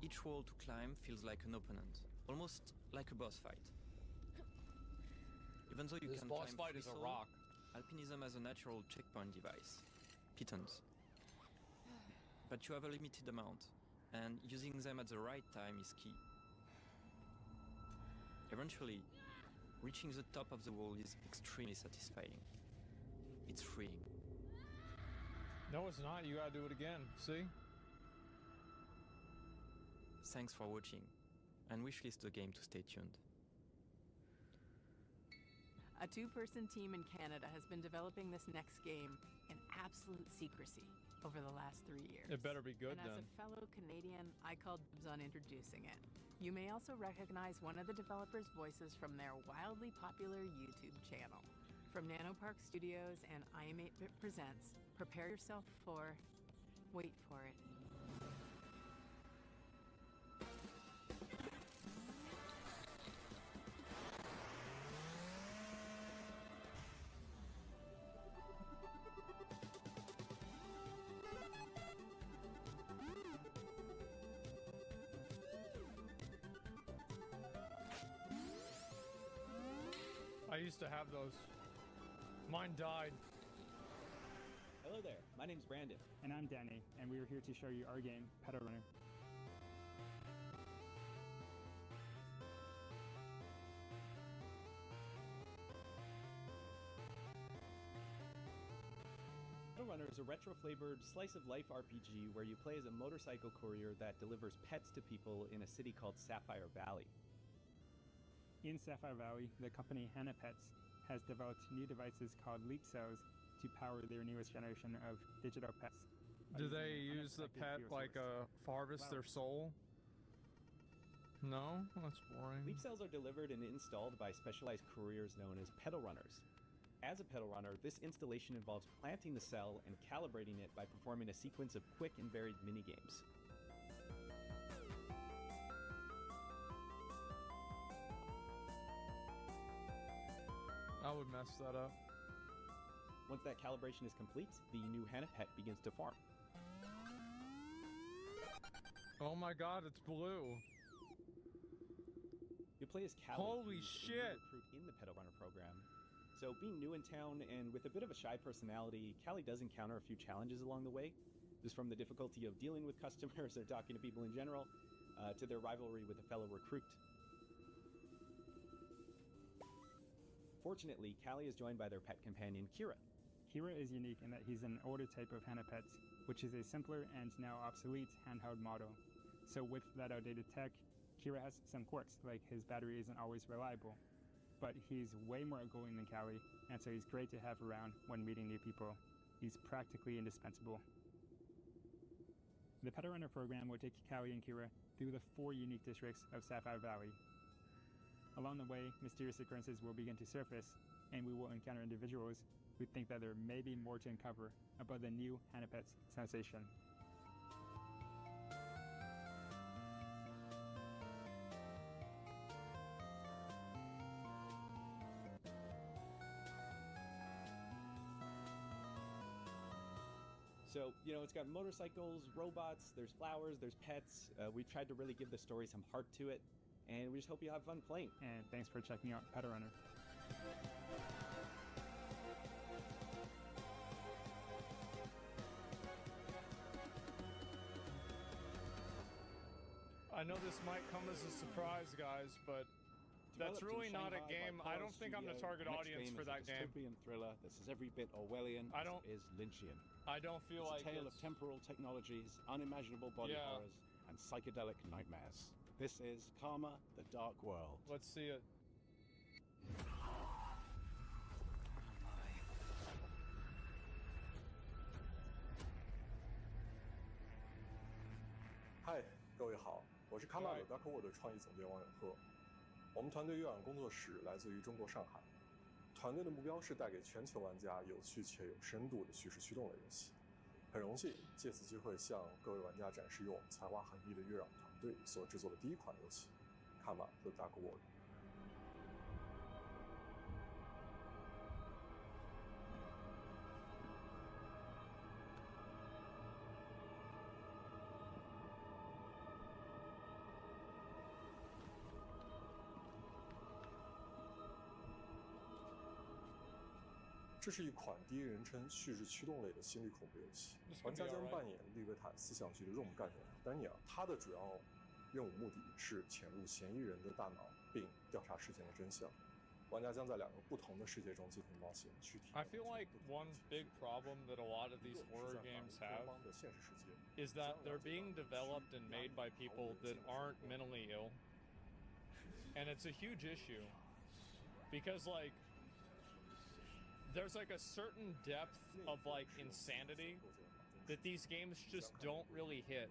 Each wall to climb feels like an opponent, almost like a boss fight. Even though you This can boss climb fight free is a solo, rock. Alpinism has a natural checkpoint device, pitons. but you have a limited amount, and using them at the right time is key. Eventually, reaching the top of the wall is extremely satisfying. It's freeing. No, it's not. You gotta do it again. See? Thanks for watching, and wishlist the game to stay tuned. A two-person team in Canada has been developing this next game in absolute secrecy over the last 3 years. It better be good and then. As a fellow Canadian, I called dibs on introducing it. You may also recognize one of the developers' voices from their wildly popular YouTube channel. From Nanopark Studios and I Am 8-Bit Presents, prepare yourself for... wait for it. I used to have those. Mine died. Hello there, my name's Brandon. And I'm Danny, and we are here to show you our game, Pedal Runner. Pedal Runner is a retro-flavored slice-of-life RPG where you play as a motorcycle courier that delivers pets to people in a city called Sapphire Valley. In Sapphire Valley, the company Hannah Pets has developed new devices called leap cells to power their newest generation of digital pets. Do they use the pet like harvest their soul? No? That's boring. Leap cells are delivered and installed by specialized couriers known as pedal runners. As a pedal runner, this installation involves planting the cell and calibrating it by performing a sequence of quick and varied minigames. I would mess that up. Once that calibration is complete, the new Hannah Pet begins to form. Oh my god, it's blue. You play as Callie. Holy shit! Recruit in the Pedal Runner program. So being new in town and with a bit of a shy personality, Callie does encounter a few challenges along the way. Just from the difficulty of dealing with customers or talking to people in general, to their rivalry with a fellow recruit. Fortunately, Callie is joined by their pet companion, Kira. Kira is unique in that he's an older type of Hannah Pets, which is a simpler and now obsolete handheld model. So with that outdated tech, Kira has some quirks, like his battery isn't always reliable. But he's way more outgoing than Callie, and so he's great to have around when meeting new people. He's practically indispensable. The Pedal Runner program will take Callie and Kira through the 4 unique districts of Sapphire Valley. Along the way, mysterious occurrences will begin to surface, and we will encounter individuals who think that there may be more to uncover about the new Hannah Pets sensation. So, you know, it's got motorcycles, robots, there's flowers, there's pets. We've tried to really give the story some heart to it, and we just hope you have fun playing. And thanks for checking out Pedal Runner. I know this might come as a surprise, guys, but that's really not a game. I don't think I'm the target audience for that game. Dystopian thriller that's every bit Orwellian as it is Lynchian. I don't feel it's like a tale of temporal technologies, unimaginable body horrors, and psychedelic nightmares. This is Karma: The Dark World. Let's see it. Hi，各位好，我是卡玛的 Dark World 创意总监王永鹤。我们团队月朗工作室来自于中国上海，团队的目标是带给全球玩家有趣且有深度的叙事驱动类游戏。很荣幸借此机会向各位玩家展示由我们才华横溢的月朗团队所制作的第一款游戏《卡玛 The Dark World》。这是一款第一人称叙事驱动类的心理恐怖游戏，玩家将扮演利维坦思想局的任务干员丹尼尔，他的主要任务目的是潜入嫌疑人的大脑，并调查事件的真相。玩家将在2个不同的世界中进行冒险，去体验。I feel like one big problem that a lot of these horror games have is that they're being developed and made by people that aren't mentally ill. And it's a huge issue because like there's like a certain depth of like insanity that these games just don't really hit.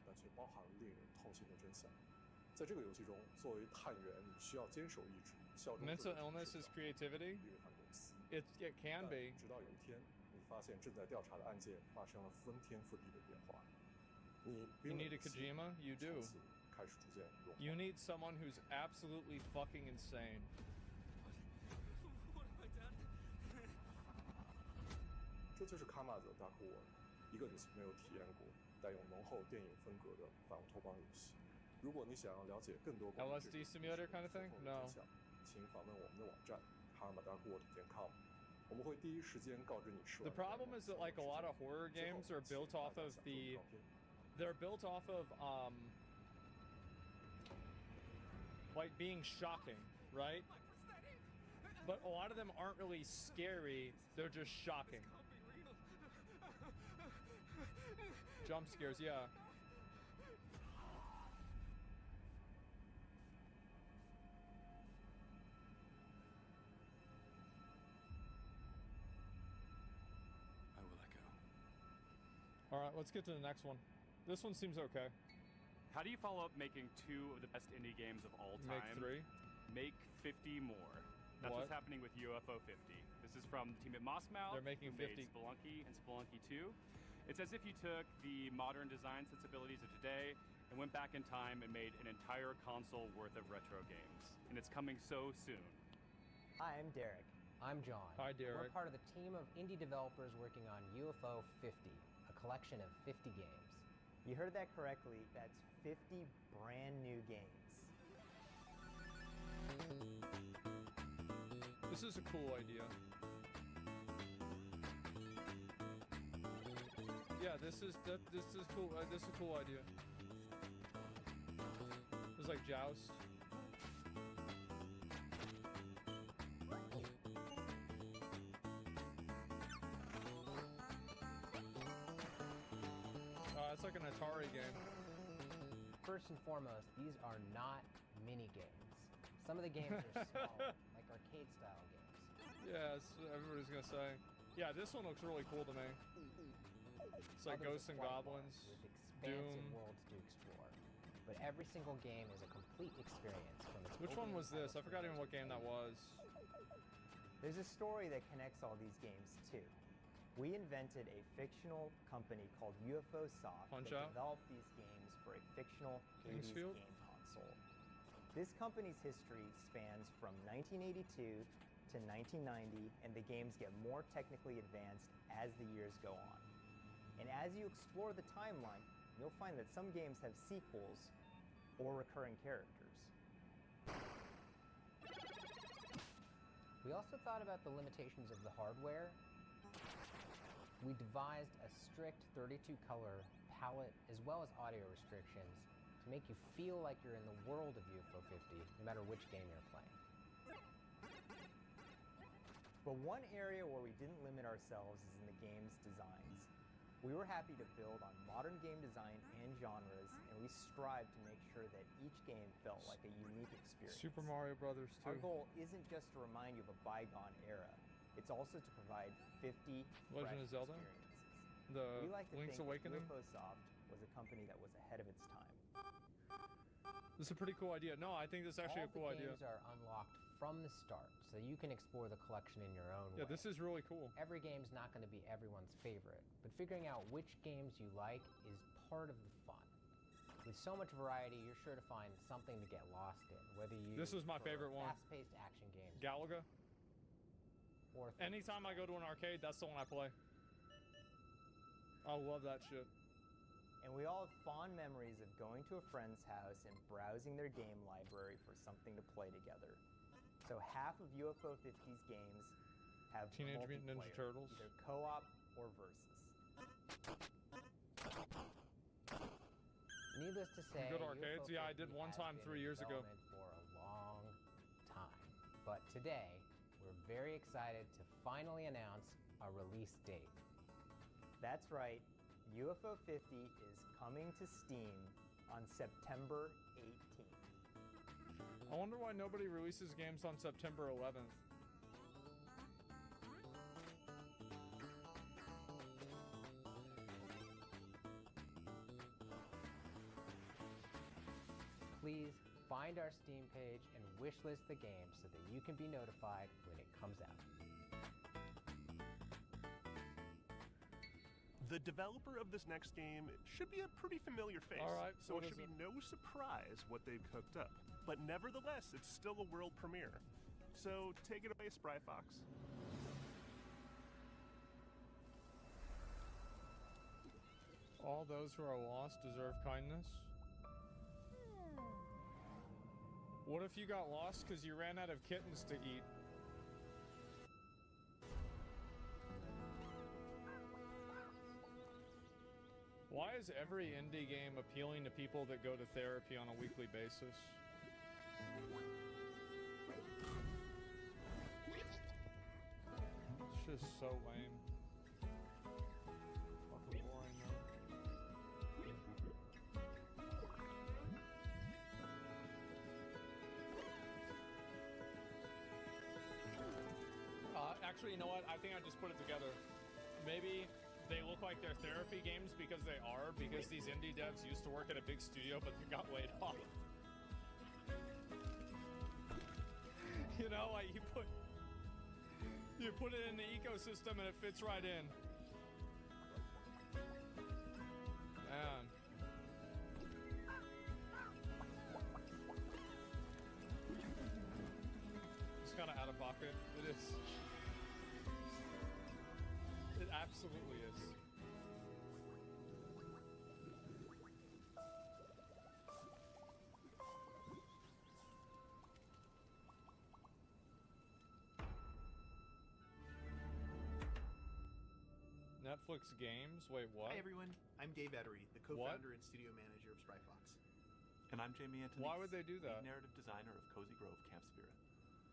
但却包含了令人痛心的真相。在这个游戏中，作为探员，你需要坚守意志，效忠 Mental illness is creativity. It can be. 直到有一天，你发现正在调查的案件发生了翻天覆地的变化。You need a Kojima? You do. 开始逐渐融化。You need someone who's absolutely fucking insane. 这就是卡马泽 Dark World， 一个你没有体验过、带有浓厚电影风格的反乌托邦游戏。如果你想要了解更多关于 LSD simulator kind of thing? No. 请访问我们的网站 karmadarkworld.com。我们会第一时间告知你失望。The problem is that like a lot of horror games are built off of they're built off of like being shocking, right? But a lot of them aren't really scary, they're just shocking. Jump scares, yeah. I will echo. All right, let's get to the next one. This one seems okay. How do you follow up making 2 of the best indie games of all time? Make 3. Make 50 more. That's what's happening with UFO 50. This is from the team at Mossmouth. They're making 50. Spelunky and Spelunky 2. It's as if you took the modern design sensibilities of today and went back in time and made an entire console worth of retro games. And it's coming so soon. Hi, I'm Derek. I'm John. Hi, Derek. We're part of the team of indie developers working on UFO 50, a collection of 50 games. You heard that correctly. That's 50 brand new games. This is a cool idea. Yeah, this is cool. This is a cool idea. It's like Joust. It's like an Atari game. First and foremost, these are not mini games. Some of the games are small, like arcade-style games. Yeah, everybody's gonna say. Yeah, this one looks really cool to me. It's like Others Ghosts and are quite Goblins, large, with expansive Doom. worlds to explore. But every single game is a complete experience from its Which one opening was this? I title forgot to even its what game that was. There's a story that connects all these games too. We invented a fictional company called UFO Soft that developed these games for a fictional 80s Kingsfield? game console. This company's history spans from 1982 to 1990, and the games get more technically advanced as the years go on. And as you explore the timeline, you'll find that some games have sequels or recurring characters. We also thought about the limitations of the hardware. We devised a strict 32-color palette as well as audio restrictions to make you feel like you're in the world of UFO 50, no matter which game you're playing. But one area where we didn't limit ourselves is in the game's designs. We were happy to build on modern game design and genres, and we strived to make sure that each game felt like a unique experience. Super Mario Brothers 2. Our goal isn't just to remind you of a bygone era. It's also to provide 50 Legend of fresh Zelda? experiences. The We like to Link's think Awakening? UFOsoft was a company that was ahead of its time. This is a pretty cool idea. No, I think this is actually a cool All idea. the games are unlocked from the start, so you can explore the collection in your own way. Yeah, this is really cool. Every game's not going to be everyone's favorite, but figuring out which games you like is part of the fun. With so much variety, you're sure to find something to get lost in, whether you This was my prefer favorite one. fast-paced action games. Galaga. Or anytime I go to an arcade, that's the one I play. I love that shit. And we all have fond memories of going to a friend's house and browsing their game library for something to play together. So half of UFO 50's games have Teenage Mutant Ninja multiplayer, Turtles. either co-op or versus. Needless to say, Good arcades? UFO Yeah, I did 50 one has time been 3 in years ago. development for a long time. But today, we're very excited to finally announce a release date. That's right, UFO 50 is coming to Steam on September 18th. I wonder why nobody releases games on September 11th. Please find our Steam page and wishlist the game so that you can be notified when it comes out. The developer of this next game should be a pretty familiar face, All right, so what it should is be no surprise what they've cooked up. But nevertheless, it's still a world premiere. So take it away, Spry Fox. All those who are lost deserve kindness. What if you got lost because you ran out of kittens to eat? Why is every indie game appealing to people that go to therapy on a weekly basis? It's just so lame. Fucking boring, actually, you know what? I think I just put it together. Maybe they look like they're therapy games because they are, because these indie devs used to work at a big studio but they got laid off. You know, like you put it in the ecosystem and it fits right in. Man. It's kind of out of pocket. It is. It absolutely is. Netflix games? Wait, what? Hi everyone, I'm Dave Ettery, the co-founder and studio manager of Spryfox. And I'm Jamie Antonese. Why would they do that? Lead narrative designer of Cozy Grove Camp Spirit.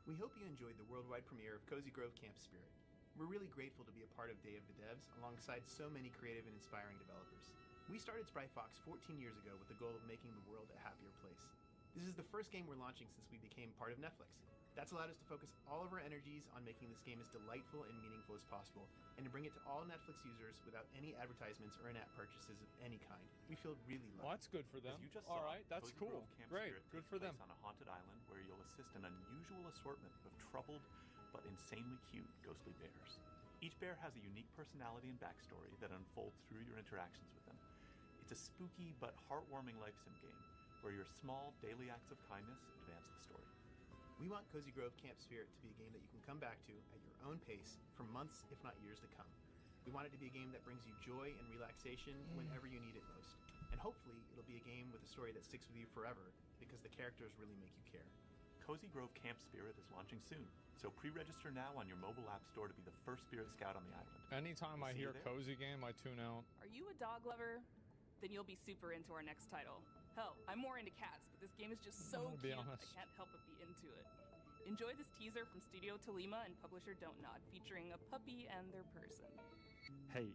We hope you enjoyed the worldwide premiere of Cozy Grove Camp Spirit. We're really grateful to be a part of Day of the Devs alongside so many creative and inspiring developers. We started Spryfox 14 years ago with the goal of making the world a happier place. This is the first game we're launching since we became part of Netflix. That's allowed us to focus all of our energies on making this game as delightful and meaningful as possible, and to bring it to all Netflix users without any advertisements or in-app purchases of any kind. We feel really lucky. Well, that's good for them. As you just All saw, right, that's Cozy cool. Grove Camp Great, Spirit good takes for them. place on a haunted island where you'll assist an unusual assortment of troubled but insanely cute ghostly bears. Each bear has a unique personality and backstory that unfolds through your interactions with them. It's a spooky but heartwarming life sim game where your small daily acts of kindness advance the story. We want Cozy Grove Camp Spirit to be a game that you can come back to at your own pace for months, if not years to come. We want it to be a game that brings you joy and relaxation whenever you need it most. And hopefully, it'll be a game with a story that sticks with you forever, because the characters really make you care. Cozy Grove Camp Spirit is launching soon, so pre-register now on your mobile app store to be the first Spirit Scout on the island. Anytime I See hear you there. cozy game, I tune out. Are you a dog lover? Then you'll be super into our next title. Hell, I'm more into cats, but this game is just so gonna be cute, I honest. can't help but be into it. Enjoy this teaser from Studio Tolima and publisher Don't Nod, featuring a puppy and their person. Hey,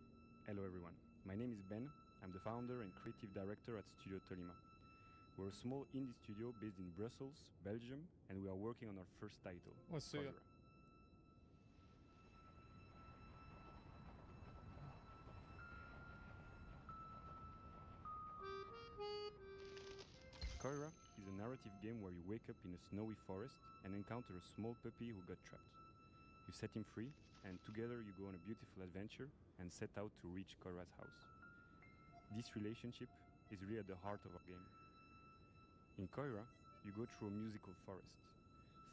hello everyone. My name is Ben. I'm the founder and creative director at Studio Tolima. We're a small indie studio based in Brussels, Belgium, and we are working on our first title. Let's see it. Koira is a narrative game where you wake up in a snowy forest and encounter a small puppy who got trapped. You set him free, and together you go on a beautiful adventure and set out to reach Koira's house. This relationship is really at the heart of our game. In Koira, you go through a musical forest,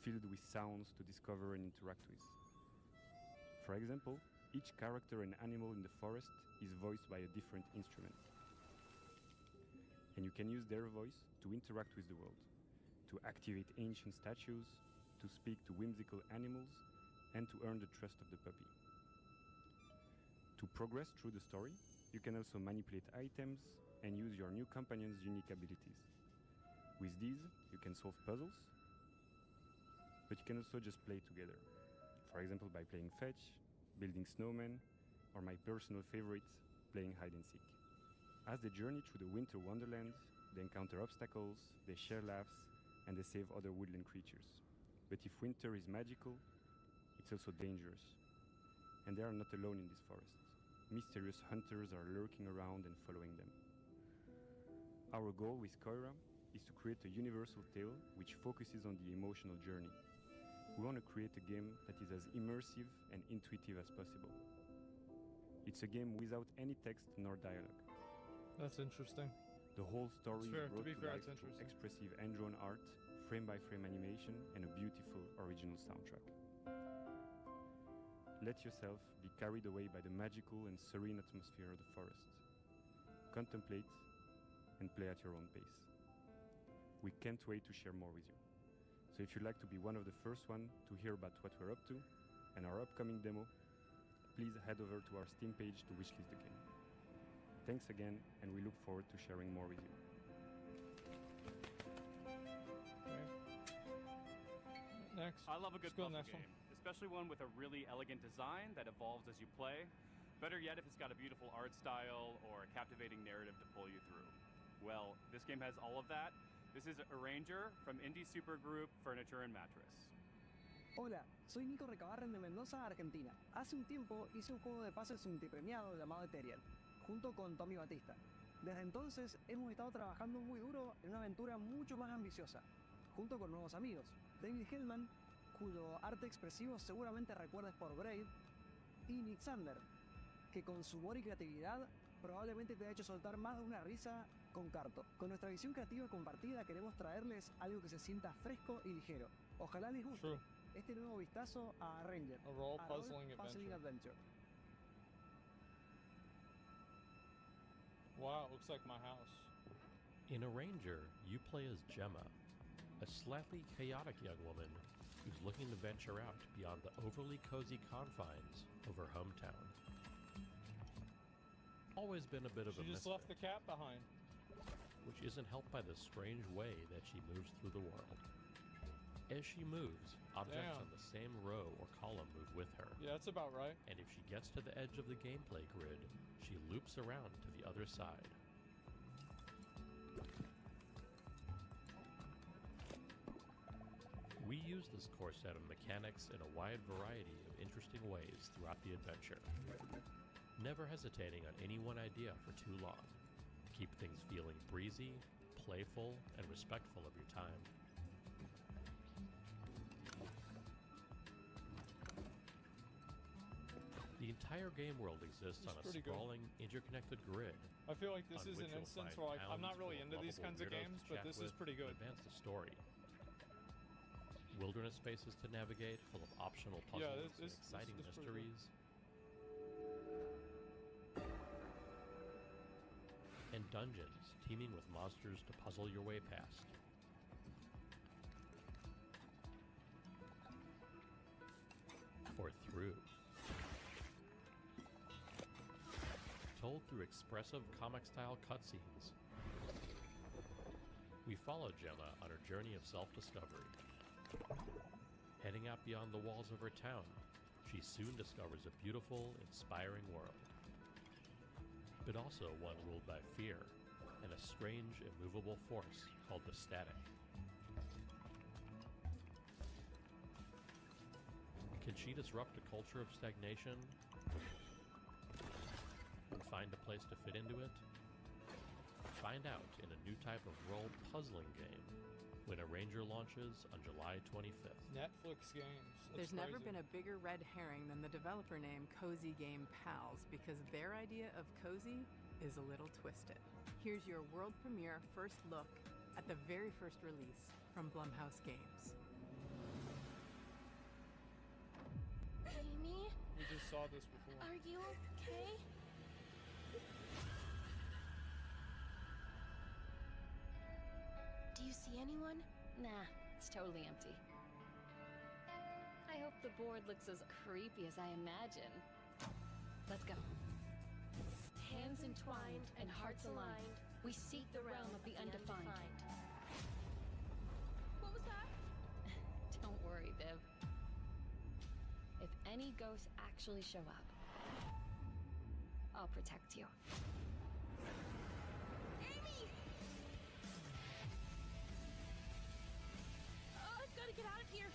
filled with sounds to discover and interact with. For example, each character and animal in the forest is voiced by a different instrument. And you can use their voice to interact with the world, to activate ancient statues, to speak to whimsical animals, and to earn the trust of the puppy. To progress through the story, you can also manipulate items and use your new companion's unique abilities. With these, you can solve puzzles, but you can also just play together. For example, by playing fetch, building snowmen, or my personal favorite, playing hide and seek. As they journey through the winter wonderland, they encounter obstacles, they share laughs, and they save other woodland creatures. But if winter is magical, it's also dangerous. And they are not alone in this forest. Mysterious hunters are lurking around and following them. Our goal with Koira is to create a universal tale which focuses on the emotional journey. We want to create a game that is as immersive and intuitive as possible. It's a game without any text nor dialogue. That's interesting. The whole story is brought to life it's through interesting. expressive hand-drawn art, frame-by-frame animation, and a beautiful original soundtrack. Let yourself be carried away by the magical and serene atmosphere of the forest. Contemplate and play at your own pace. We can't wait to share more with you. So if you'd like to be one of the first one to hear about what we're up to and our upcoming demo, please head over to our Steam page to wishlist the game. Thanks again, and we look forward to sharing more with you. Next. I love a good Let's go puzzle next game, one. especially one with a really elegant design that evolves as you play. Better yet if it's got a beautiful art style or a captivating narrative to pull you through. Well, this game has all of that. This is Arranger from indie supergroup Furniture and Mattress. Hola, soy Nico Recabarren de Mendoza, Argentina. Hace un tiempo hice un juego de puzzles multipremiado llamado Ethereal, junto con Tommy Batista. Desde entonces hemos estado trabajando muy duro en una aventura mucho más ambiciosa, junto con nuevos amigos. David Hellman, cuyo arte expresivo seguramente recuerdes por Braid, y Nick Sander, que con su humor y creatividad probablemente te ha hecho soltar más de una risa con Carto. Con nuestra visión creativa compartida queremos traerles algo que se sienta fresco y ligero. Ojalá les guste este nuevo vistazo a Ranger, A role a puzzling Adventure. Wow, it looks like my house. In Arranger, you play as Gemma, a slightly chaotic young woman who's looking to venture out beyond the overly cozy confines of her hometown. Always been a bit of a She just misfit, left the cat behind. which isn't helped by the strange way that she moves through the world. As she moves, objects Damn. on the same row or column move with her. Yeah, that's about right. And if she gets to the edge of the gameplay grid, she loops around to the other side. We use this core set of mechanics in a wide variety of interesting ways throughout the adventure, never hesitating on any one idea for too long, to keep things feeling breezy, playful, and respectful of your time. The entire game world exists It's on a pretty good. sprawling, interconnected grid. I feel like this on is which an you'll instance find where like I'm not towns really full into these lovable kinds of weirdos games, to but chat this is with pretty and good. Advance the story. Wilderness spaces to navigate, full of optional puzzles Yeah, and exciting this is pretty good. mysteries. And dungeons teeming with monsters to puzzle your way past. Or through. Told through expressive comic-style cutscenes. We follow Gemma on her journey of self-discovery. Heading out beyond the walls of her town, she soon discovers a beautiful, inspiring world. But also one ruled by fear and a strange, immovable force called the Static. Can she disrupt a culture of stagnation and find a place to fit into it? Find out in a new type of role puzzling game when Arranger launches on July 25th. Netflix games. There's never been a bigger red herring than the developer name Cozy Game Pals, because their idea of cozy is a little twisted. Here's your world premiere first look at the very first release from Blumhouse Games. Amy? We just saw this before. Are you okay? Do you see anyone? Nah, it's totally empty. I I hope the board looks as creepy as I imagine. Let's go. Hands entwined and hearts aligned, we seek the realm of the undefined. What was that? Don't worry, Viv. If any ghosts actually show up, I'll protect you. Amy! Oh, I've got to get out of here.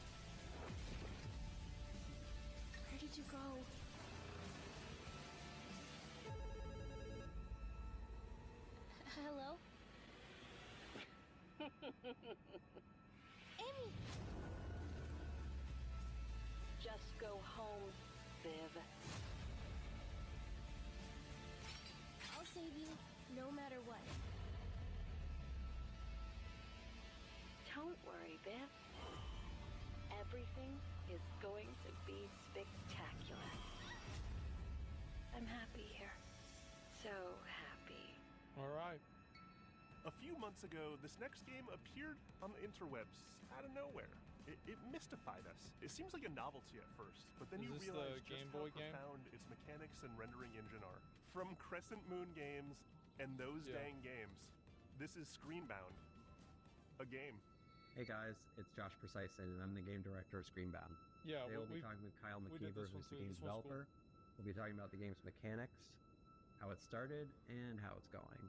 Where did you go? Hello? Amy! Just go home, Viv. I'll save you, no matter what. Don't worry, Viv. Everything is going to be spectacular. I'm happy here. So happy. All right. A few months ago, this next game appeared on the interwebs out of nowhere. It mystified us. It seems like a novelty at first, but then Is you this realize the just Game how Boy game? profound its mechanics and rendering engine are. From Crescent Moon Games and those dang games, this is Screenbound, a game. Hey guys, it's Josh Precisely, and I'm the game director of Screenbound. Yeah, Today well, we'll be talking with Kyle we did McKeever, this one who's the too. game's This one's developer. We'll be talking about the game's mechanics, how it started, and how it's going.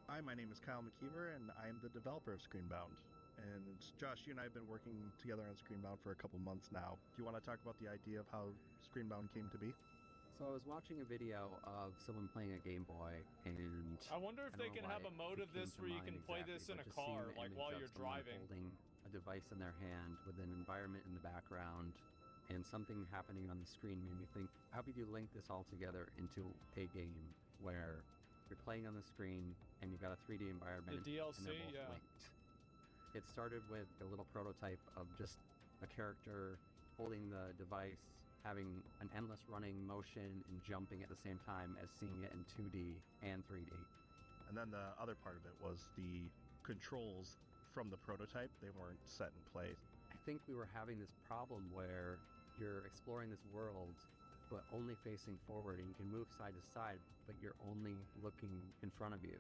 Hi, my name is Kyle McKeever, and I am the developer of Screenbound. And Josh, you and I have been working together on Screenbound for a couple months now. Do you want to talk about the idea of how Screenbound came to be? So I was watching a video of someone playing a Game Boy, and I wonder if they don't can know have why a mode it of this came to where you mind can play exactly, this in but a just seeing car, the like image while of you're someone driving. holding a device in their hand with an environment in the background and something happening on the screen made me think, how could you link this all together into a game where you're playing on the screen and you've got a 3D environment The DLC, and they're both yeah. linked. It started with a little prototype of just a character holding the device, having an endless running motion and jumping at the same time as seeing it in 2D and 3D. And then the other part of it was the controls from the prototype. They weren't set in place. I think we were having this problem where you're exploring this world but only facing forward, and you can move side to side, but you're only looking in front of you.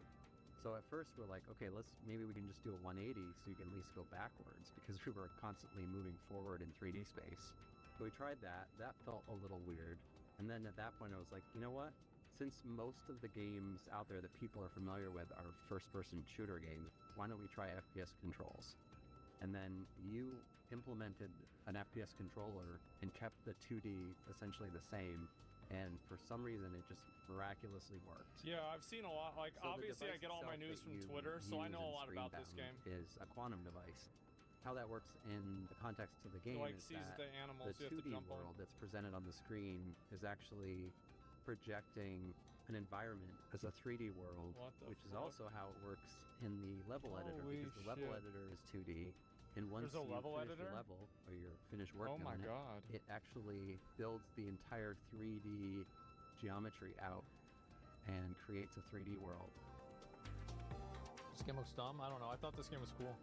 So at first we're like, okay, maybe we can just do a 180 so you can at least go backwards, because we were constantly moving forward in 3D space. So we tried that. That felt a little weird. And then at that point I was like, you know what? Since most of the games out there that people are familiar with are first-person shooter games, why don't we try FPS controls? And then you implemented an FPS controller and kept the 2D essentially the same, and for some reason it just miraculously worked. Yeah, I've seen a lot. Like, So the obviously, I device get all my itself news that from you Twitter, so I use know a in lot about this game. Screenbound is a quantum device. How that works in the context of the game Like, is sees that the animals you have to 2D jump on. world that's presented on the screen is actually projecting an environment as a 3D world, What the which is fuck? also how it works in the level editor, Holy because the level shit. editor is 2D. And once There's a you level finish editor? the level, or you're finished working my on it, God. it actually builds the entire 3D geometry out and creates a 3D world. This game looks dumb. I don't know. I thought this game was cool.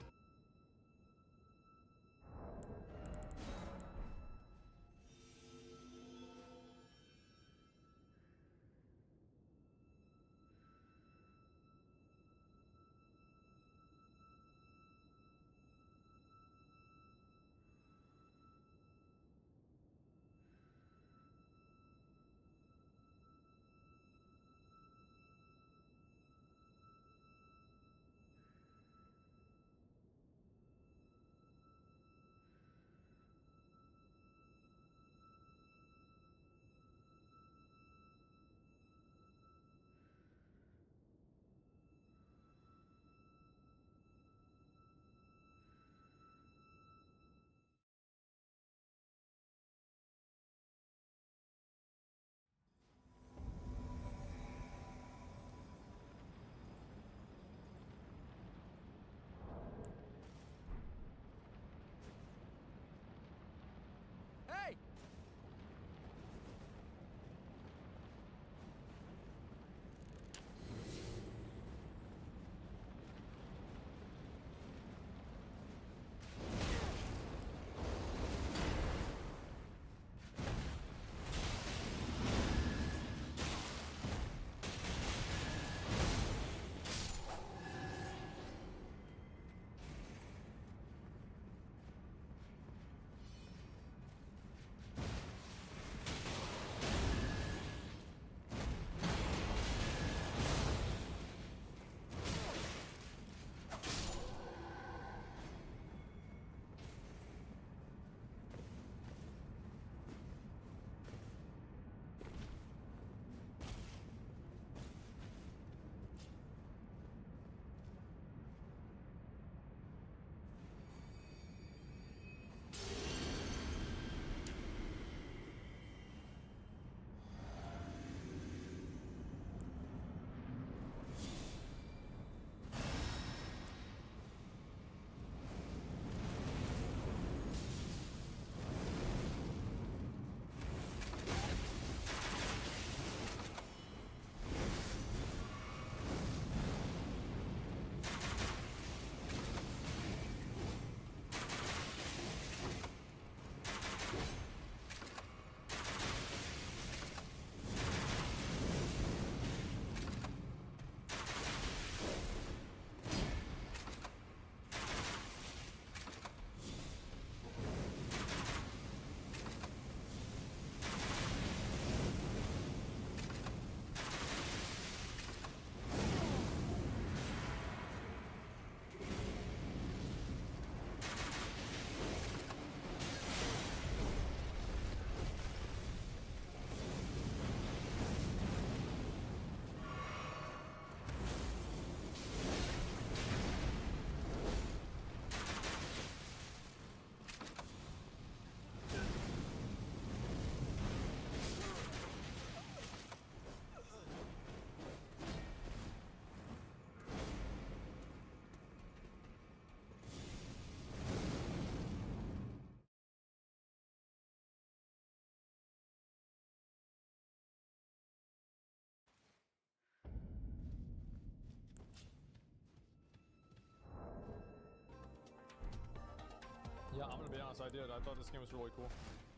Yeah, I'm gonna be honest, I did. I thought this game was really cool.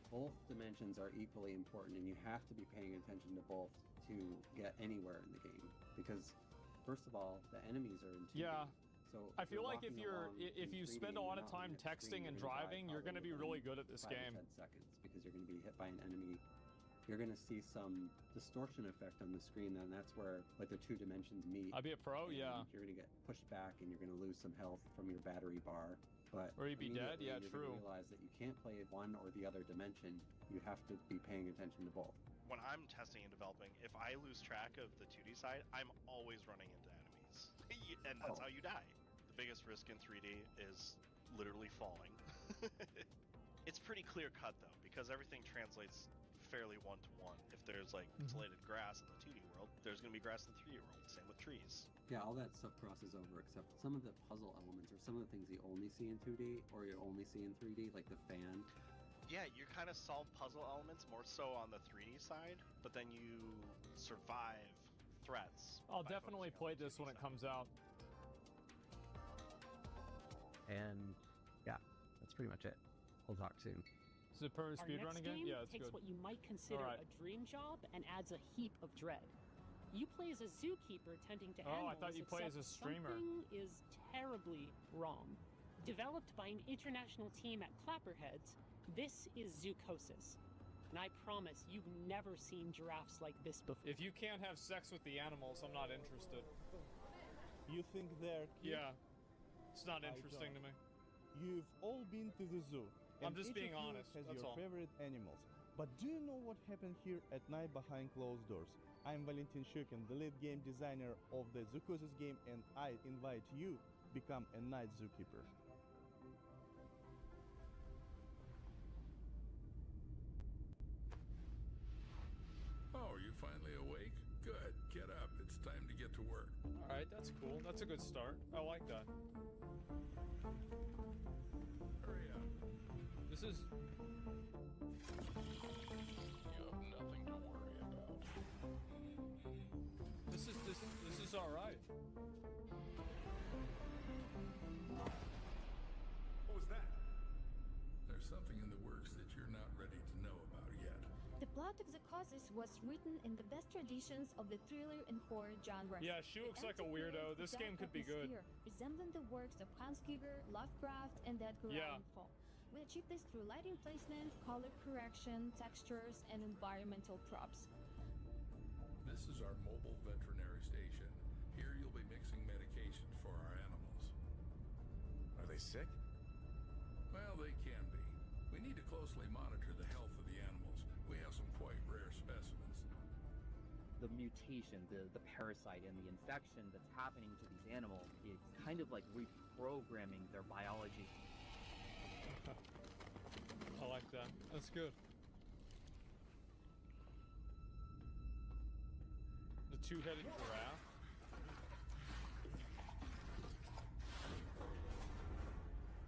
Both dimensions are equally important, and you have to be paying attention to both to get anywhere in the game. Because, first of all, the enemies are in 2D. Yeah. So I feel like if you in 3D spend a lot and of you're time not looking at the screen, texting and you're gonna die driving, you're gonna be probably really good at this 5 to game. 10 seconds because you're going to be hit by an enemy. You're going to see some distortion effect on the screen, and that's where like the 2 dimensions meet. I'd be a pro, and yeah. You're going to get pushed back, and you're going to lose some health from your battery bar. But or you'd be dead. immediately Yeah, you're true. going to realize that you can't play one or the other dimension. You have to be paying attention to both. When I'm testing and developing, if I lose track of the 2D side, I'm always running into enemies. And that's how you die. The biggest risk in 3D is literally falling. It's pretty clear cut though, because everything translates fairly one-to-one. If there's like pixelated grass in the 2D world, there's going to be grass in the 3D world. Same with trees. Yeah, all that stuff crosses over, except some of the puzzle elements or some of the things you only see in 2D or you only see in 3D, like the fan. Yeah, you kind of solve puzzle elements more so on the 3D side, but then you survive threats. I'll definitely play this when it comes out. And yeah, that's pretty much it. We'll talk soon. Is it permanent Our speedrun next again? game Yeah, it's takes good. what you might consider Alright. a dream job and adds a heap of dread. You play as a zookeeper tending to Oh, I animals. thought you play as a except streamer. Something is terribly wrong. Developed by an international team at Clapperheads, this is Zoocosis. And I promise you've never seen giraffes like this before. If you can't have sex with the animals, I'm not interested. You think they're cute? Yeah. It's not interesting to me. You've all been to the zoo. I'm and just each being of you honest, has that's your all. favorite animals. But do you know what happened here at night behind closed doors? I'm Valentin Shukin, the lead game designer of the Zoocosis game, and I invite you become a night zookeeper. Oh, are you finally awake? Good. Get up. It's time to get to work. All right, that's cool. That's a good start. I like that. Hurry up. This is... You have nothing to worry about. This is all right. What was that? There's something in the works that you're not ready to know about yet. The plot of Zoocosis was written in the best traditions of the thriller and horror genres. Yeah, she looks like a weirdo. This game could be good. Resembling the works of Hans Giger, Lovecraft, and Edgar Yeah. Allan Poe. We achieved this through lighting placement, color correction, textures, and environmental props. This is our mobile veterinary station. Here you'll be mixing medications for our animals. Are they sick? Well, they can be. We need to closely monitor the health of the animals. We have some quite rare specimens. The mutation, the parasite, and the infection that's happening to these animals is kind of like reprogramming their biology. I like that. That's good. The two-headed giraffe.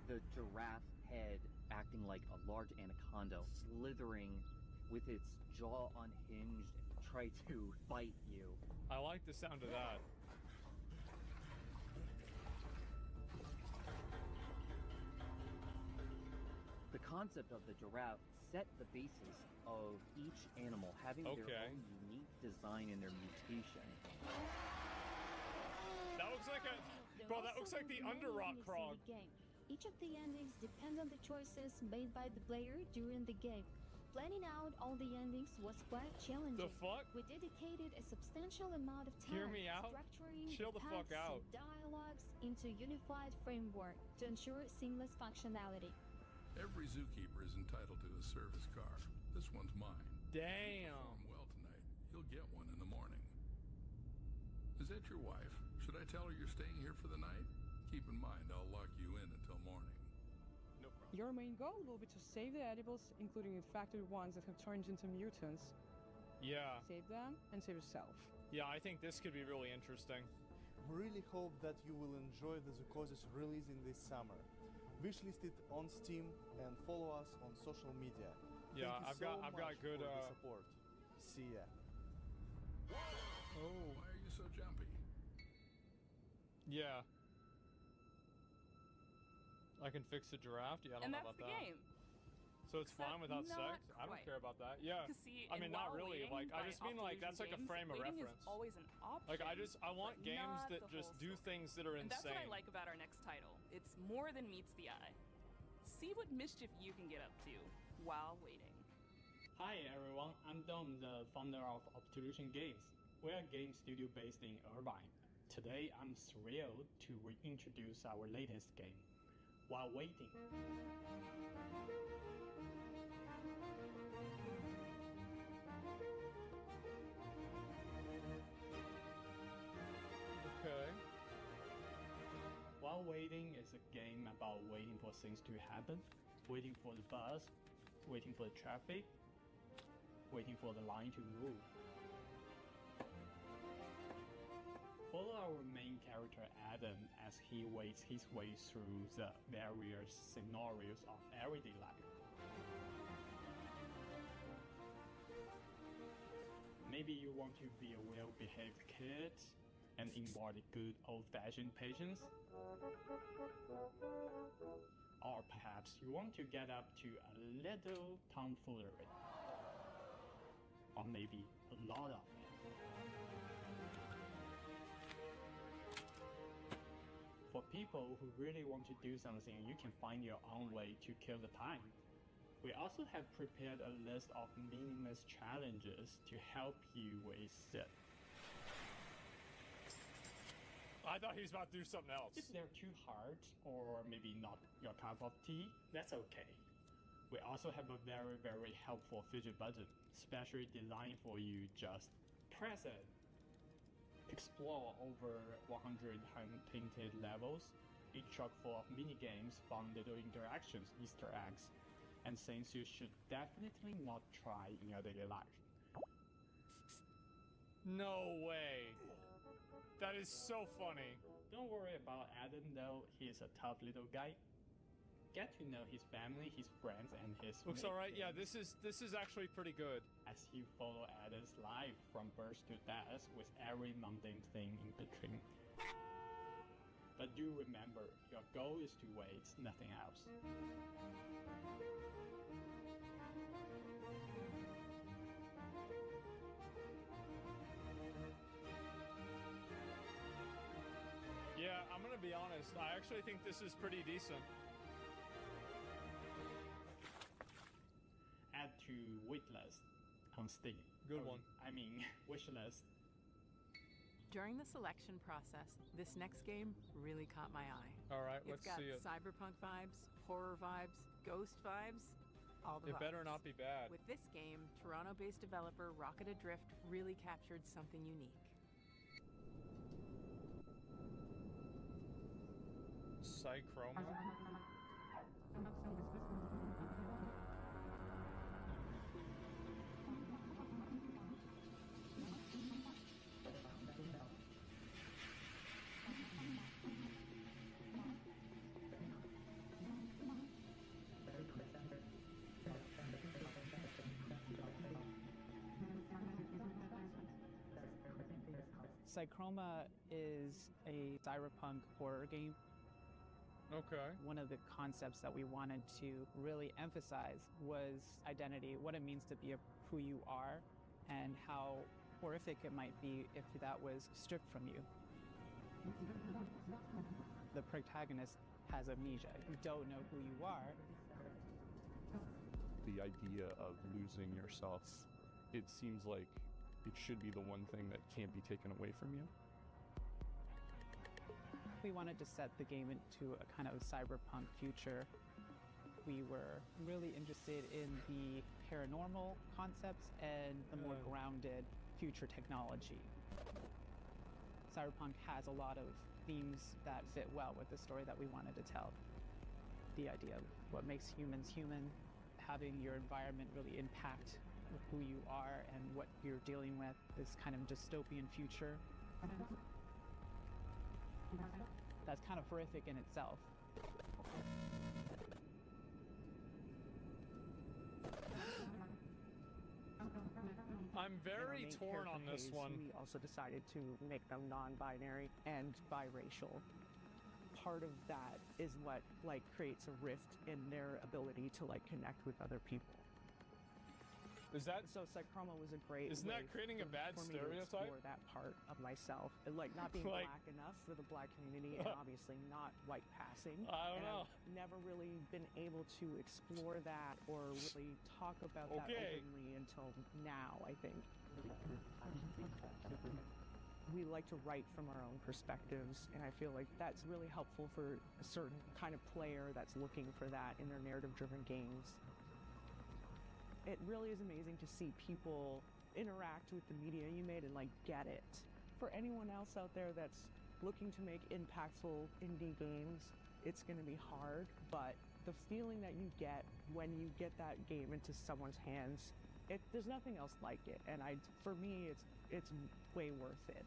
The giraffe head acting like a large anaconda, slithering with its jaw unhinged, try to bite you. I like the sound of that. The concept of the giraffe set the basis of each animal having their own unique design and their mutation. That looks like a... Bro, that looks like the Underrock Krog. Each of the endings depend on the choices made by the player during the game. Planning out all the endings was quite challenging. The fuck? We dedicated a substantial amount of time Hear me out? structuring Chill the fuck paths out. and dialogues into a unified framework to ensure seamless functionality. Every zookeeper is entitled to a service car. This one's mine. Damn. Perform well tonight. You'll get one in the morning. Is that your wife? Should I tell her you're staying here for the night? Keep in mind, I'll lock you in until morning. No problem. Your main goal will be to save the edibles, including infected ones that have turned into mutants. Yeah. Save them and save yourself. Yeah, I think this could be really interesting. We really hope that you will enjoy the Zoocosis releasing this summer. Wishlist it on Steam and follow us on social media. Yeah, Thank you I've got much good for the support. See ya. Oh, why are you so jumpy? Yeah. I can fix the giraffe? Yeah, I don't And know that's about the that. game. So it's fine without Not sex? I don't quite. care about that. Yeah. See, I mean, not while really. waiting, Like, I by just mean like that's like a Optivision frame of games, waiting reference. is always an option. Like, I want but games not that the just whole do story. things that are And that's what I insane. like about our next title. It's more than meets the eye. See what mischief you can get up to while waiting. Hi everyone, I'm Dom, the founder of Optivision Games. We're a game studio based in Irvine. Today I'm thrilled to reintroduce our latest game, While Waiting. Okay. While Waiting is a game about waiting for things to happen, waiting for the bus, waiting for the traffic, waiting for the line to move. Follow our main character Adam as he waits his way through the various scenarios of everyday life. Maybe you want to be a well-behaved kid and embody good old-fashioned patience. Or perhaps you want to get up to a little tomfoolery. Or maybe a lot of it. For people who really want to do something, you can find your own way to kill the time. We also have prepared a list of meaningless challenges to help you with it. I thought he was about to do something else. If they're too hard or maybe not your cup of tea, that's okay. We also have a very, very helpful fidget button, specially designed for you. Just press it. Explore over 100 hand-painted levels, each chock full of mini-games, fun little interactions, Easter eggs, and things you should definitely not try in your daily life. No way. That is so funny. Don't worry about Adam though, he's a tough little guy. Get to know his family, his friends, and his Looks mate alright. Yeah, games this is actually pretty good. as you follow Adam's life from birth to death with every mundane thing in between. But do remember, your goal is to wait, nothing else. Yeah, I'm gonna be honest. I actually think this is pretty decent. Add to waitlist on Steam. Good one. I mean, wishlist. During the selection process, this next game really caught my eye. All right, It's let's got see it. cyberpunk vibes, horror vibes, ghost vibes, all the It vibes. better not be bad. With this game, Toronto-based developer Rocket Adrift really captured something unique. Psychroma. Psychroma is a cyberpunk horror game. Okay. One of the concepts that we wanted to really emphasize was identity, what it means to be who you are, and how horrific it might be if that was stripped from you. The protagonist has amnesia. You don't know who you are. The idea of losing yourself, it seems like it should be the one thing that can't be taken away from you. We wanted to set the game into a kind of cyberpunk future. We were really interested in the paranormal concepts and the more grounded future technology. Cyberpunk has a lot of themes that fit well with the story that we wanted to tell. The idea of what makes humans human, having your environment really impact who you are and what you're dealing with, this kind of dystopian future. That's kind of horrific in itself. I'm very main torn on character this Hayes, one. We also decided to make them non-binary and biracial. part of that is what like creates a rift in their ability to like connect with other people. Is that so? Psychroma was a great. Isn't that creating a bad for me stereotype? to explore that part of myself, and, like not being Like- black enough for the black community, and obviously not white passing. I don't and know. I've never really been able to explore that or really talk about that Okay. openly until now. I think. We like to write from our own perspectives, and I feel like that's really helpful for a certain kind of player that's looking for that in their narrative-driven games. It really is amazing to see people interact with the media you made and like get it. For anyone else out there that's looking to make impactful indie games, it's going to be hard, but the feeling that you get when you get that game into someone's hands, there's nothing else like it, and for me it's way worth it.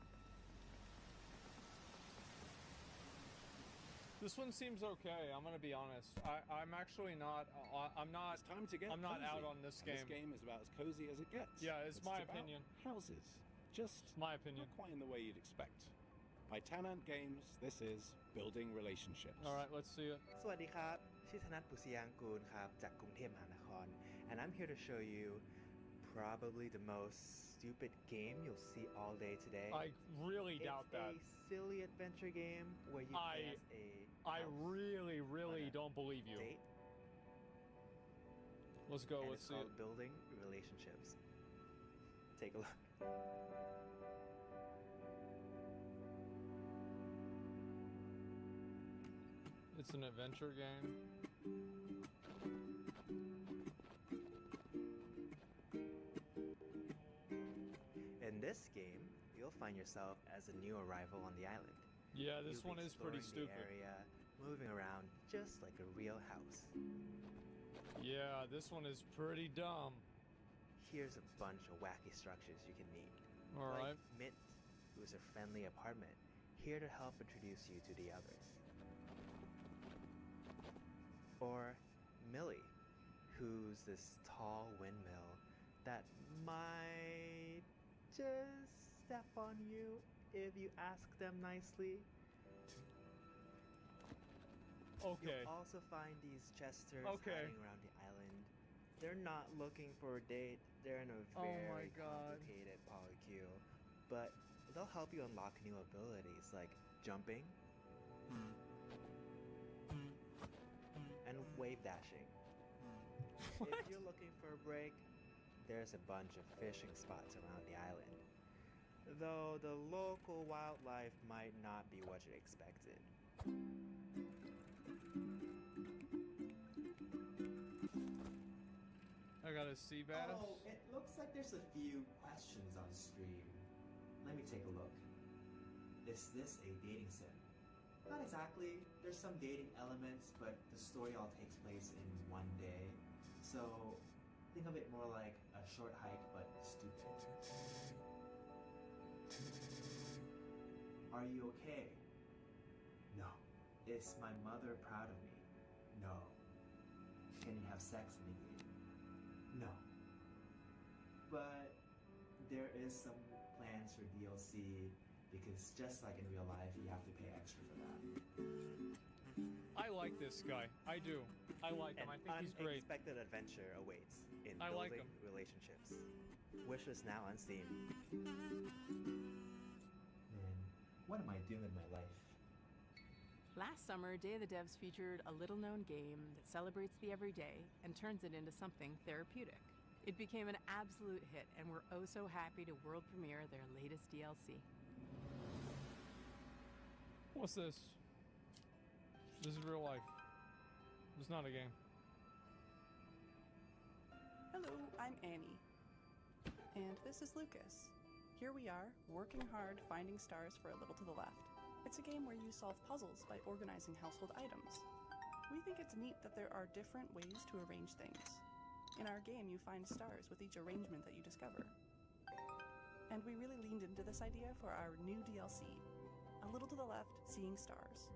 This one seems okay. I'm gonna be honest. I'm actually not. I'm not. It's time to get I'm not cozy. out on this And game. This game is about as cozy as it gets. Yeah, it's my about opinion. Houses, just my opinion. Not quite in the way you'd expect. By Tanant Games, this is building relationships. All right, let's see it. สวัสดีครับชื่อธนัท ปุษยางกูลครับจากกรุงเทพมหานคร and I'm here to show you probably the most stupid game you'll see all day today. I really doubt that. It's a silly adventure game where you play as a I really don't believe you. date. Let's go. And Let's it's see it. called Building Relationships. Take a look. It's an adventure game. In this game, you'll find yourself as a new arrival on the island. Yeah, this You'll one be is pretty exploring stupid. The area, moving around just like a real house. Yeah, this one is pretty dumb. Here's a bunch of wacky structures you can meet. All like right. Mint, who's a friendly apartment, here to help introduce you to the others. Or Millie, who's this tall windmill that might just step on you if you ask them nicely. Okay. You'll also find these jesters Okay. hiding around the island. They're not looking for a date. They're in a Oh my very God. complicated polycule, but they'll help you unlock new abilities like jumping and wave dashing. If you're looking for a break, there's a bunch of fishing spots around the island. Though the local wildlife might not be what you expected. I got a sea bass. Oh, it looks like there's a few questions on stream. Let me take a look. Is this a dating sim? Not exactly. There's some dating elements, but the story all takes place in one day. So think of it more like a short hike, but stupid. Are you okay? No. Is my mother proud of me? No. Can you have sex immediately? No. But there is some plans for DLC because just like in real life, you have to pay extra for that. I like this guy. I do. I like him. I think he's great. Unexpected adventure awaits in I like building him. relationships. Wishes now on Steam. Man, what am I doing with my life? Last summer, Day of the Devs featured a little-known game that celebrates the everyday and turns it into something therapeutic. It became an absolute hit, and we're oh so happy to world premiere their latest DLC. What's this? This is real life. It's not a game. Hello, I'm Annie. And this is Lucas. Here we are, working hard, finding stars for A Little to the Left. It's a game where you solve puzzles by organizing household items. We think it's neat that there are different ways to arrange things. In our game, you find stars with each arrangement that you discover. And we really leaned into this idea for our new DLC, A Little to the Left, Seeing Stars.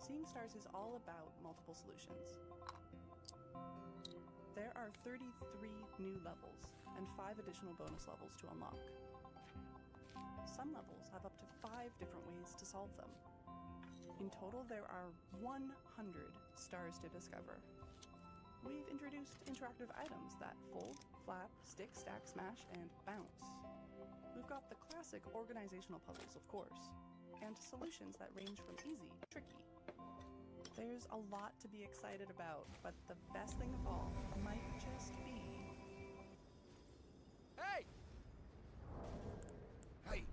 Seeing stars is all about multiple solutions. There are 33 new levels and 5 additional bonus levels to unlock. Some levels have up to 5 different ways to solve them. In total, there are 100 stars to discover. We've introduced interactive items that fold, flap, stick, stack, smash, and bounce. We've got the classic organizational puzzles, of course, and solutions that range from easy to tricky. There's a lot to be excited about, but the best thing of all might just be... Hey! Hey!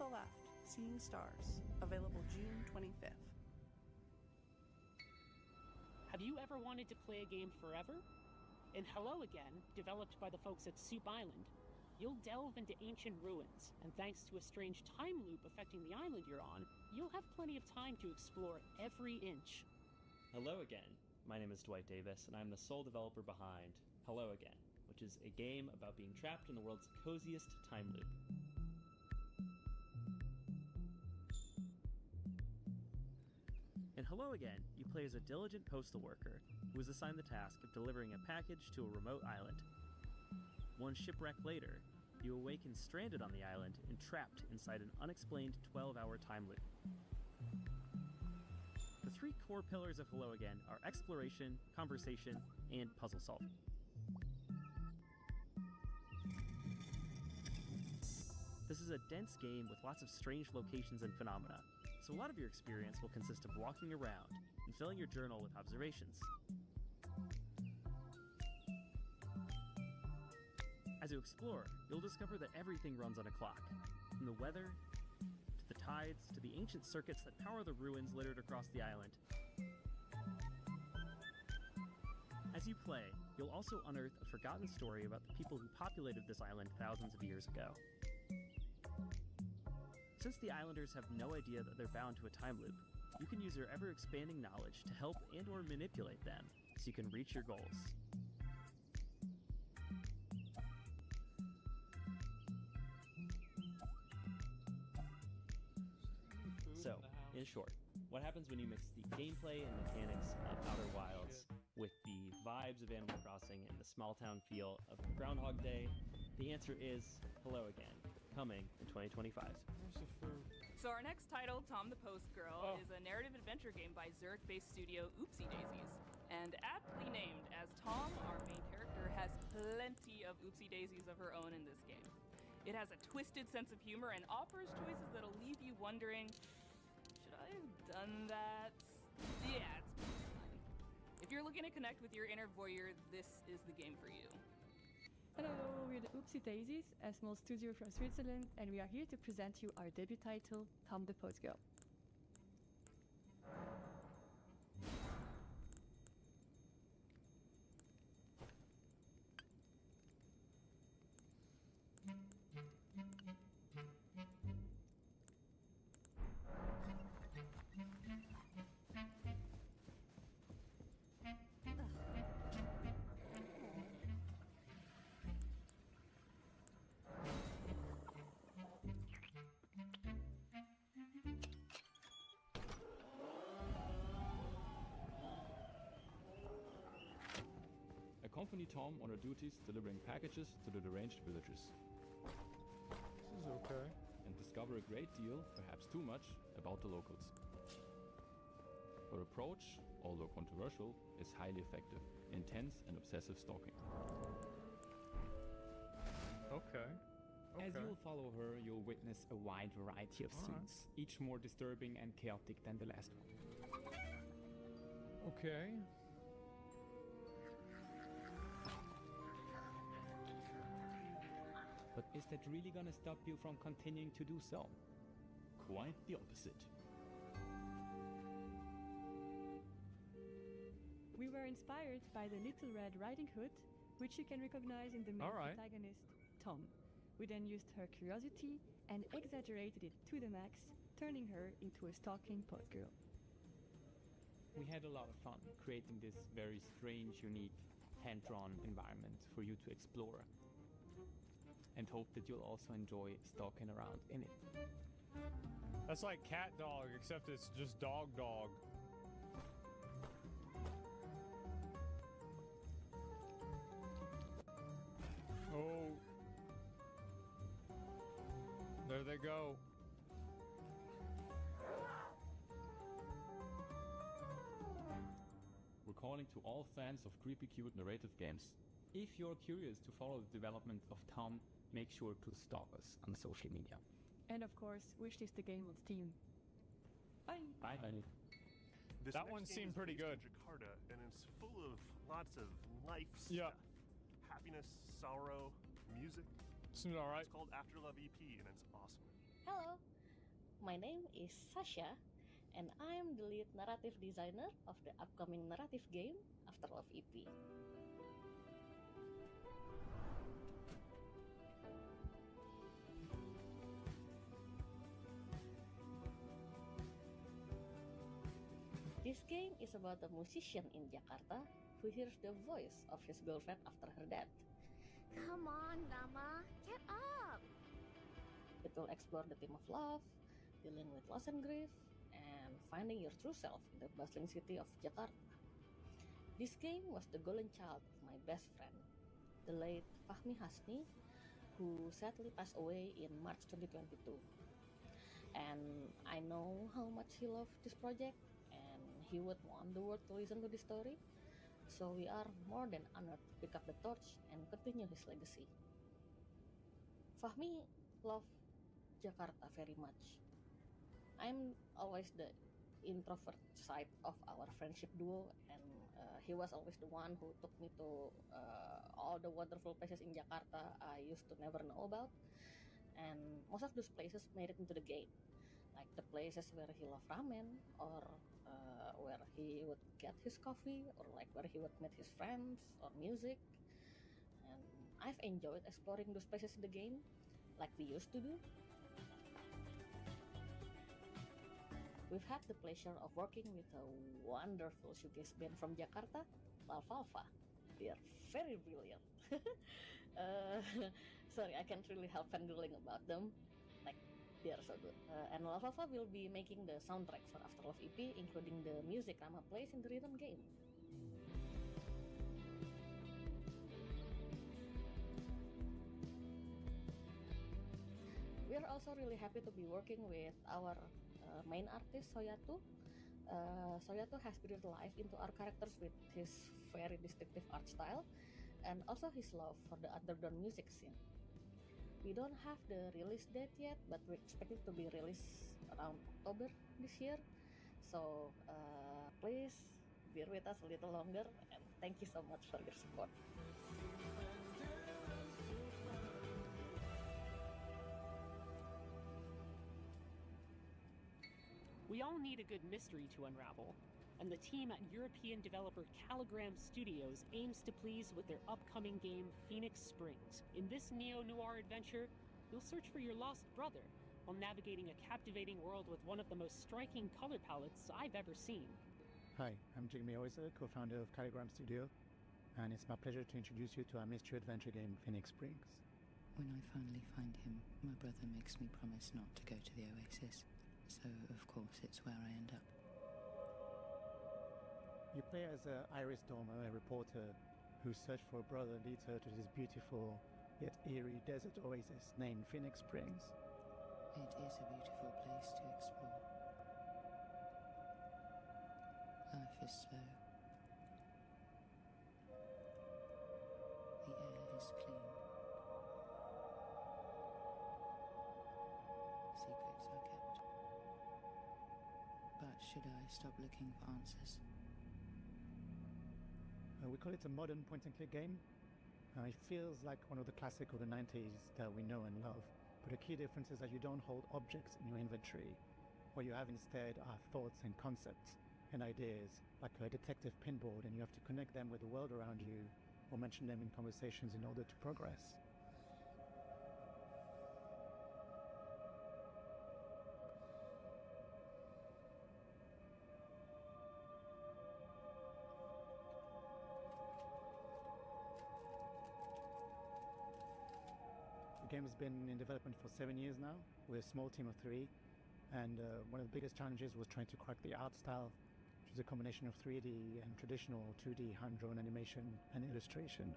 the left, Seeing Stars, available June 25th. Have you ever wanted to play a game forever? In Hello Again, developed by the folks at Soup Island, you'll delve into ancient ruins, and thanks to a strange time loop affecting the island you're on, you'll have plenty of time to explore every inch. Hello again. My name is Dwight Davis, and I'm the sole developer behind Hello Again, which is a game about being trapped in the world's coziest time loop. In Hello Again, you play as a diligent postal worker who is assigned the task of delivering a package to a remote island. One shipwreck later, you awaken stranded on the island and trapped inside an unexplained 12-hour time loop. The three core pillars of Hello Again are exploration, conversation, and puzzle solving. This is a dense game with lots of strange locations and phenomena, so a lot of your experience will consist of walking around and filling your journal with observations. As you explore, you'll discover that everything runs on a clock, from the weather, to the tides, to the ancient circuits that power the ruins littered across the island. As you play, you'll also unearth a forgotten story about the people who populated this island thousands of years ago. Since the islanders have no idea that they're bound to a time loop, you can use your ever-expanding knowledge to help and/or manipulate them so you can reach your goals. So, in short, what happens when you mix the gameplay and mechanics of Outer Wilds with the vibes of Animal Crossing and the small-town feel of Groundhog Day? The answer is Hello Again, coming in 2025. So our next title, Tom the Post Girl, is a narrative adventure game by Zurich-based studio Oopsie Daisies. And aptly named, as Tom, our main character, has plenty of oopsie daisies of her own in this game. It has a twisted sense of humor and offers choices that'll leave you wondering, should I have done that? Yeah, it's fine. If you're looking to connect with your inner voyeur, this is the game for you. Hello, we're the Oopsie Daisies, a small studio from Switzerland, and we are here to present you our debut title, Tom the Post Girl. Accompany Tom on her duties delivering packages to the deranged villagers. This is okay. And discover a great deal, perhaps too much, about the locals. Her approach, although controversial, is highly effective, intense and obsessive stalking. Okay. As you'll follow her, you'll witness a wide variety of scenes, each more disturbing and chaotic than the last one. Okay. But is that really gonna stop you from continuing to do so? Quite the opposite. We were inspired by the Little Red Riding Hood, which you can recognize in the main protagonist, Tom. We then used her curiosity and exaggerated it to the max, turning her into a stalking post girl. We had a lot of fun creating this very strange, unique, hand-drawn environment for you to explore, and hope that you'll also enjoy stalking around in it. That's like cat dog, except it's just dog dog. Oh. There they go. We're calling to all fans of creepy cute narrative games. If you're curious to follow the development of Tom, make sure to stalk us on social media. And of course, wishlist the game on Steam. Bye! Bye. This That one next game seemed is pretty based good. in Jakarta, and it's full of lots of life stuff. Happiness, sorrow, music. Seems alright. It's called After Love EP, and it's awesome. Hello, my name is Sasha, and I'm the lead narrative designer of the upcoming narrative game Afterlife EP. This game is about a musician in Jakarta who hears the voice of his girlfriend after her death. Come on, Nama, get up! It will explore the theme of love, dealing with loss and grief, and finding your true self in the bustling city of Jakarta. This game was the golden child of my best friend, the late Fahmi Hasni, who sadly passed away in March 2022. And I know how much he loved this project, and he would want the world to listen to this story. So we are more than honored to pick up the torch and continue his legacy. Fahmi loved Jakarta very much. I'm always the introvert side of our friendship duo, and he was always the one who took me to all the wonderful places in Jakarta I used to never know about. And most of those places made it into the game, like the places where he loved ramen, or where he would get his coffee, or like where he would meet his friends, or music. And I've enjoyed exploring those places in the game, like we used to do. We've had the pleasure of working with a wonderful shoegaze band from Jakarta, Lalfalfa. They are very brilliant. Sorry, I can't really help fangirling about them. Like, they are so good. And Lalfalfa will be making the soundtrack for Afterlife EP, including the music Rama plays in the rhythm game. We are also really happy to be working with our main artist, Soyatu. Soyatu has breathed life into our characters with his very distinctive art style and also his love for the underground music scene. We don't have the release date yet, but we expect it to be released around October this year. So please bear with us a little longer, and thank you so much for your support. We all need a good mystery to unravel, and the team at European developer Caligram Studios aims to please with their upcoming game Phoenix Springs. In this neo-noir adventure, you'll search for your lost brother while navigating a captivating world with one of the most striking color palettes I've ever seen. Hi, I'm Jigme Oiser, co-founder of Caligram Studio, and it's my pleasure to introduce you to our mystery adventure game Phoenix Springs. When I finally find him, my brother makes me promise not to go to the Oasis. So, of course, it's where I end up. You play as Iris Dormer, a reporter whose search for a brother leads her to this beautiful yet eerie desert oasis named Phoenix Springs. It is a beautiful place to explore. Life is slow. The air is clean. Secrets are kept. But should I stop looking for answers? We call it a modern point-and-click game. It feels like one of the classic of the 90s that we know and love. But the key difference is that you don't hold objects in your inventory. What you have instead are thoughts and concepts and ideas, like a detective pinboard, and you have to connect them with the world around you or mention them in conversations in order to progress. The game has been in development for 7 years now. We're a small team of 3, and one of the biggest challenges was trying to crack the art style, which is a combination of 3D and traditional 2D hand-drawn animation and illustration.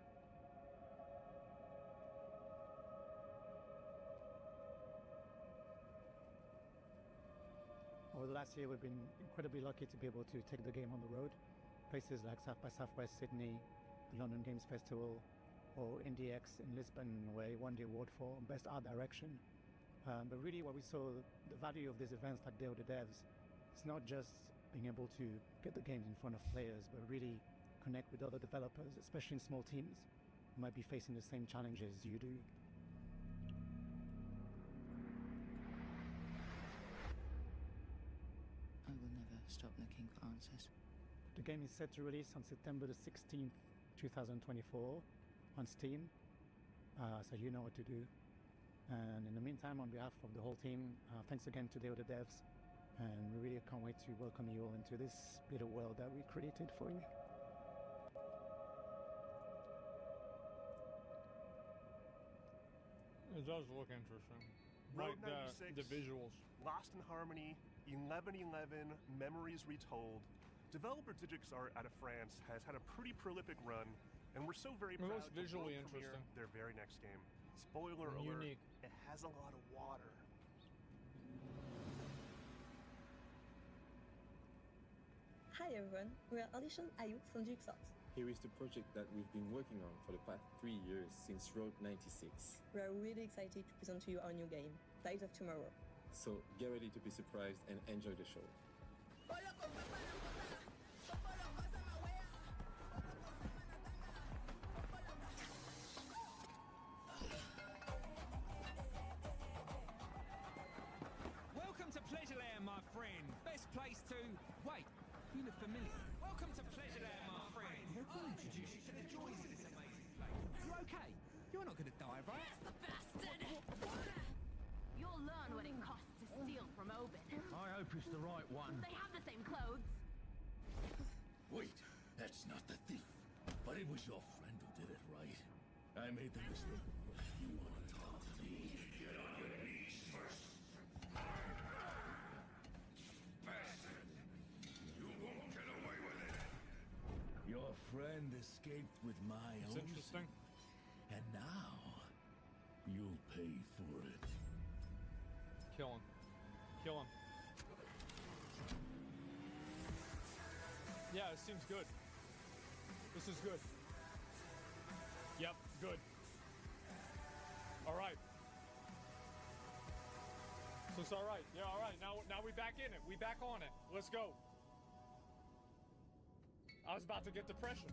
Over the last year, we've been incredibly lucky to be able to take the game on the road. Places like South by Southwest Sydney, the London Games Festival, or IndieX in Lisbon, where he won the award for Best Art Direction. But really what we saw, the value of these events like Day of the Devs, it's not just being able to get the games in front of players, but really connect with other developers, especially in small teams, who might be facing the same challenges you do. looking for answers. The game is set to release on September the 16th, 2024 on Steam, so you know what to do. And in the meantime, on behalf of the whole team, thanks again to the devs, and we really can't wait to welcome you all into this little world that we created for you. It does look interesting. Road Like 96, the visuals. Lost in Harmony, 1111, Memories Retold. Developer Digix Art out of France has had a pretty prolific run, and we're so very It proud looks to visually world premiere interesting. their very next game. Spoiler And alert, unique. it has a lot of water. Hi everyone, we are Audition Ayu from Jigsaw. Here is the project that we've been working on for the past 3 years since Road 96. We are really excited to present to you our new game, Tides of Tomorrow. So get ready to be surprised and enjoy the show. Welcome to Pleasureland, my friend. Best place to... Wait, you look familiar. Welcome to Pleasureland, my friend. I'll introduce you to the joys of this amazing place. You okay? You're not gonna die, right? The bastard! You'll learn what it costs to steal from Obin. I hope it's the right one. They have the same clothes. Wait, that's not the thief. But it was your friend who did it, right? I made the mistake. You want to talk to me? Get on your knees first. Bastard! You won't get away with it. Your friend escaped with my It's own. interesting. And now, you'll pay for it. Kill him. Kill him. Yeah, it seems good. This is good. Yep, good. All right. So it's all right. Yeah, all right. Now we back in it. We back on it. Let's go. I was about to get depression.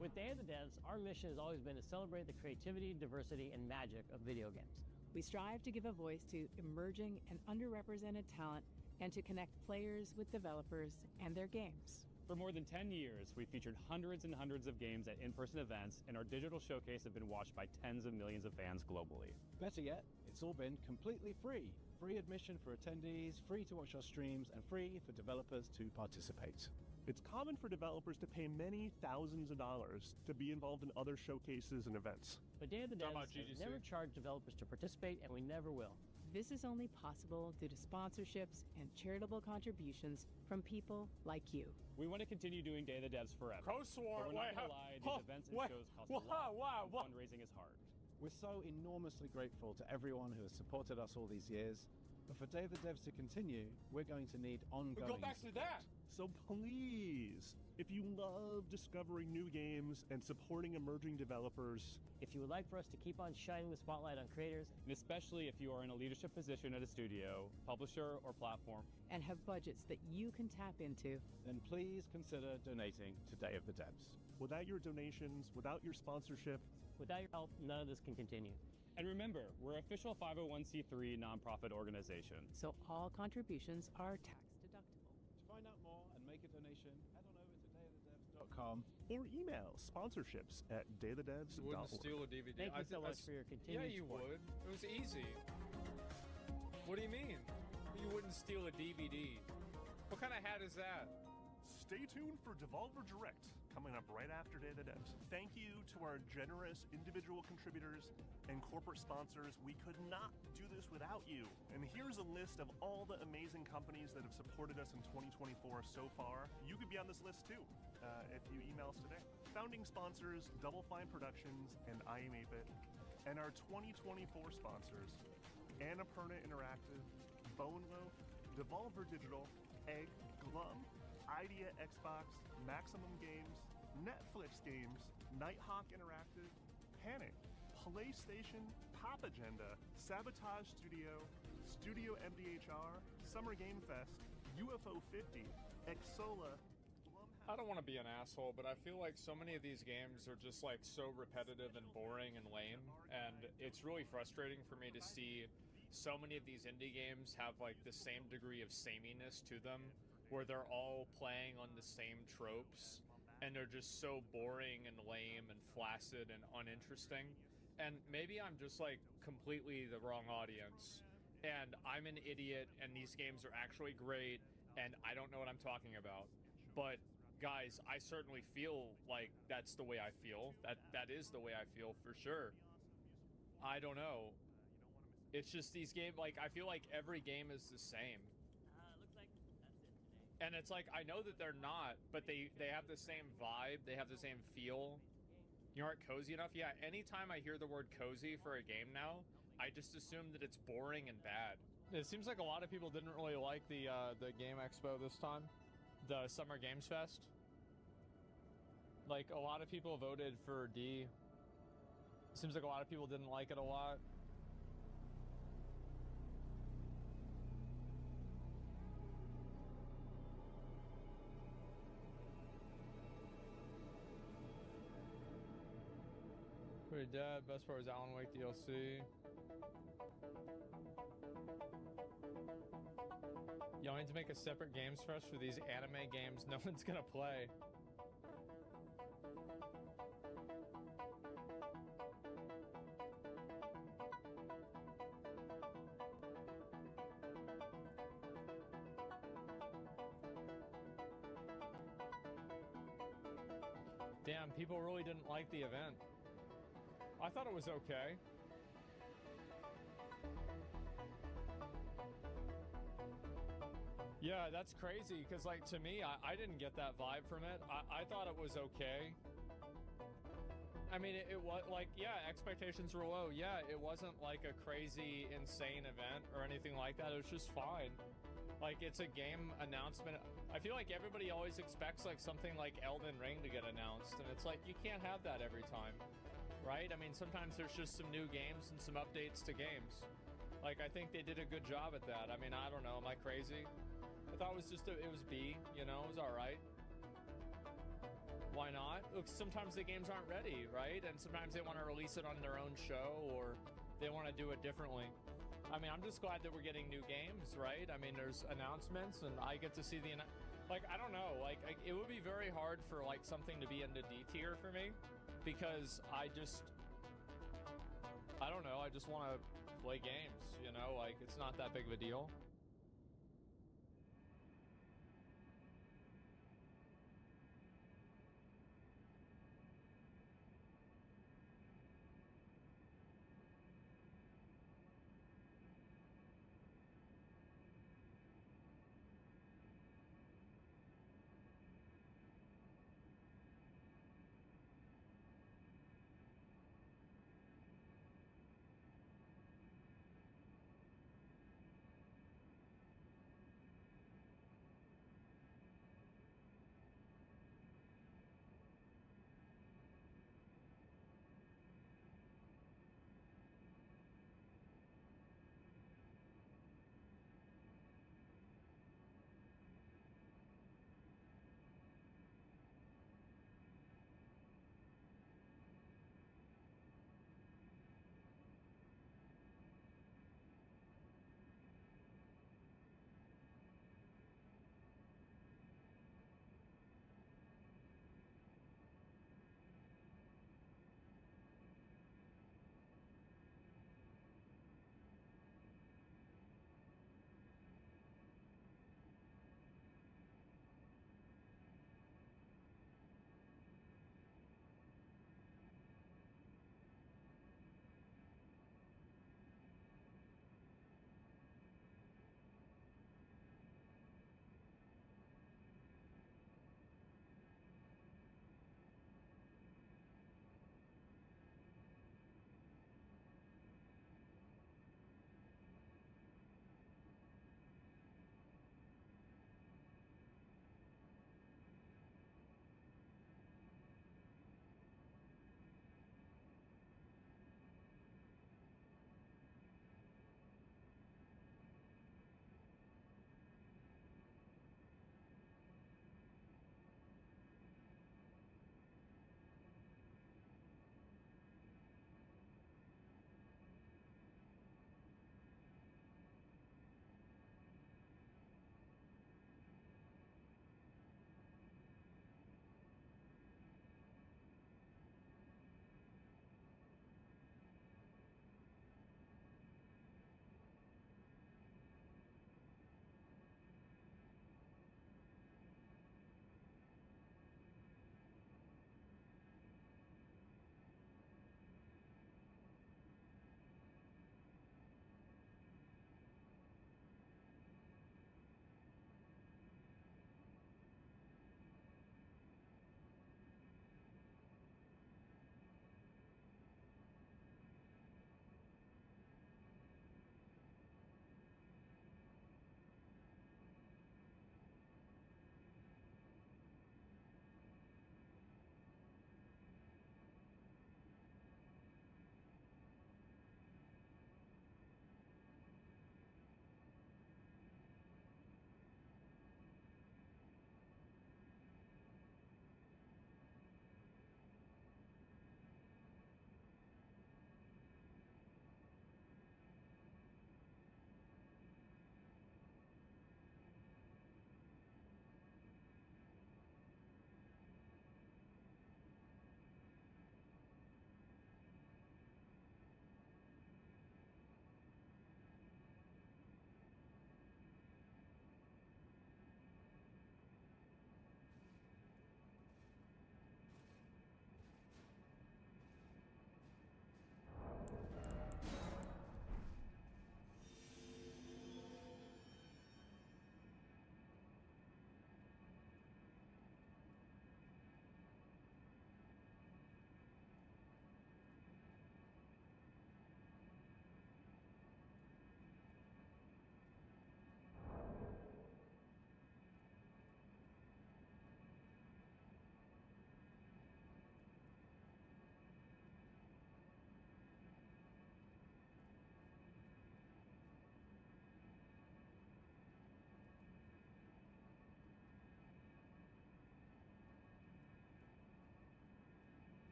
With Day of the Devs, our mission has always been to celebrate the creativity, diversity, and magic of video games. We strive to give a voice to emerging and underrepresented talent and to connect players with developers and their games. For more than 10 years, we've featured hundreds and hundreds of games at in-person events, and our digital showcase have been watched by tens of millions of fans globally. Better yet, it's all been completely free. Free admission for attendees, free to watch our streams, and free for developers to participate. It's common for developers to pay many thousands of dollars to be involved in other showcases and events. But Day of the Talking Devs about has GGC. never charged developers to participate, and we never will. This is only possible due to sponsorships and charitable contributions from people like you. We want to continue doing Day of the Devs forever. Co-swore. But we're not Wait, gonna lie, these events and shows cost a lot, and fundraising is hard. We're so enormously grateful to everyone who has supported us all these years. But for Day of the Devs to continue, we're going to need ongoing Go back to support. that. So please, if you love discovering new games and supporting emerging developers, If you would like for us to keep on shining the spotlight on creators, And especially if you are in a leadership position at a studio, publisher, or platform, and have budgets that you can tap into, then please consider donating to Day of the Devs. without your donations, without your sponsorship, without your help, none of this can continue. And remember, we're an official 501c3 nonprofit organization. So all contributions are tax deductible. To find out more and make a donation, head on over to dayofthedevs.com. or email sponsorships at dayofthedevs.org. You wouldn't steal a DVD. Thank you I so think much that's- for your continued Yeah, you support. would. It was easy. What do you mean? You wouldn't steal a DVD? What kind of hat is that? Stay tuned for Devolver Direct, coming up right after Day of the Devs. Thank you to our generous individual contributors and corporate sponsors. We could not do this without you. And here's a list of all the amazing companies that have supported us in 2024 so far. You could be on this list too, if you email us today. Founding sponsors, Double Fine Productions and I Am 8-Bit. And our 2024 sponsors, Annapurna Interactive, Bone Loaf, Devolver Digital, Egg, Glum, Idea Xbox, Maximum Games, Netflix Games, Nighthawk Interactive, Panic, PlayStation, Pop Agenda, Sabotage Studio, Studio MDHR, Summer Game Fest, UFO 50, Exola. I don't want to be an asshole, but I feel like so many of these games are just like so repetitive and boring and lame, and it's really frustrating for me to see so many of these indie games have like the same degree of sameness to them where they're all playing on the same tropes and they're just so boring and lame and flaccid and uninteresting. And maybe I'm just like completely the wrong audience and I'm an idiot and these games are actually great and I don't know what I'm talking about. But guys, I certainly feel like that's the way I feel. That is the way I feel for sure. I don't know. It's just these games, like, I feel like every game is the same. And it's like, I know that they're not, but they have the same vibe, they have the same feel. You aren't cozy enough? Yeah, anytime I hear the word cozy for a game now, I just assume that it's boring and bad. It seems like a lot of people didn't really like the Game Expo this time. The Summer Games Fest. Like, a lot of people voted for D. Seems like a lot of people didn't like it a lot. Pretty dead. Best part was Alan Wake DLC. Y'all need to make a separate games fest for these anime games no one's gonna play. Damn, people really didn't like the event. I thought it was okay. Yeah, that's crazy, because, like, to me, I didn't get that vibe from it. I thought it was okay. I mean, it was, like, yeah, expectations were low. Yeah, it wasn't, like, a crazy, insane event or anything like that. It was just fine. Like, it's a game announcement. I feel like everybody always expects, like, something like Elden Ring to get announced, and it's like, you can't have that every time, right? I mean, sometimes there's just some new games and some updates to games. Like, I think they did a good job at that. I mean, I don't know, am I crazy? I thought it was just, it was B, you know, it was alright. Why not? Look, sometimes the games aren't ready, right? And sometimes they want to release it on their own show, or they want to do it differently. I mean, I'm just glad that we're getting new games, right? I mean, there's announcements, and I get to see the... Like, I don't know, like, it would be very hard for, like, something to be into D tier for me, because I just... I don't know, I just want to play games, you know? Like, it's not that big of a deal.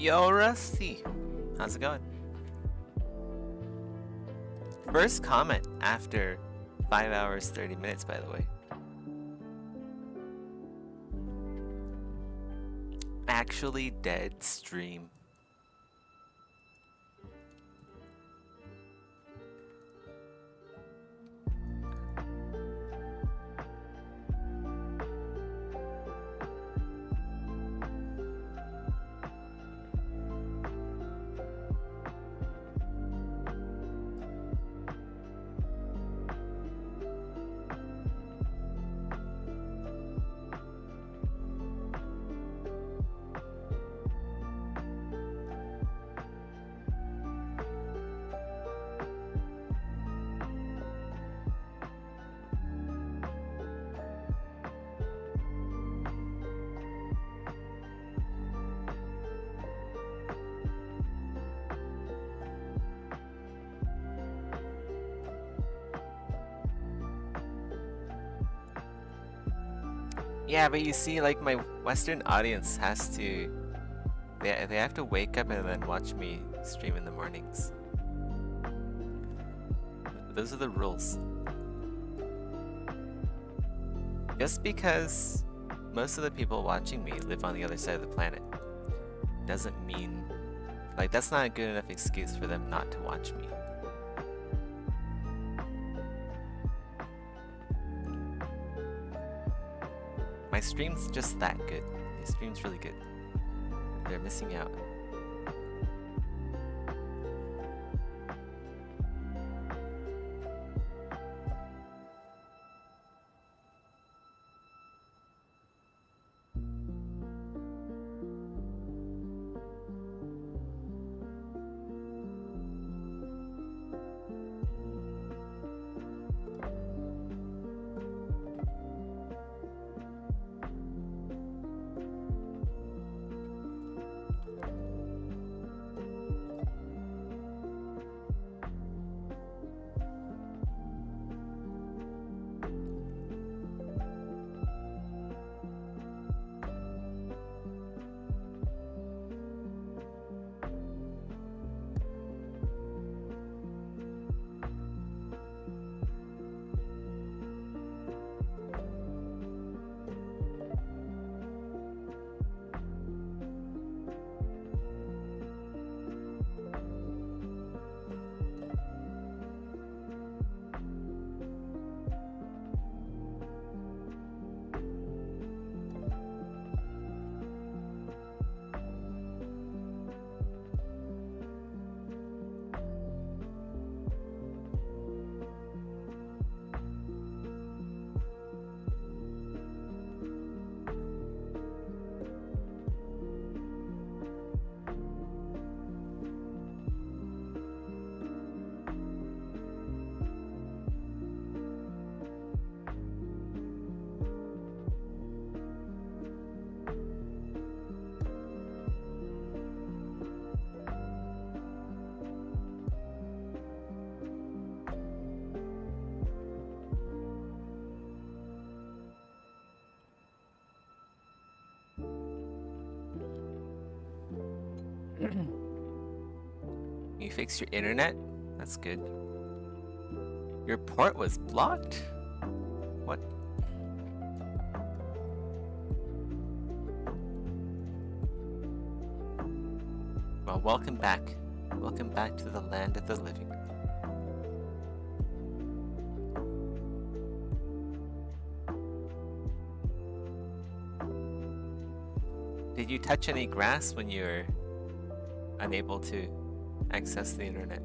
Yo, Rusty. How's it going? First comment after 5 hours, 30 minutes, by the way. Actually dead stream. Yeah, but you see, like, my Western audience has to... They have to wake up and then watch me stream in the mornings. Those are the rules. Just because most of the people watching me live on the other side of the planet doesn't mean... Like, that's not a good enough excuse for them not to watch me. My stream's just that good. My stream's really good. They're missing out. You fixed your internet? That's good. Your port was blocked? What? Well, welcome back. Welcome back to the land of the living. Did you touch any grass when you were unable to access the internet?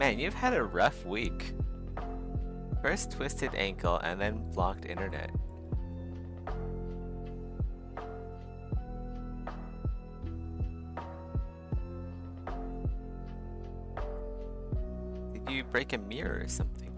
Man, you've had a rough week. First twisted ankle and then blocked internet. Did you break a mirror or something?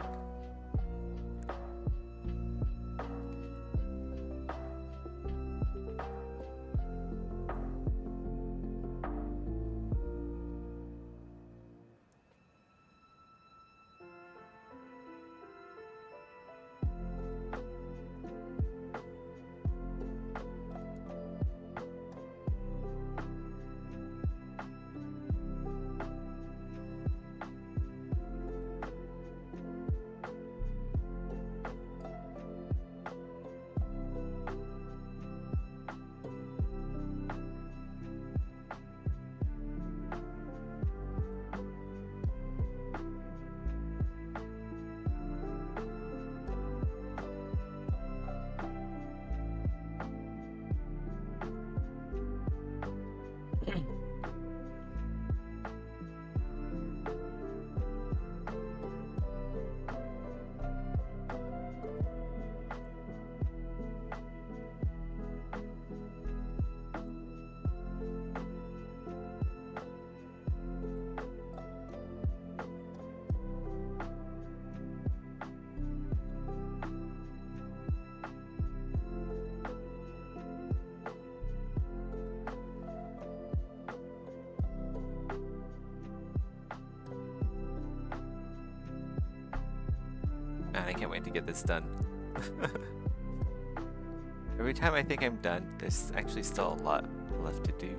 Man, I can't wait to get this done. Every time I think I'm done, there's actually still a lot left to do.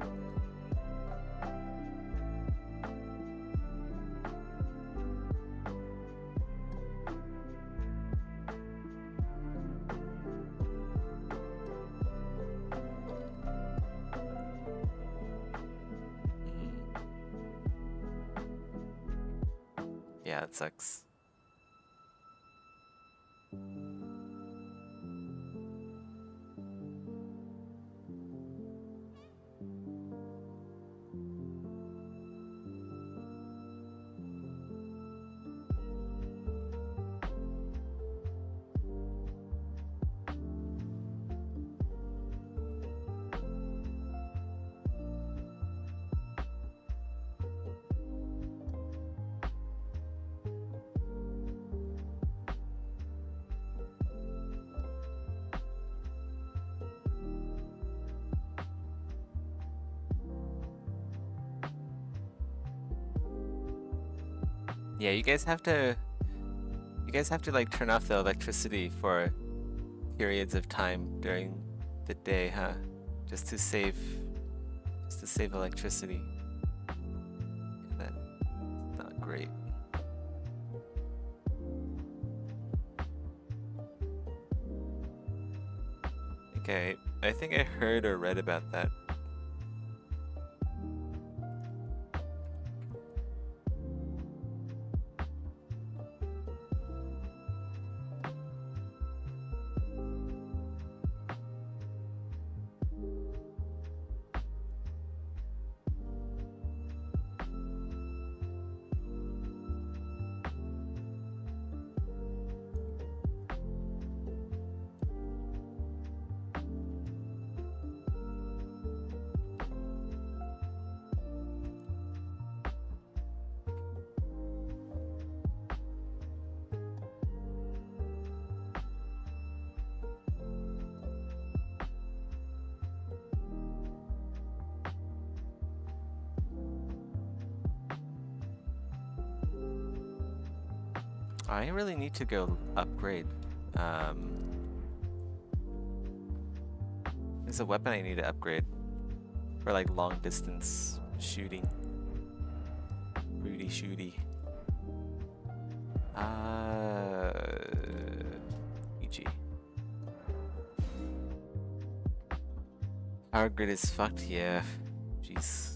Yeah, it sucks. Yeah, you guys have to like turn off the electricity for periods of time during the day, huh? Just to save electricity. That's not great. Okay, I think I heard or read about that. I really need to go upgrade. There's a weapon I need to upgrade for like long distance shooting. Rudy shooty. EG. Power grid is fucked, yeah. Jeez.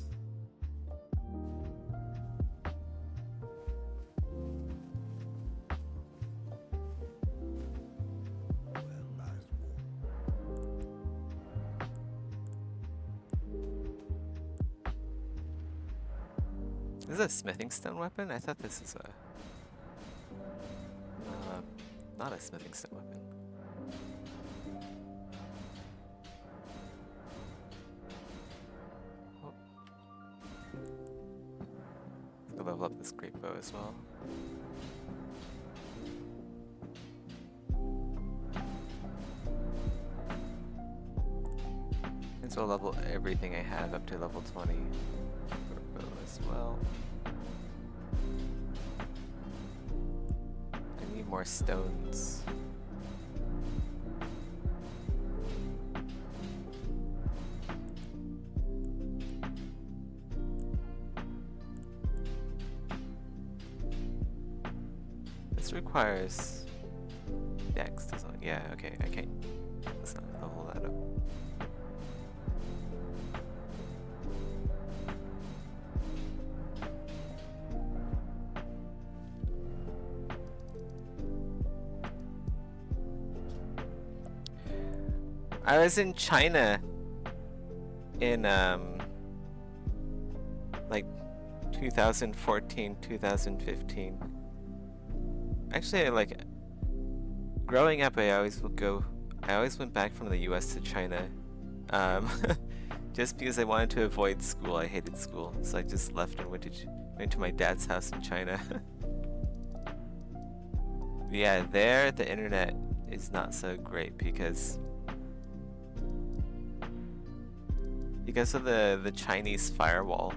This is a smithing stone weapon? I thought this is a... not a smithing stone weapon. Oh. Let's go level up this great bow as well. And so I'll level everything I have up to level 20 for bow as well. I need more stones. This requires dex, doesn't it? Yeah, okay, I can't. Let's not level that up. I was in China in like 2014, 2015. Actually, like growing up, I always went back from the US to China just because I wanted to avoid school. I hated school, so I just left and went to my dad's house in China. Yeah, there the internet is not so great because of the Chinese firewall.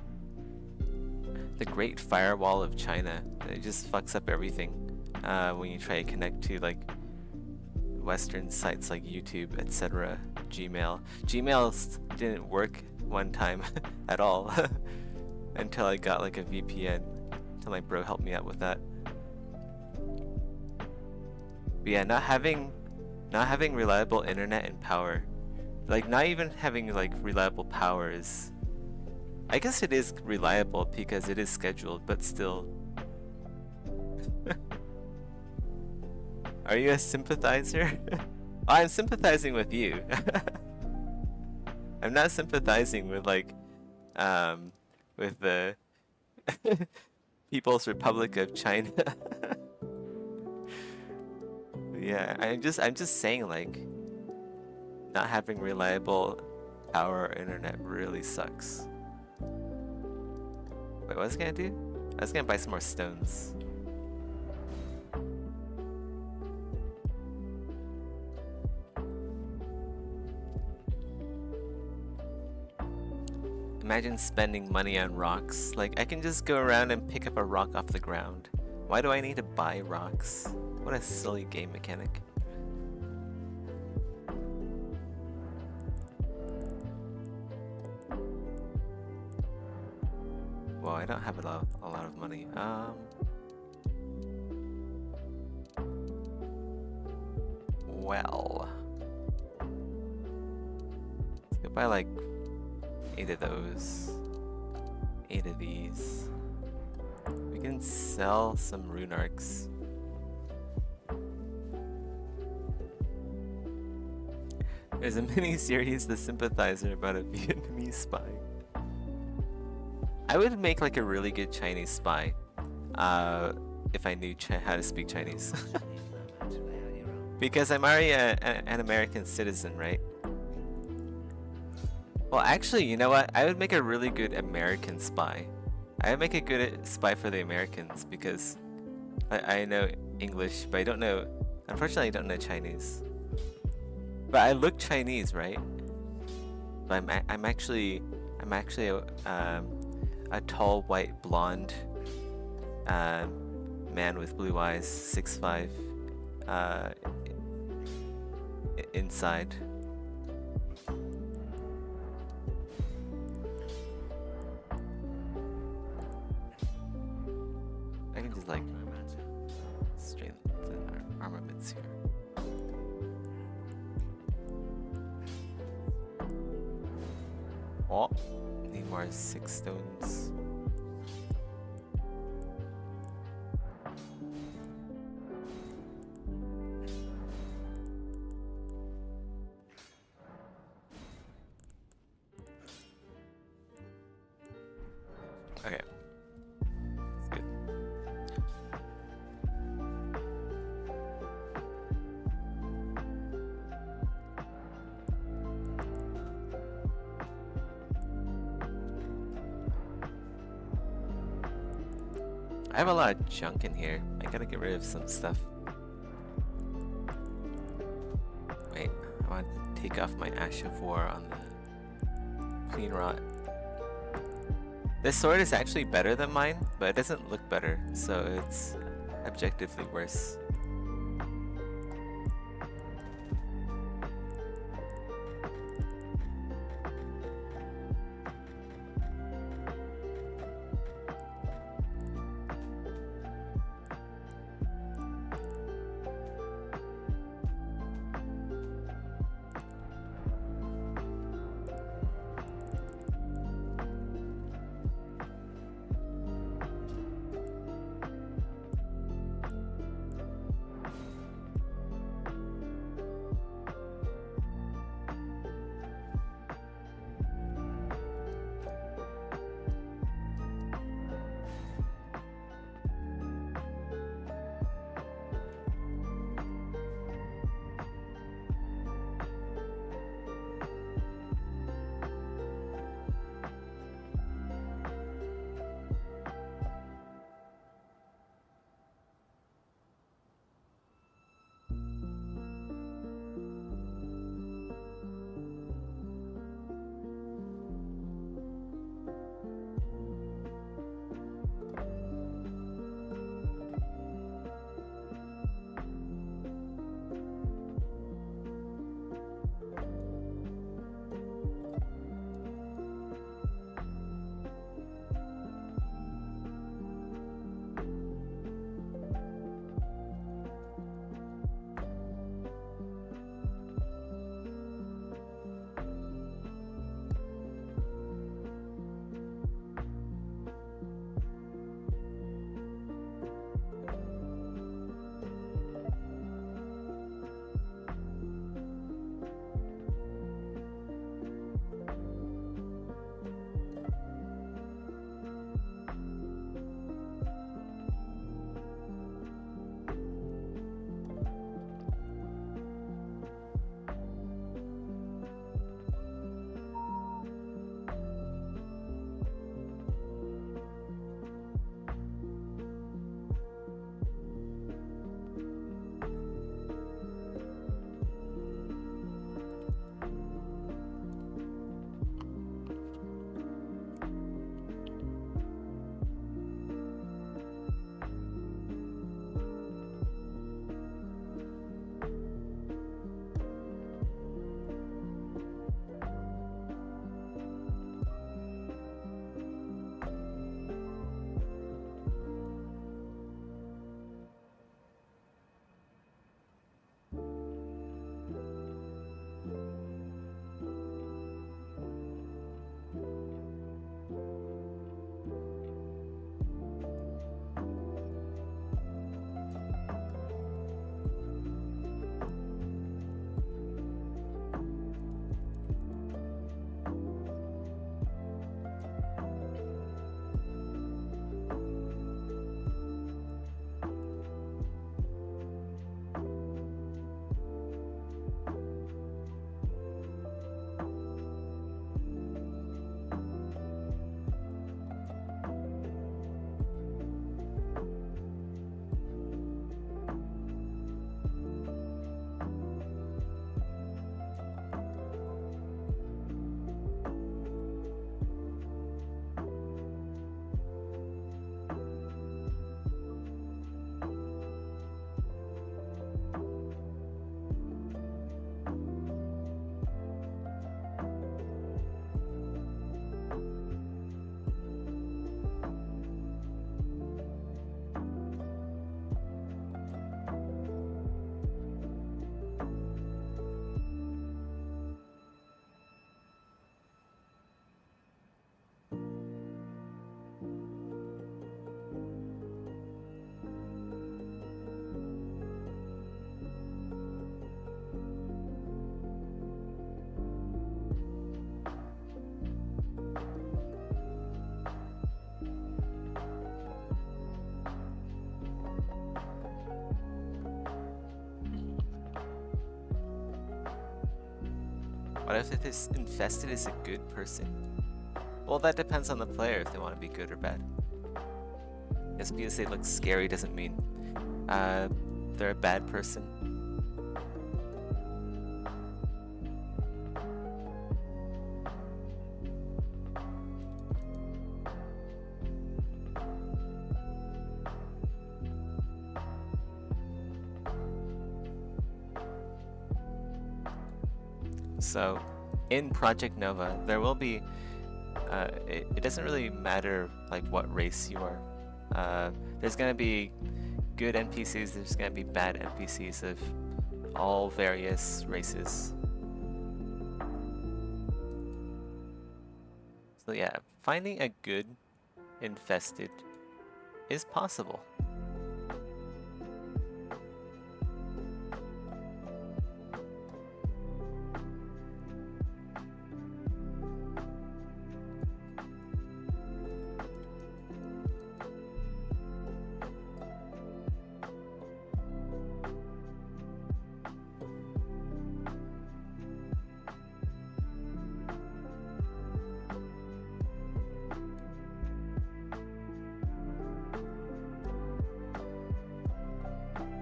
The Great Firewall of China. It just fucks up everything when you try to connect to like Western sites like YouTube, etc. Gmail. Gmail didn't work one time at all until I got like a VPN. Until my bro helped me out with that. But yeah, not having reliable internet and power. Like, not even having, like, reliable power is... I guess it is reliable because it is scheduled, but still. Are you a sympathizer? Oh, I'm sympathizing with you. I'm not sympathizing with, like, with the People's Republic of China. Yeah, I'm just saying, like, not having reliable power or internet really sucks. Wait, what was I gonna do? I was gonna buy some more stones. Imagine spending money on rocks. Like, I can just go around and pick up a rock off the ground. Why do I need to buy rocks? What a silly game mechanic. Well, I don't have a lot of money. Well, let's go buy like 8 of those, 8 of these. We can sell some rune arcs. There's a mini-series, The Sympathizer, about a Vietnamese spy. I would make like a really good Chinese spy if I knew how to speak Chinese. Because I'm already an American citizen, right? Well, actually, you know what? I would make a really good American spy. I would make a good spy for the Americans because I know English, but I don't know... Unfortunately, I don't know Chinese. But I look Chinese, right? But I'm actually a tall, white, blonde man with blue eyes, 6'5", inside. I can just like straighten the armaments here. Oh, need more 6 stones. Okay. I have a lot of junk in here. I gotta get rid of some stuff. Wait, I want to take off my Ash of War on the Clean Rot. This sword is actually better than mine, but it doesn't look better, so it's objectively worse. What if this infested is a good person? Well, that depends on the player if they want to be good or bad. Just because they look scary doesn't mean they're a bad person. So, in Project Nova, there will be. It doesn't really matter like what race you are. There's gonna be good NPCs. There's gonna be bad NPCs of all various races. So yeah, finding a good infested is possible.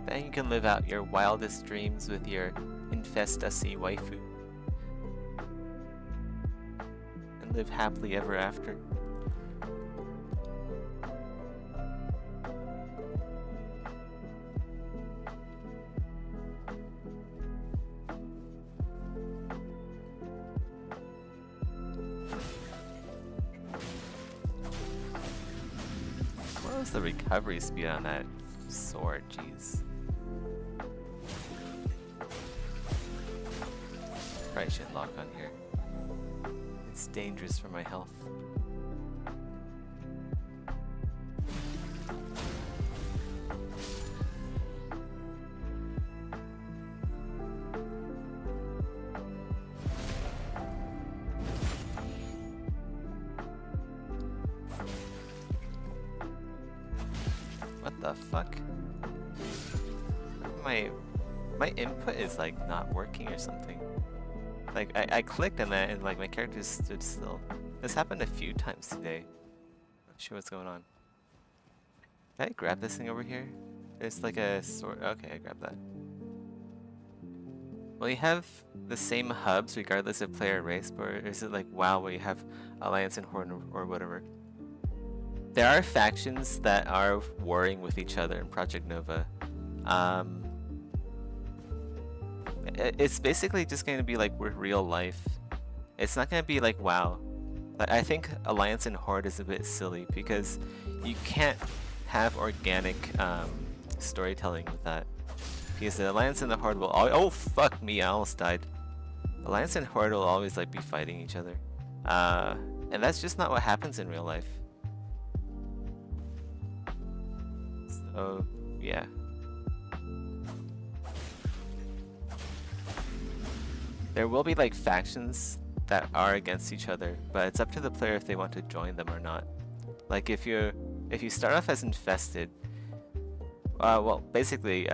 Then you can live out your wildest dreams with your infestasy waifu. And live happily ever after. What was the recovery speed on that sword? Jeez. Probably shouldn't lock on here. It's dangerous for my health. What the fuck? My input is like not working or something. Like I clicked on that and like my character stood still. This happened a few times today. Not sure what's going on. Can I grab this thing over here? There's like a sword. Okay, I grabbed that. Will you have the same hubs regardless of player race, or is it like WoW where you have Alliance and Horde or whatever? There are factions that are warring with each other in Project Nova. It's basically just going to be like real life. It's not going to be like WoW. Like, I think Alliance and Horde is a bit silly because you can't have organic storytelling with that. Because the Alliance and the Horde will always— oh fuck me, I almost died. Alliance and Horde will always like be fighting each other. And that's just not what happens in real life. So yeah. There will be like factions that are against each other, but it's up to the player if they want to join them or not. Like if you start off as infested, well basically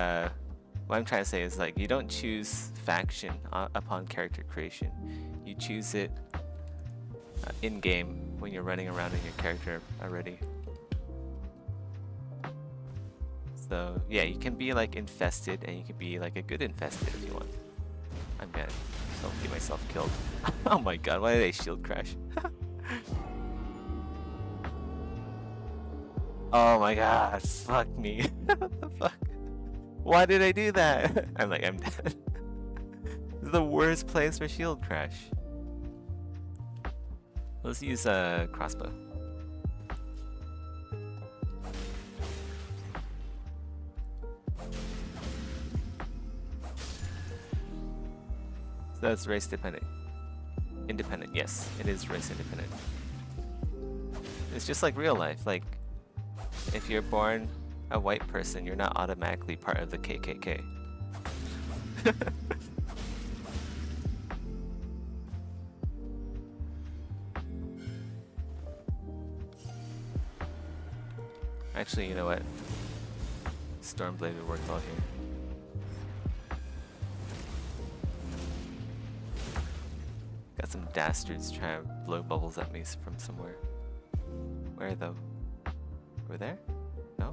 what I'm trying to say is like you don't choose faction upon character creation. You choose it in game when you're running around in your character already. So yeah, you can be like infested and you can be like a good infested if you want. I'm gonna get myself killed. Oh my god, why did I shield crash? Oh my god, fuck me. What the fuck? Why did I do that? I'm dead. This is the worst place for shield crash. Let's use a crossbow. So that's race dependent. Independent, yes, it is race independent. It's just like real life. Like, if you're born a white person, you're not automatically part of the KKK. Actually, you know what? Stormblade would work well here. Got some dastards trying to blow bubbles at me from somewhere. Where though? Over there? No.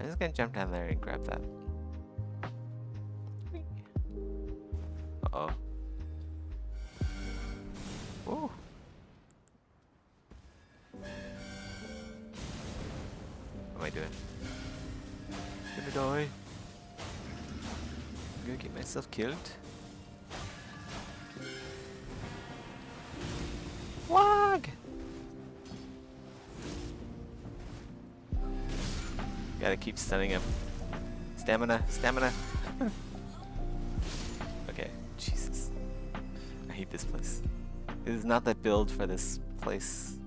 I'm just gonna jump down there and grab that. Uh-oh. Ooh. What am I doing? I'm gonna die. I'm gonna get myself killed. Wag! Gotta keep stunning him. Stamina, stamina. Okay, Jesus. I hate this place. This is not the build for this place.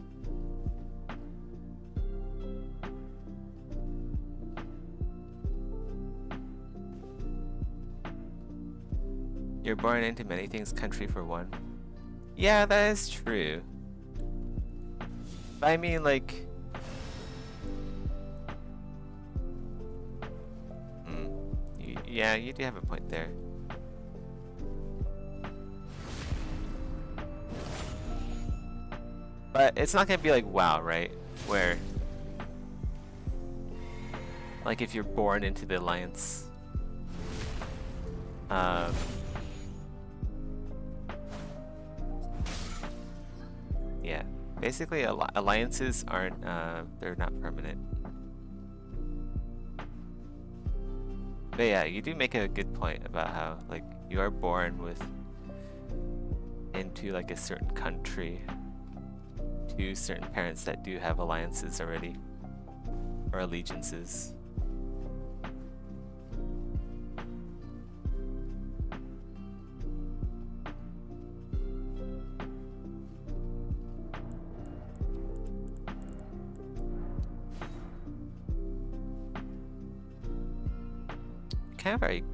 You're born into many things, country for one. Yeah, that is true. But I mean, like... Yeah, you do have a point there. But it's not gonna be like WoW, right? Where... like if you're born into the Alliance. Yeah. Basically, alliances aren't, they're not permanent. But yeah, you do make a good point about how, like, you are born with into like a certain country to certain parents that do have alliances already or allegiances. Kind of already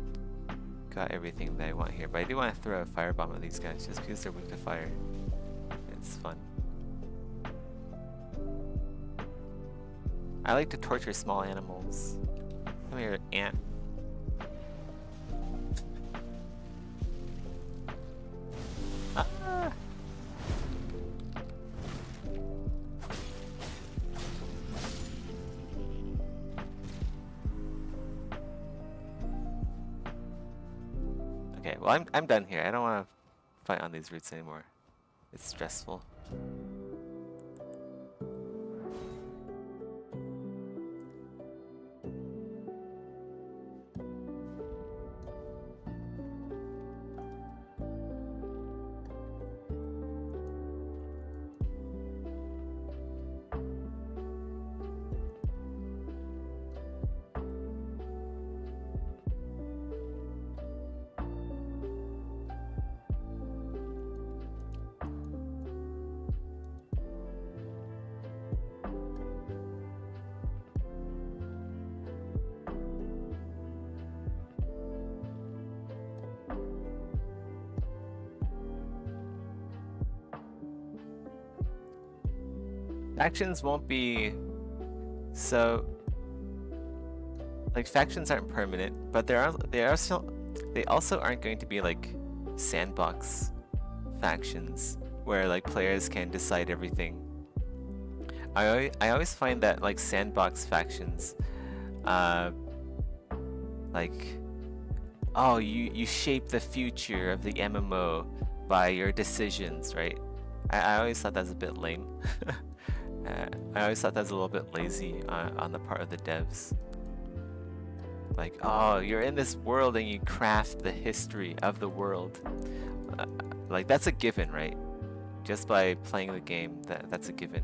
got everything that I want here, but I do want to throw a firebomb at these guys just because they're weak to fire. It's fun. I like to torture small animals. Come here, ant. Ah! Okay, well I'm done here. I don't want to fight on these routes anymore. It's stressful. Factions won't be so like factions aren't permanent, but they also aren't going to be like sandbox factions where like players can decide everything. I always find that like sandbox factions like, oh, you shape the future of the MMO by your decisions, right? I always thought that was a bit lame. I always thought that was a little bit lazy on the part of the devs. Like, oh, you're in this world and you craft the history of the world. Like, that's a given, right? Just by playing the game, that's a given.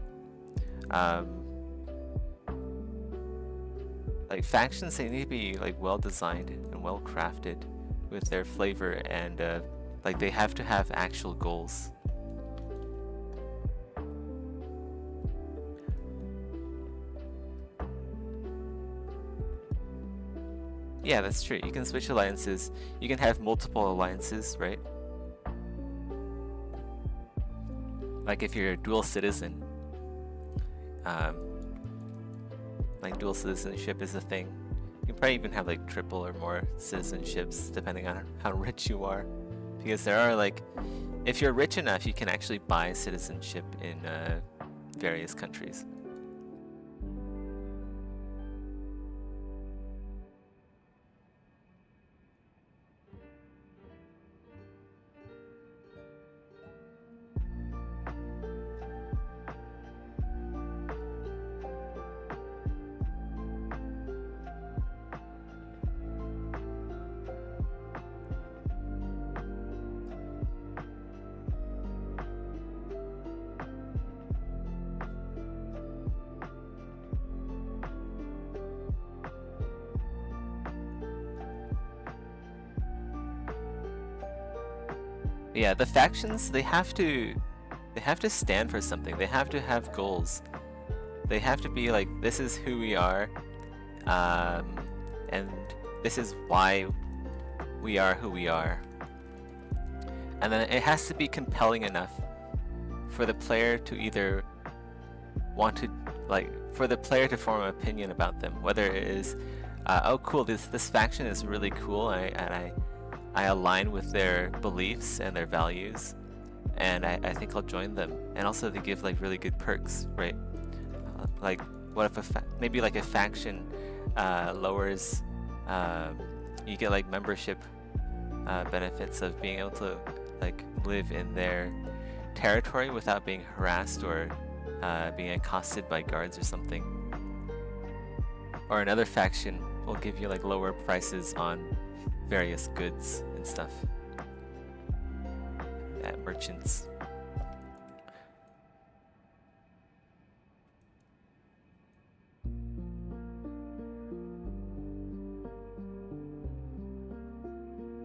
Like, factions, they need to be like well designed and well crafted with their flavor, and like they have to have actual goals. Yeah, that's true. You can switch alliances. You can have multiple alliances, right? Like if you're a dual citizen. Like dual citizenship is a thing. You can probably even have like triple or more citizenships depending on how rich you are. Because there are like, if you're rich enough, you can actually buy citizenship in various countries. Yeah, the factions, they have to stand for something. They have to have goals. They have to be like, this is who we are, and this is why we are who we are. And then it has to be compelling enough for the player to either want to, like, for the player to form an opinion about them, whether it is, oh cool, this faction is really cool, and I align with their beliefs and their values, and I think I'll join them. And also they give like really good perks, right? Like, what if maybe like a faction lowers, you get like membership benefits of being able to like live in their territory without being harassed or being accosted by guards or something. Or another faction will give you like lower prices on various goods and stuff at merchants.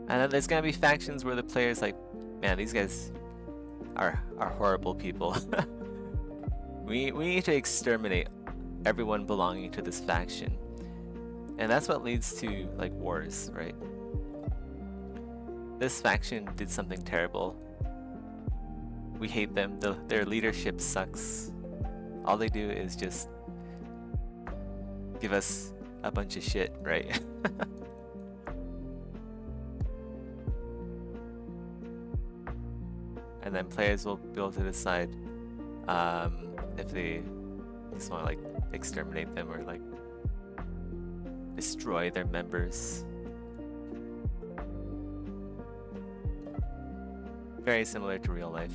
And then there's gonna be factions where the player's like, man, these guys are horrible people. we need to exterminate everyone belonging to this faction. And that's what leads to like wars, right? This faction did something terrible. We hate them. Their leadership sucks. All they do is just give us a bunch of shit, right? And then players will be able to decide if they just want to like exterminate them or like destroy their members. Very similar to real life.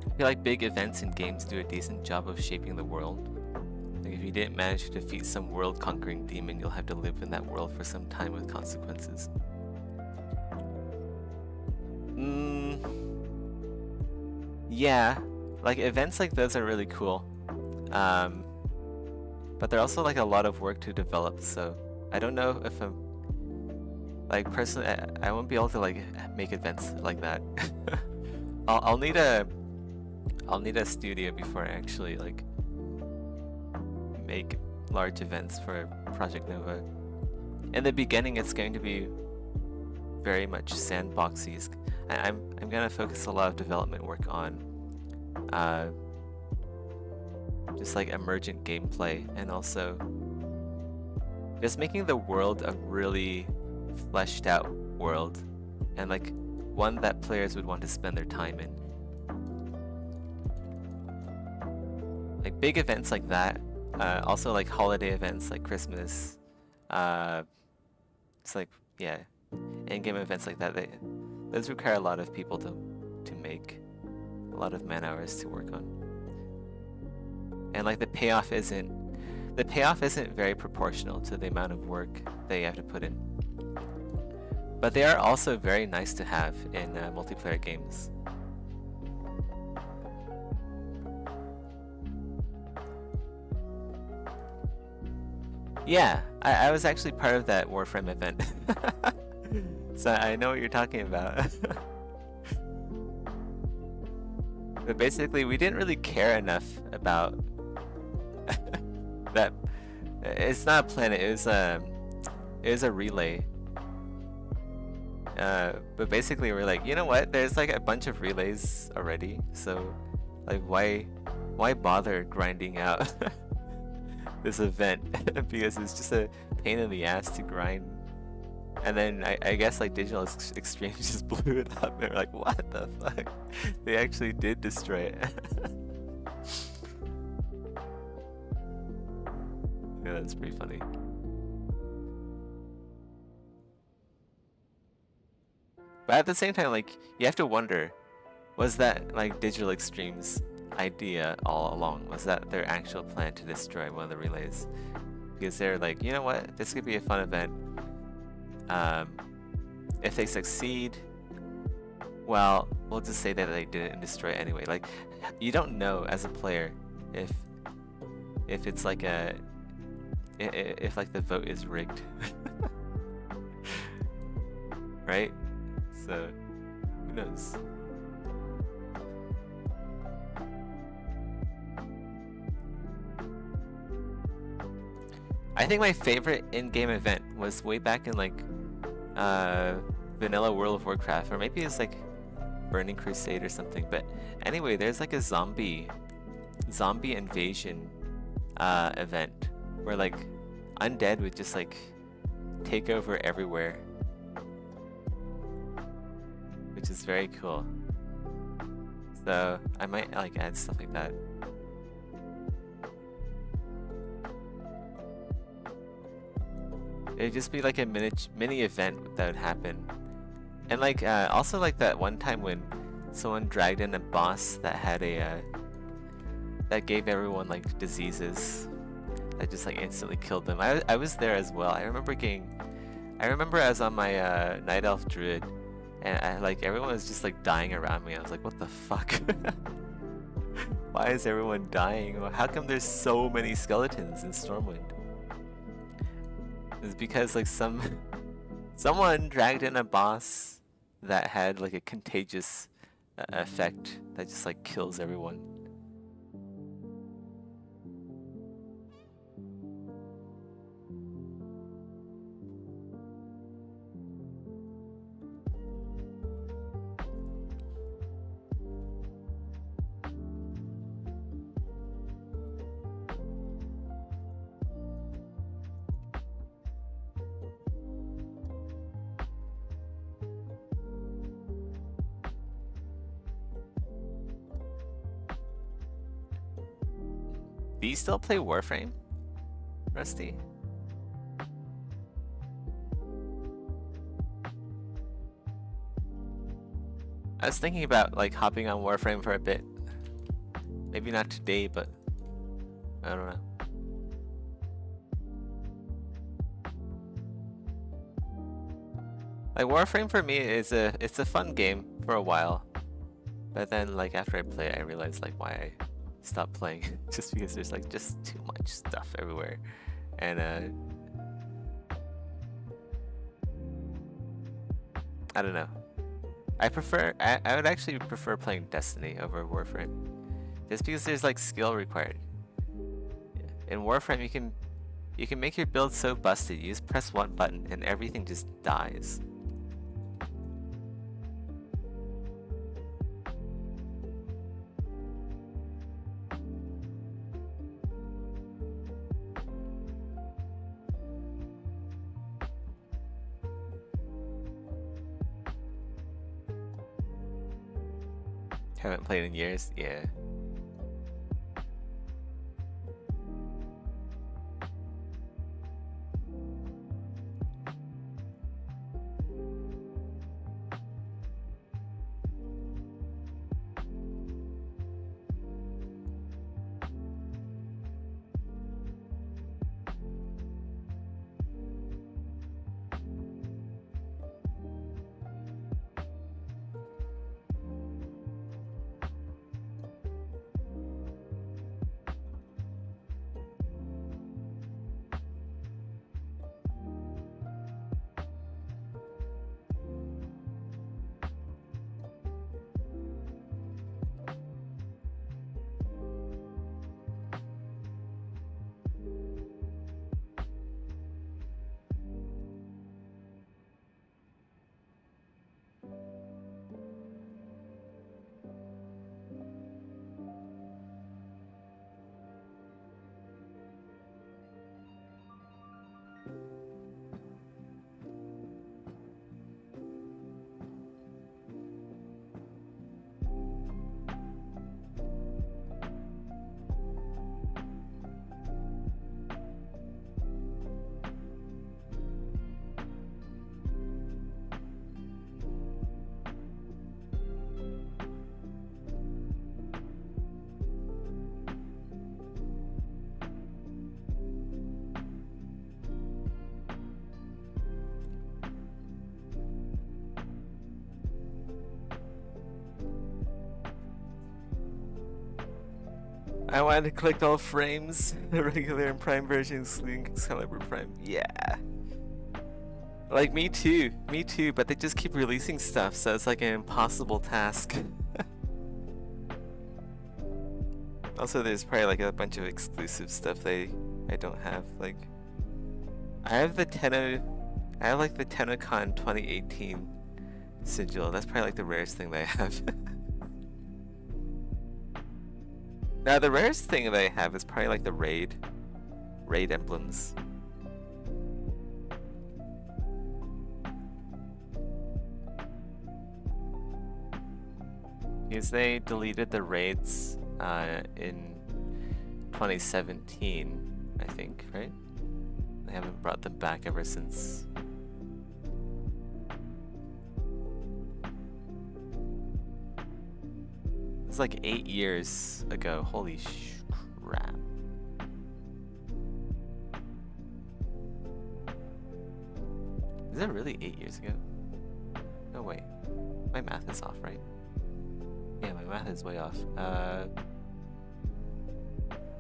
I feel like big events in games do a decent job of shaping the world. Like if you didn't manage to defeat some world-conquering demon, you'll have to live in that world for some time with consequences. Yeah, like events like those are really cool. But they're also like a lot of work to develop, so I don't know if I'm... Like personally, I won't be able to like make events like that. I'll need a studio before I actually like make large events for Project Nova. In the beginning, it's going to be very much sandboxy. I'm gonna focus a lot of development work on just like emergent gameplay, and also just making the world a really fleshed out world, and like one that players would want to spend their time in. Like big events like that, also like holiday events like Christmas, it's like, yeah, in-game events like that, those require a lot of people to make, a lot of man hours to work on. And like the payoff isn't very proportional to the amount of work that you have to put in. But they are also very nice to have in multiplayer games. Yeah, I was actually part of that Warframe event. So I know what you're talking about. But basically, we didn't really care enough about that. It's not a planet, it was a relay. But basically we're like, you know what? There's like a bunch of relays already, so like why bother grinding out this event? Because it's just a pain in the ass to grind. And then I guess like Digital Extreme just blew it up. They're like, what the fuck? They actually did destroy it. Yeah, that's pretty funny. But at the same time, like, you have to wonder, was that like Digital Extreme's idea all along? Was that their actual plan to destroy one of the relays? Because they're like, you know what, this could be a fun event. If they succeed, well, we'll just say that they didn't destroy it anyway. Like, you don't know as a player if it's like if like the vote is rigged. Right? So, who knows? I think my favorite in-game event was way back in like vanilla World of Warcraft, or maybe it's like Burning Crusade or something. But anyway, there's like a zombie invasion event where like undead would just like take over everywhere, which is very cool. So I might like add stuff like that. It'd just be like a mini event that would happen. And like also like that one time when someone dragged in a boss that had a that gave everyone like diseases that just like instantly killed them. I was there as well. I remember I was on my Night Elf Druid, and like everyone was just like dying around me. I was like, what the fuck? Why is everyone dying? How come there's so many skeletons in Stormwind? It's because like someone dragged in a boss that had like a contagious effect that just like kills everyone. Do you still play Warframe, Rusty? I was thinking about like hopping on Warframe for a bit. Maybe not today, but I don't know. Like Warframe for me is it's a fun game for a while, but then like after I play it, I realized like why I stopped playing. Just because there's like just too much stuff everywhere, and I don't know. I would actually prefer playing Destiny over Warframe, just because there's like skill required. In Warframe, you can make your build so busted. You just press one button and everything just dies. Haven't played in years, yeah. I wanted to collect all frames, the regular and Prime version, excluding Excalibur Prime. Yeah. Like, me too, but they just keep releasing stuff, so it's like an impossible task. Also, there's probably like a bunch of exclusive stuff I don't have. Like, I have the like the TennoCon 2018 sigil. That's probably like the rarest thing that I have. Now, the rarest thing that I have is probably like the raid emblems. Because they deleted the raids in 2017, I think, right? They haven't brought them back ever since. It's like 8 years ago. Holy crap. Is it really 8 years ago? No, wait. My math is off, right? Yeah, my math is way off.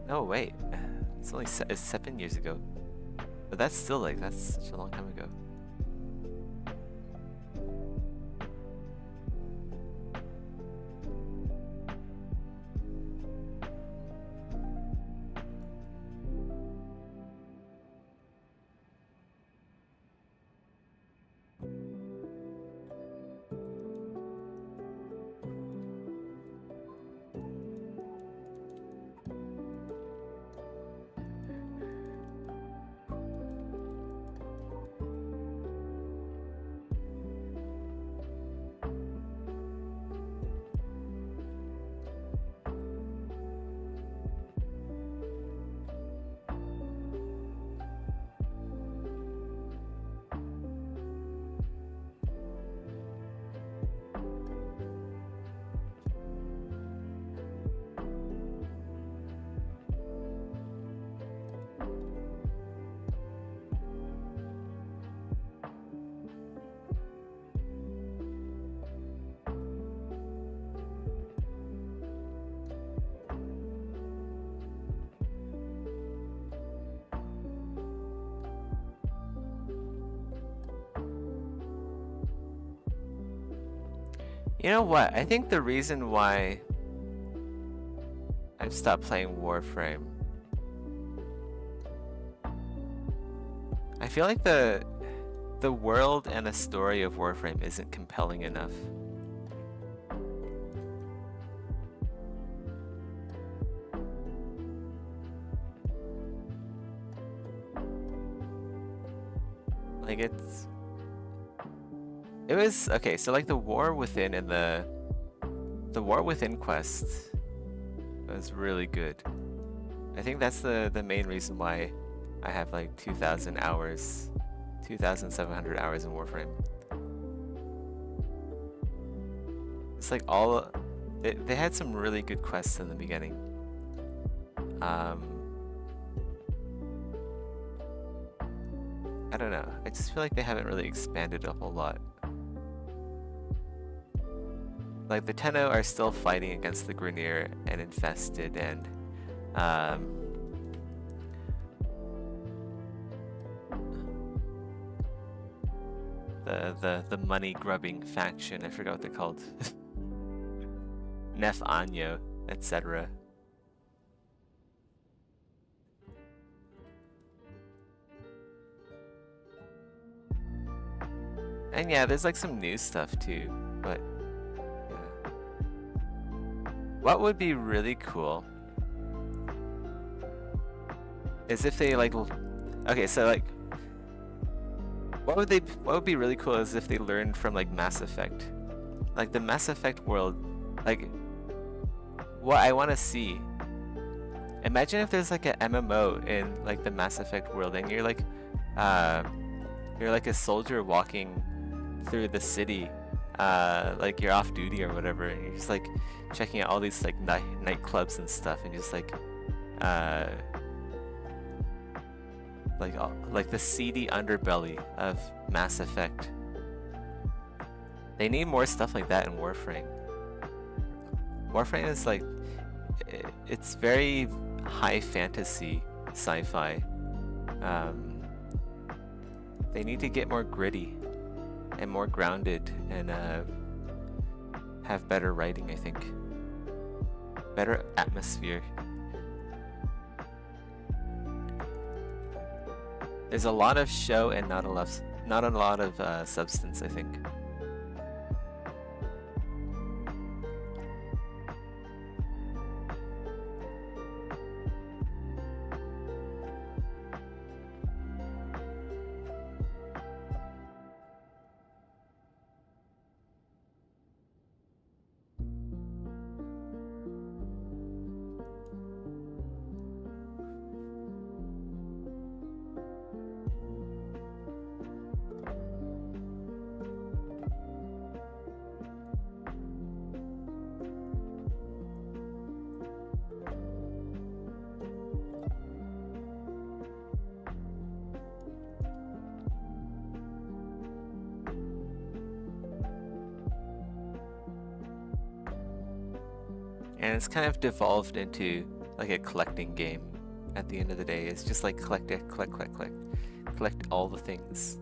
No, wait. It's only it's 7 years ago. But that's still like, that's such a long time ago. You know what? I think the reason why I've stopped playing Warframe, I feel like the world and the story of Warframe isn't compelling enough. Like it was okay, so like the War Within and the War Within quest was really good. I think that's the main reason why I have like 2,000 hours, 2,700 hours in Warframe. It's like all they had some really good quests in the beginning. I don't know. I just feel like they haven't really expanded a whole lot. Like, the Tenno are still fighting against the Grineer and Infested and, the money-grubbing faction, I forgot what they're called. Nef Anyo, etc. And yeah, there's like some new stuff too, but yeah. What would be really cool is if they like, okay, so like, what would be really cool is if they learned from like Mass Effect, like the Mass Effect world, like what I want to see. Imagine if there's like an MMO in like the Mass Effect world, and you're like a soldier walking through the city, like you're off duty or whatever, and you're just like checking out all these like nightclubs and stuff, and just like the seedy underbelly of Mass Effect. They need more stuff like that in Warframe. Warframe is like, it's very high fantasy sci-fi. They need to get more gritty and more grounded and have better writing, I think. Better atmosphere. There's a lot of show and not a lot of substance, I think. And it's kind of devolved into like a collecting game at the end of the day. It's just like collect all the things.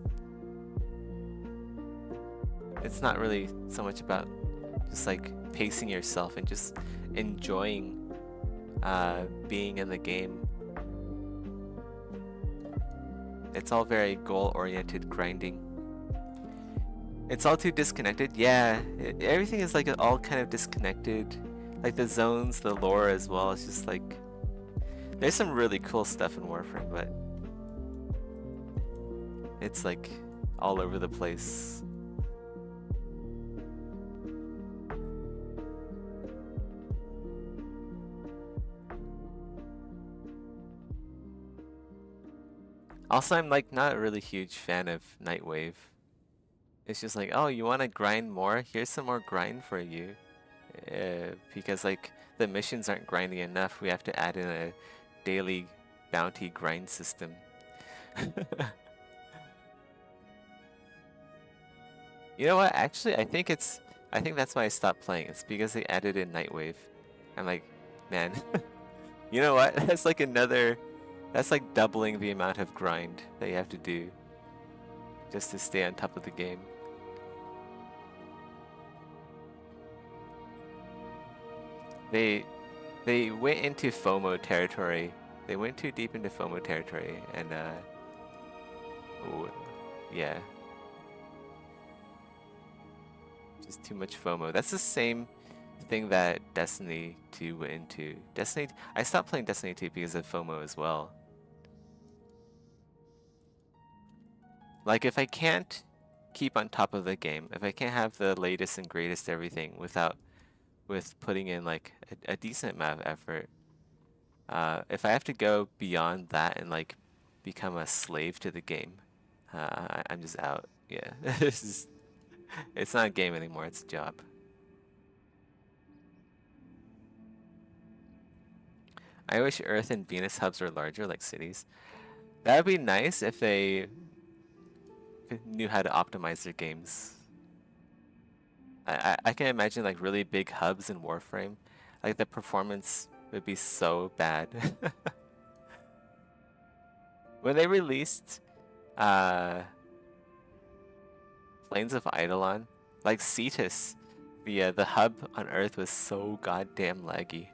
It's not really so much about just like pacing yourself and just enjoying being in the game. It's all very goal-oriented grinding. It's all too disconnected. Yeah, everything is like all kind of disconnected. Like the zones, the lore as well. It's just like there's some really cool stuff in Warframe, but it's like all over the place. Also, I'm like not a really huge fan of Nightwave. It's just like, oh, you want to grind more? Here's some more grind for you. Because like the missions aren't grinding enough, we have to add in a daily bounty grind system. You know what? Actually, I think that's why I stopped playing. It's because they added in Nightwave. I'm like, man, you know what? That's like doubling the amount of grind that you have to do just to stay on top of the game. They went into FOMO territory. They went too deep into FOMO territory, and yeah, just too much FOMO. That's the same thing that Destiny 2 went into. I stopped playing Destiny 2 because of FOMO as well. Like if I can't keep on top of the game, if I can't have the latest and greatest everything with putting in like a decent amount of effort, if I have to go beyond that and like become a slave to the game, I'm just out. Yeah, it's not a game anymore, it's a job. I wish Earth and Venus hubs were larger like cities. That would be nice if they knew how to optimize their games. I can imagine like really big hubs in Warframe. Like the performance would be so bad. When they released Plains of Eidolon, like Cetus, the hub on Earth was so goddamn laggy.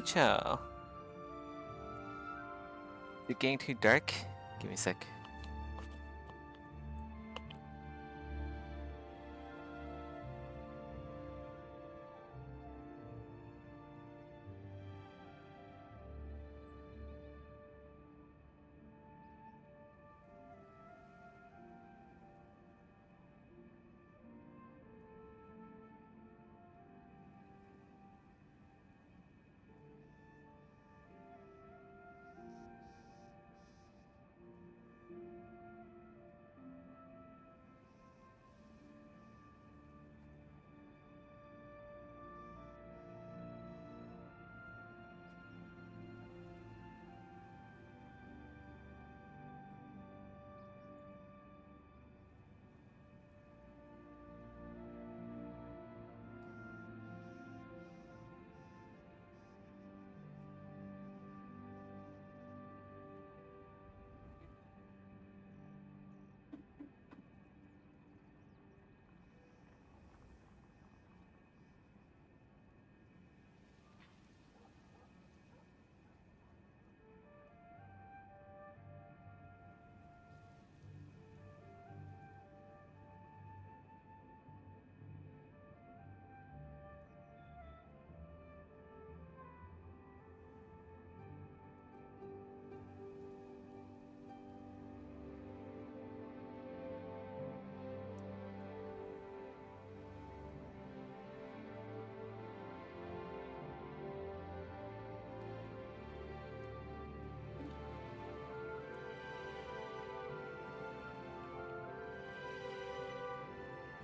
Ciao. Is it getting too dark? Give me a sec.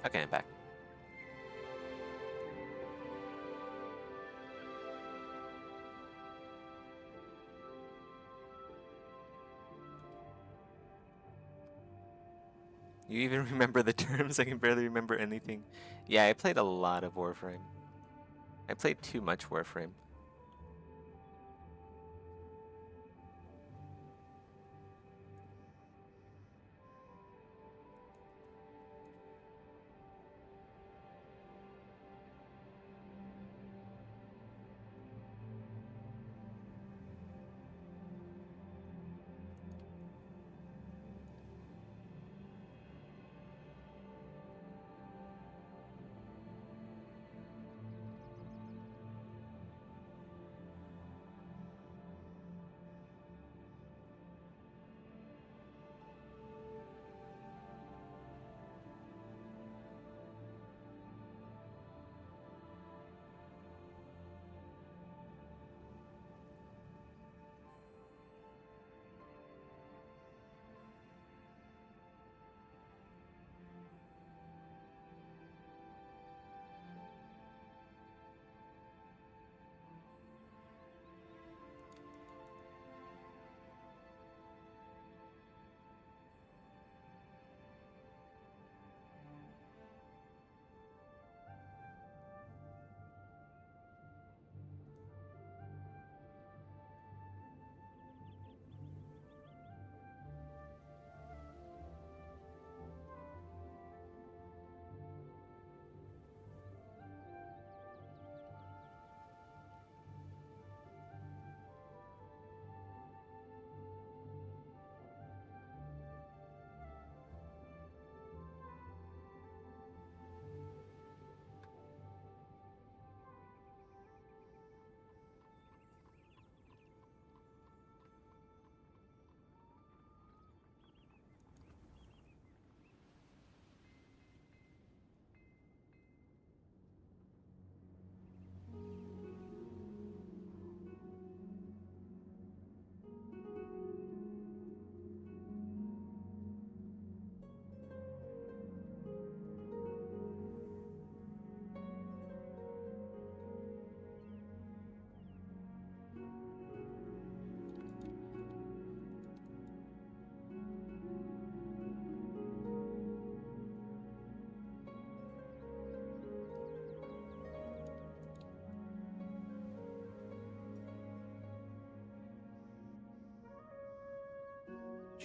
Okay, I'm back. You even remember the terms? I can barely remember anything. Yeah, I played a lot of Warframe. I played too much Warframe.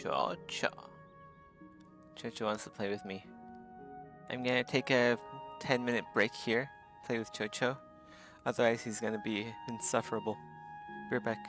Chocho. Chocho wants to play with me. I'm gonna take a 10-minute break here, play with Chocho. Otherwise he's gonna be insufferable. Be right back.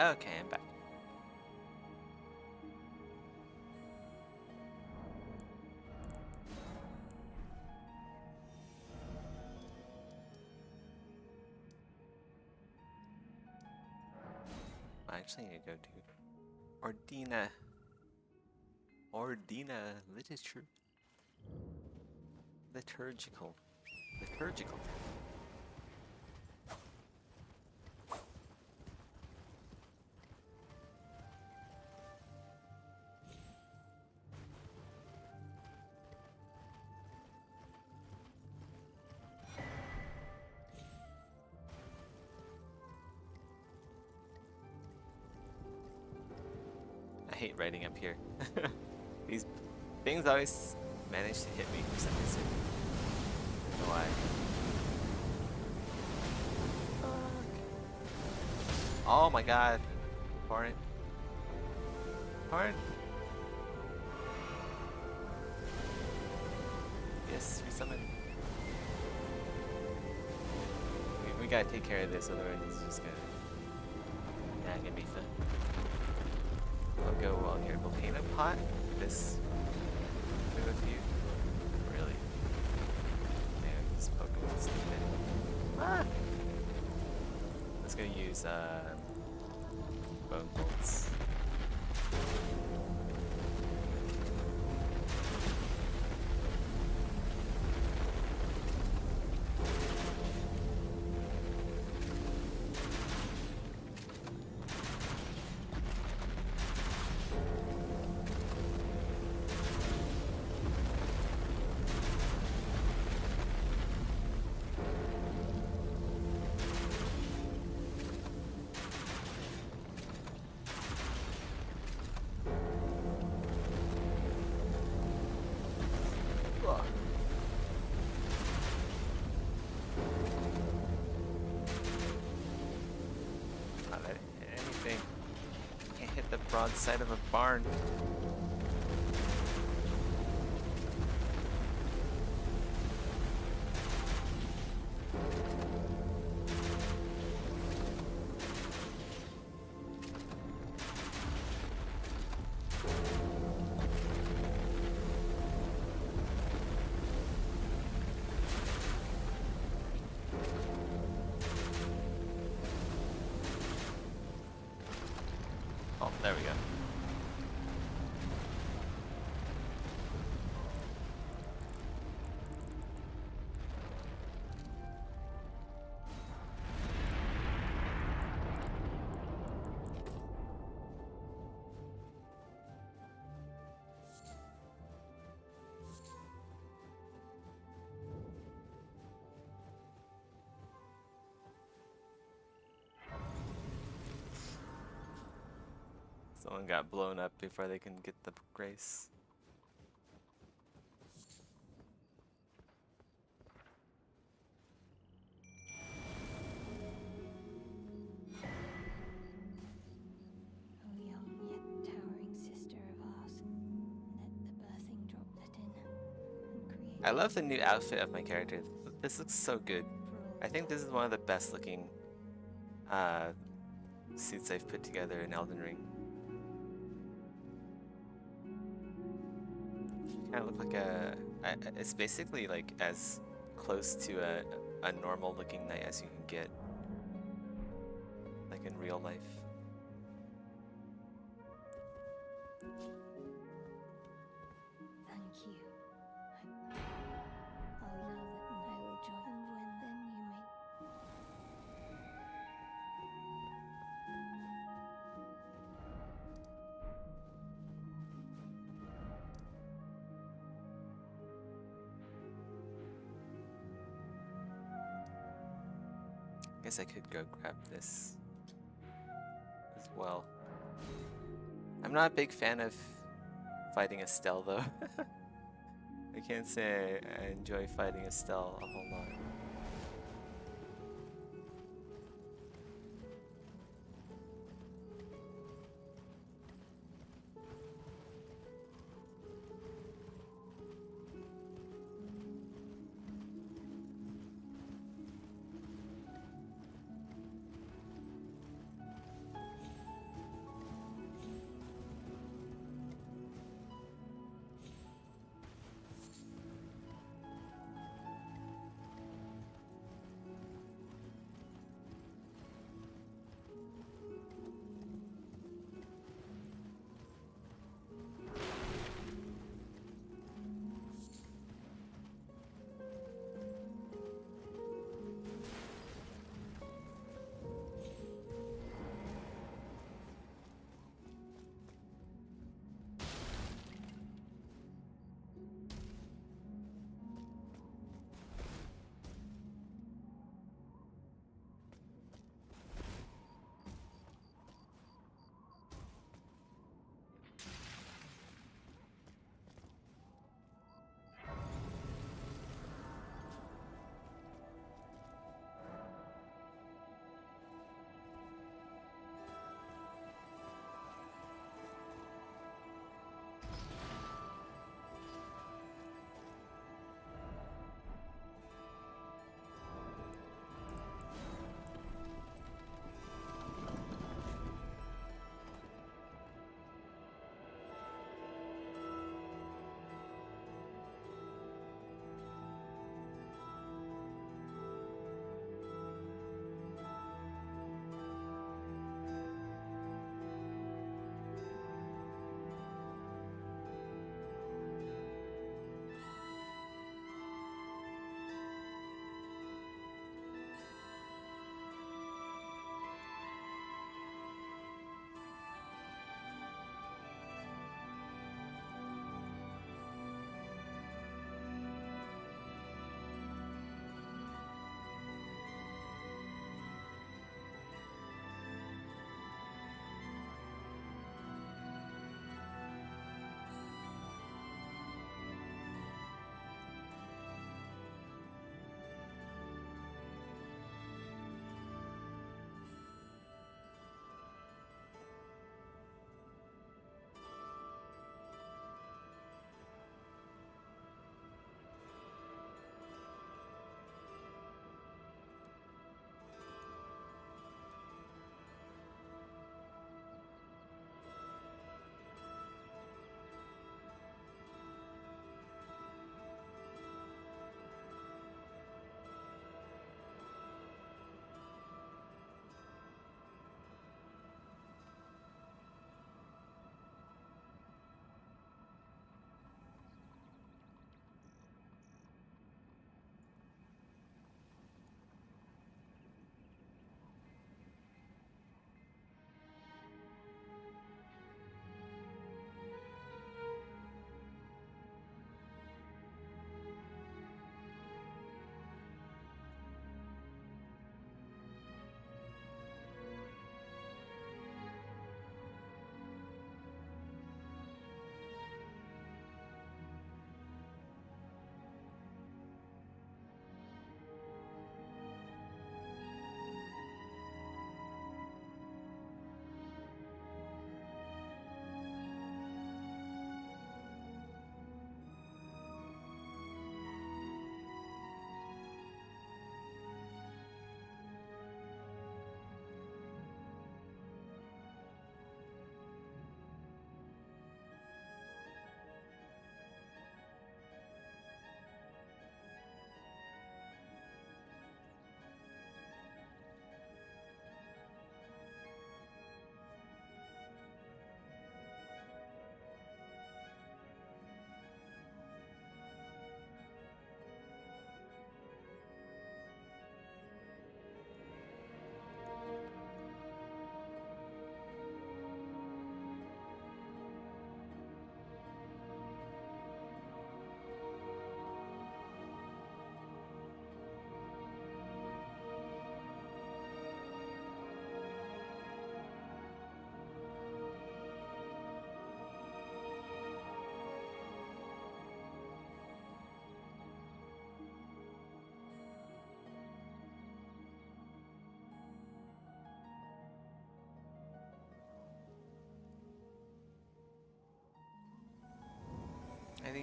Okay, I'm back. I actually need to go to Ordina literature. Liturgical. I hate writing up here. These things always manage to hit me for some reason. I don't know why. Oh my god. Torrent. Yes, resummon. We gotta take care of this, otherwise it's just gonna be fun. I'll go well here. Volcano pot. This move a few. Really. Man, this Pokemon's stupid. Ah! Let's go use Bone Bolts. Broadside of a barn. Oh, there we go. Someone got blown up before they can get the grace. O young yet towering sister of ours, let the birthing droplet in and create. I love the new outfit of my character. This looks so good. I think this is one of the best looking suits I've put together in Elden Ring. Kind of look like it's basically like as close to a normal looking knight as you can get, like in real life. Thank you. I will that I will join, and when then you may. Guess I could go grab this as well. I'm not a big fan of fighting Estelle though. I can't say I enjoy fighting Estelle a whole lot.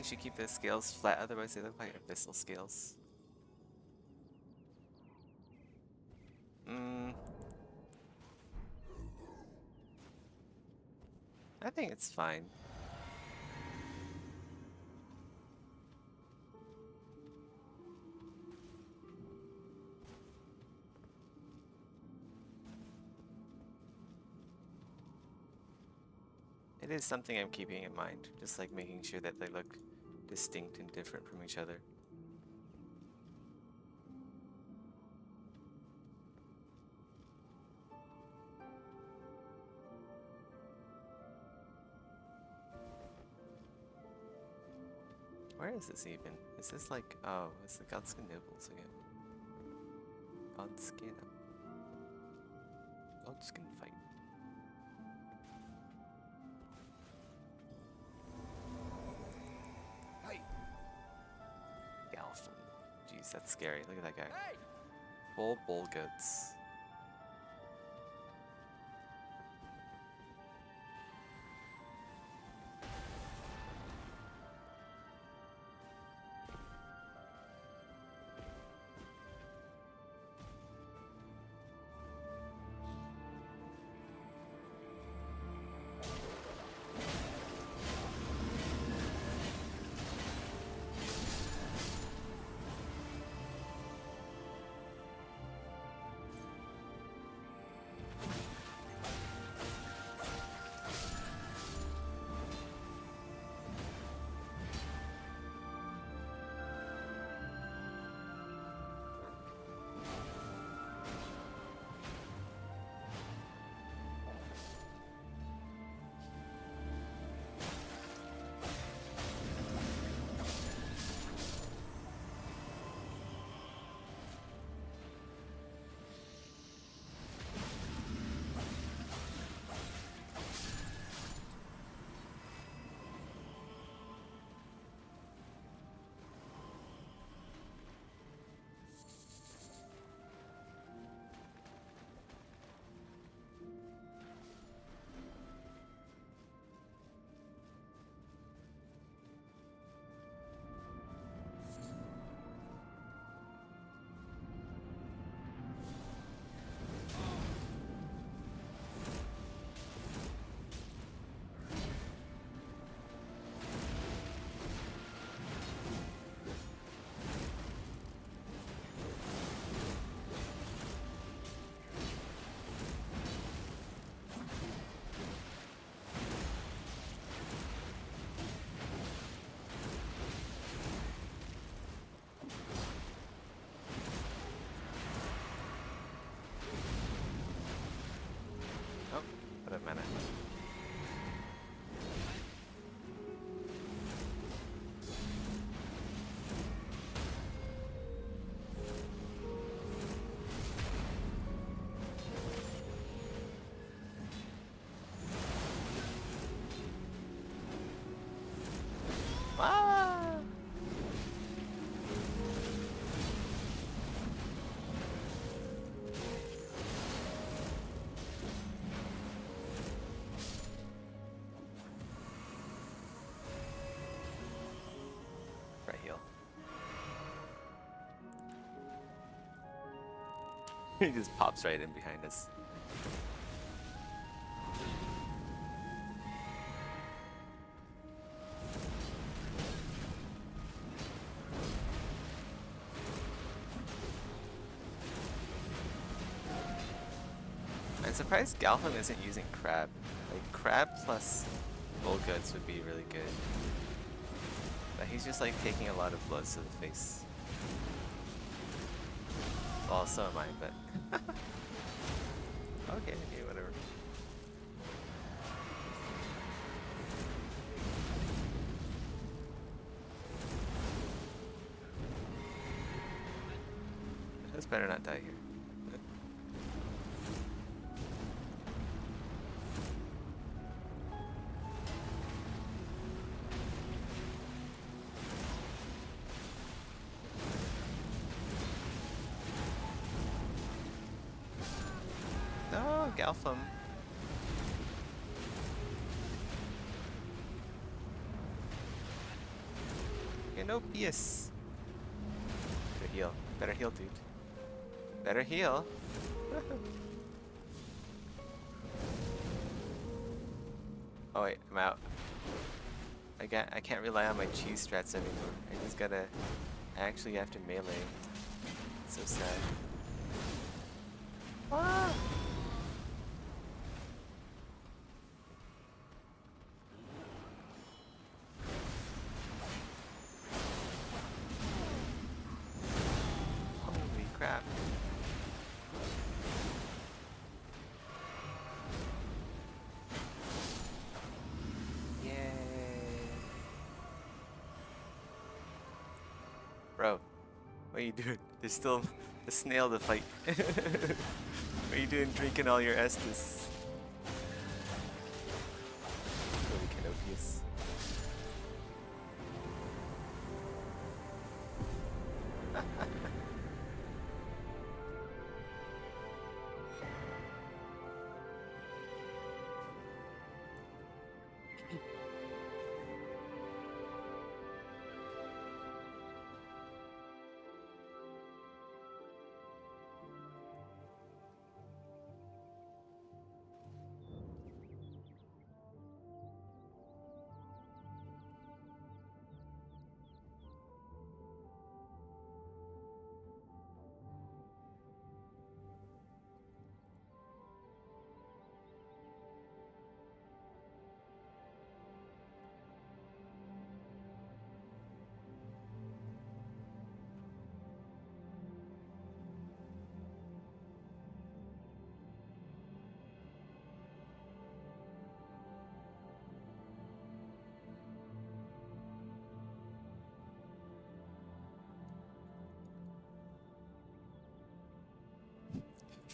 should keep the scales flat, otherwise they look like abyssal scales. I think it's fine. It is something I'm keeping in mind, just like making sure that they look distinct and different from each other. Where is this even? Is this like, oh, it's the Godskin Nobles again. Godskin fight. Hey. Galfin. Jeez, that's scary. Look at that guy. Full bull goats. Mana. Ah! He just pops right in behind us. I'm surprised Galham isn't using crab. Like, crab plus bull goods would be really good. But he's just like taking a lot of blows to the face. Well, so am I, but... okay, whatever. This better not die here. Galfam. Canopius. Better heal. Better heal, dude. Better heal. Oh wait, I'm out. I can't rely on my cheese strats anymore. I just gotta. I actually have to melee. It's so sad. Ah! Holy crap. Yay. Bro, what are you doing? There's still a snail to fight. What are you doing drinking all your Estus? Really Canopius.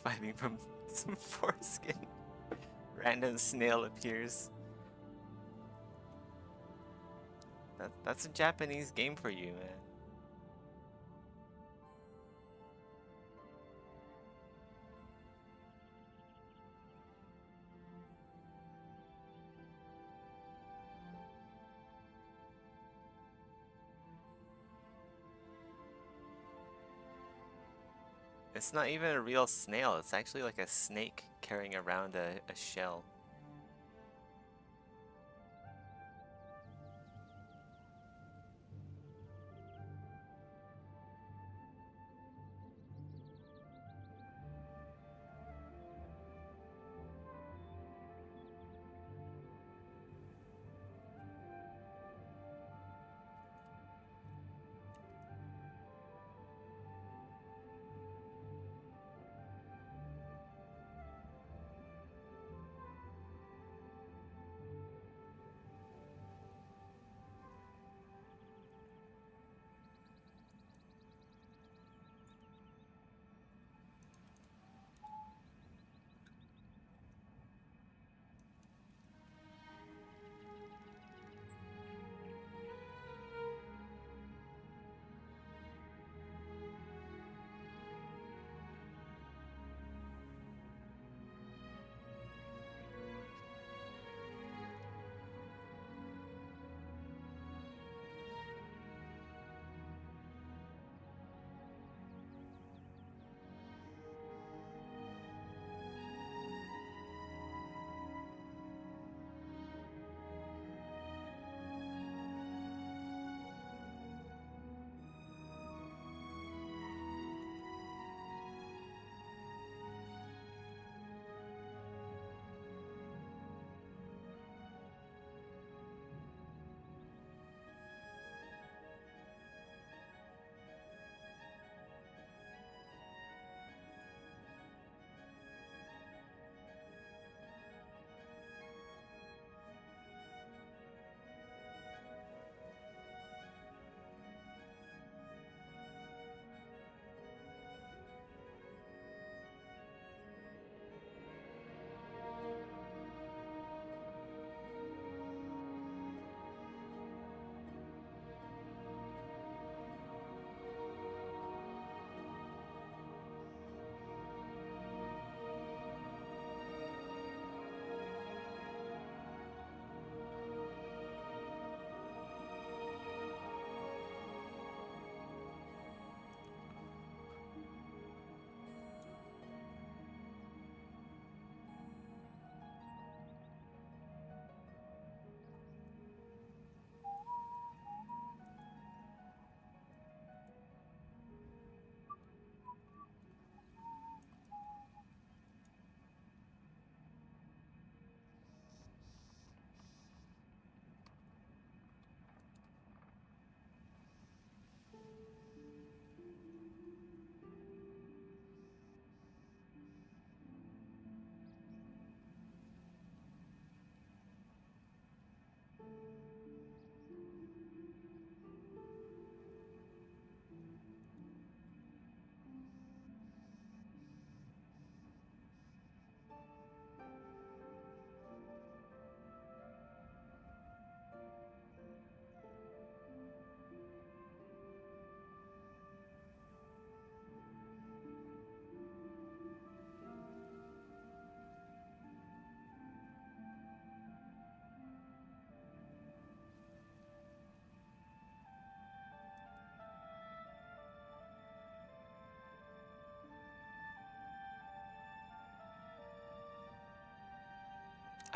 Fighting from some foreskin. Random snail appears. That's a Japanese game for you, man. It's not even a real snail, it's actually like a snake carrying around a shell.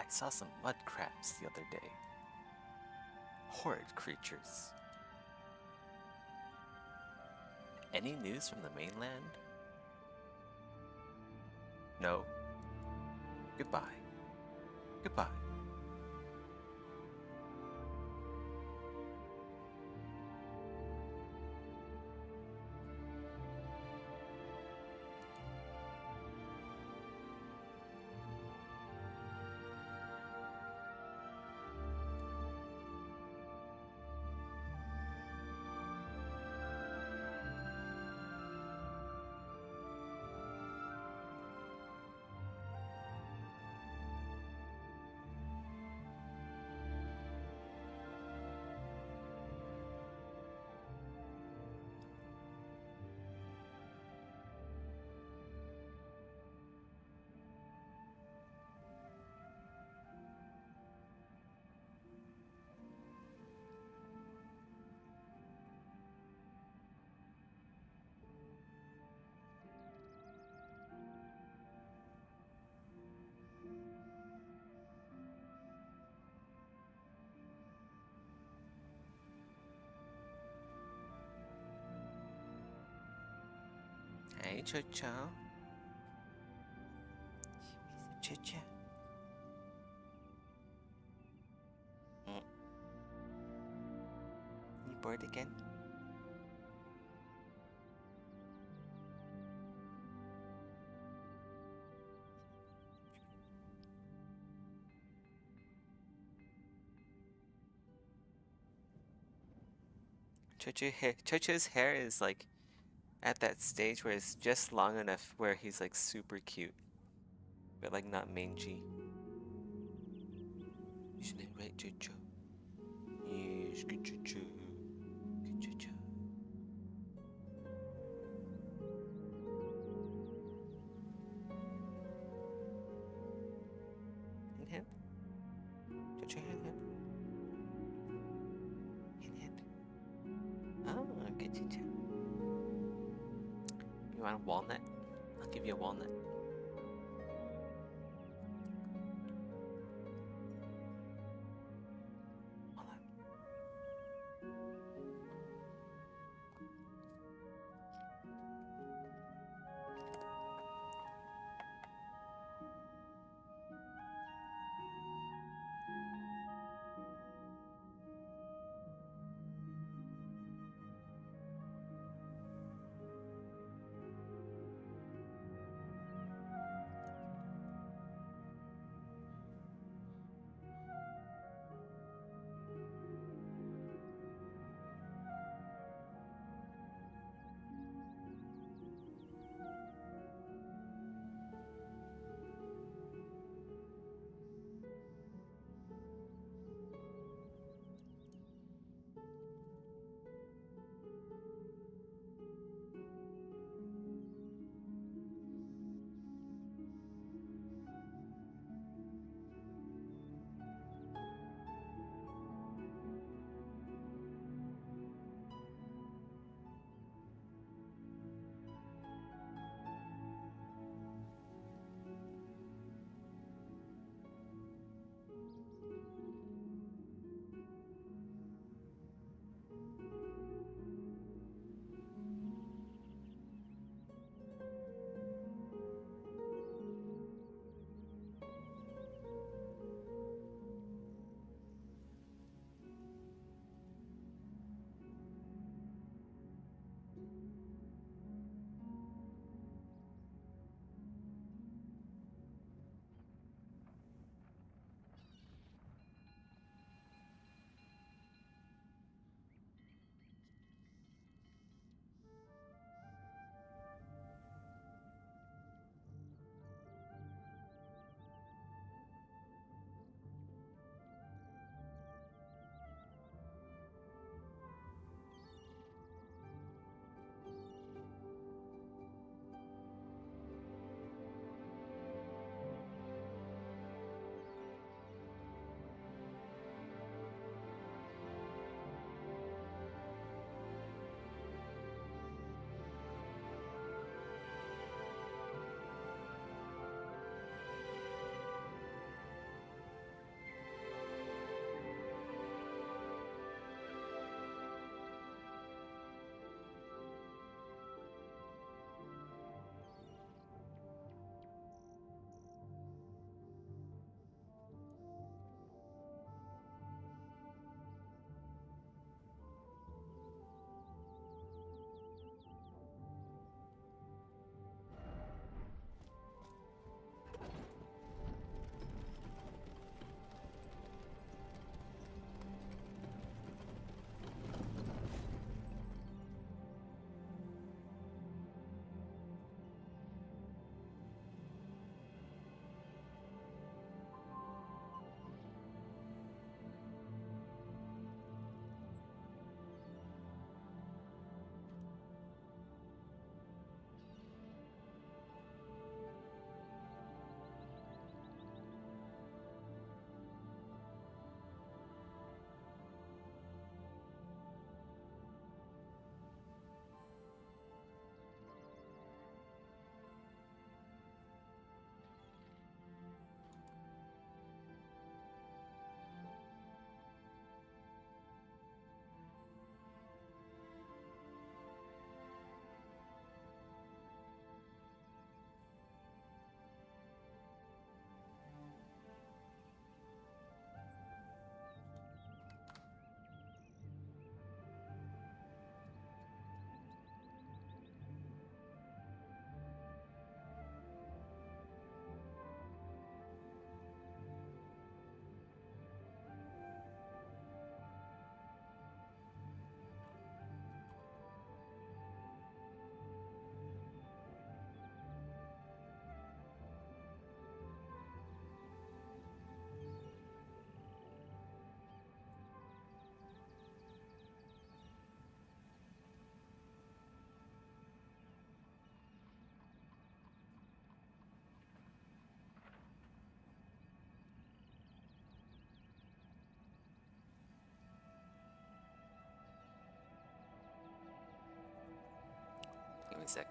saw some mud crabs the other day. Horrid creatures. Any news from the mainland? No. Goodbye. Goodbye. Hey, Chucho. Chucho. You bored again? Chucho's hair is like at that stage where it's just long enough where he's like super cute, but like not mangy. Isn't it right, Chucho? Yes, good Chucho. Good Chucho. Hint, hint. Chucho, hint, hint. Hint, hint. Oh, good Chucho. You want a walnut? I'll give you a walnut. a sec.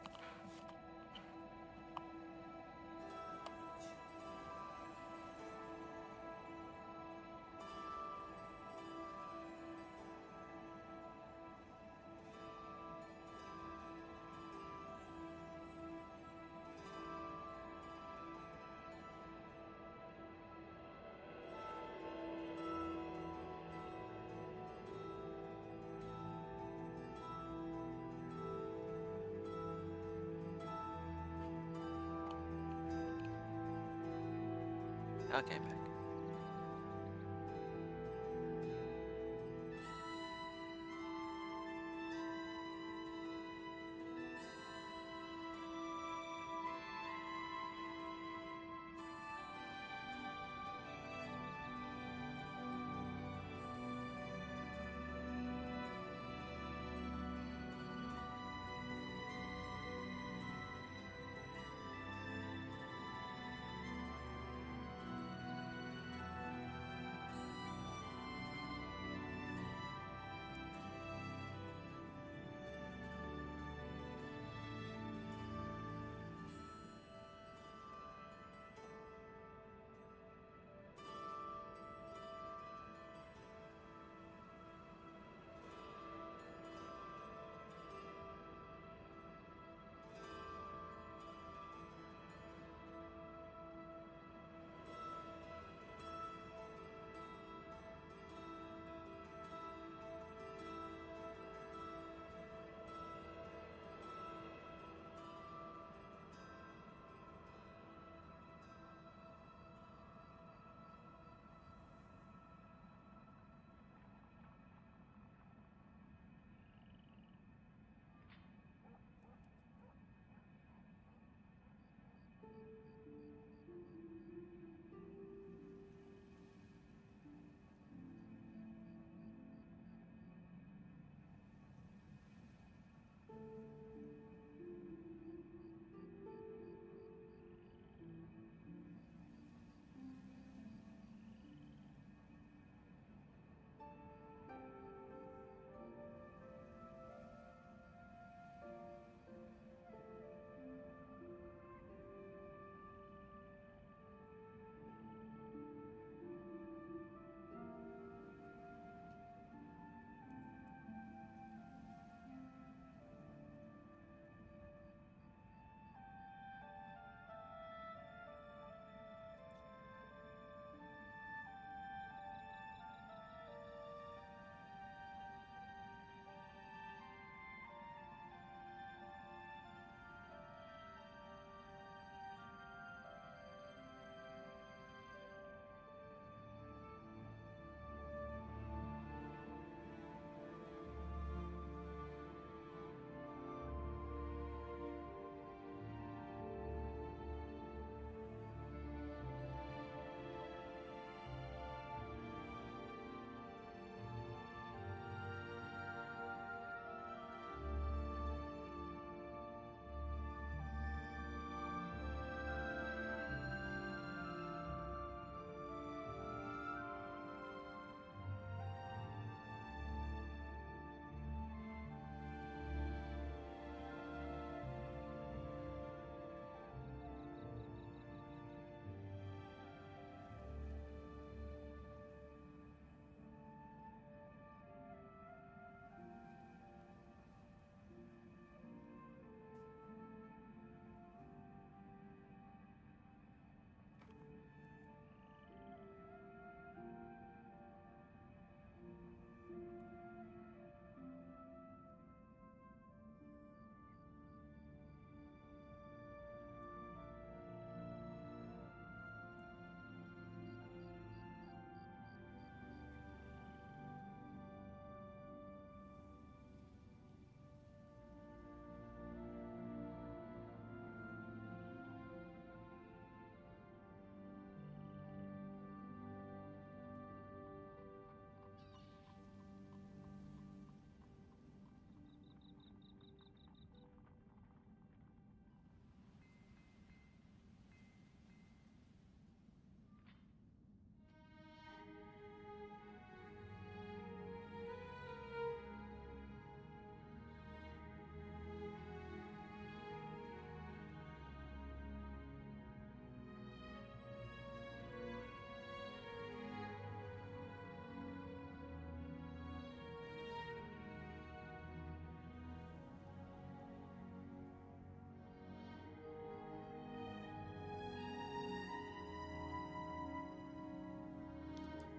Okay, back.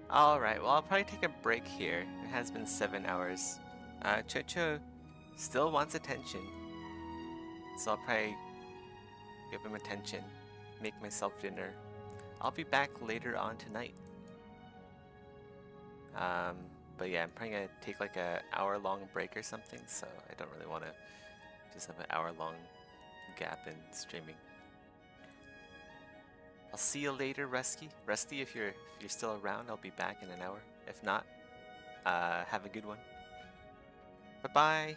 Alright, well, I'll probably take a break here. It has been 7 hours. Chocho still wants attention. So I'll probably give him attention, make myself dinner. I'll be back later on tonight. But yeah, I'm probably gonna take like a hour-long break or something, so I don't really want to just have an hour-long gap in streaming. I'll see you later, Rusty. Rusty, if you're still around, I'll be back in an hour. If not, have a good one. Bye-bye.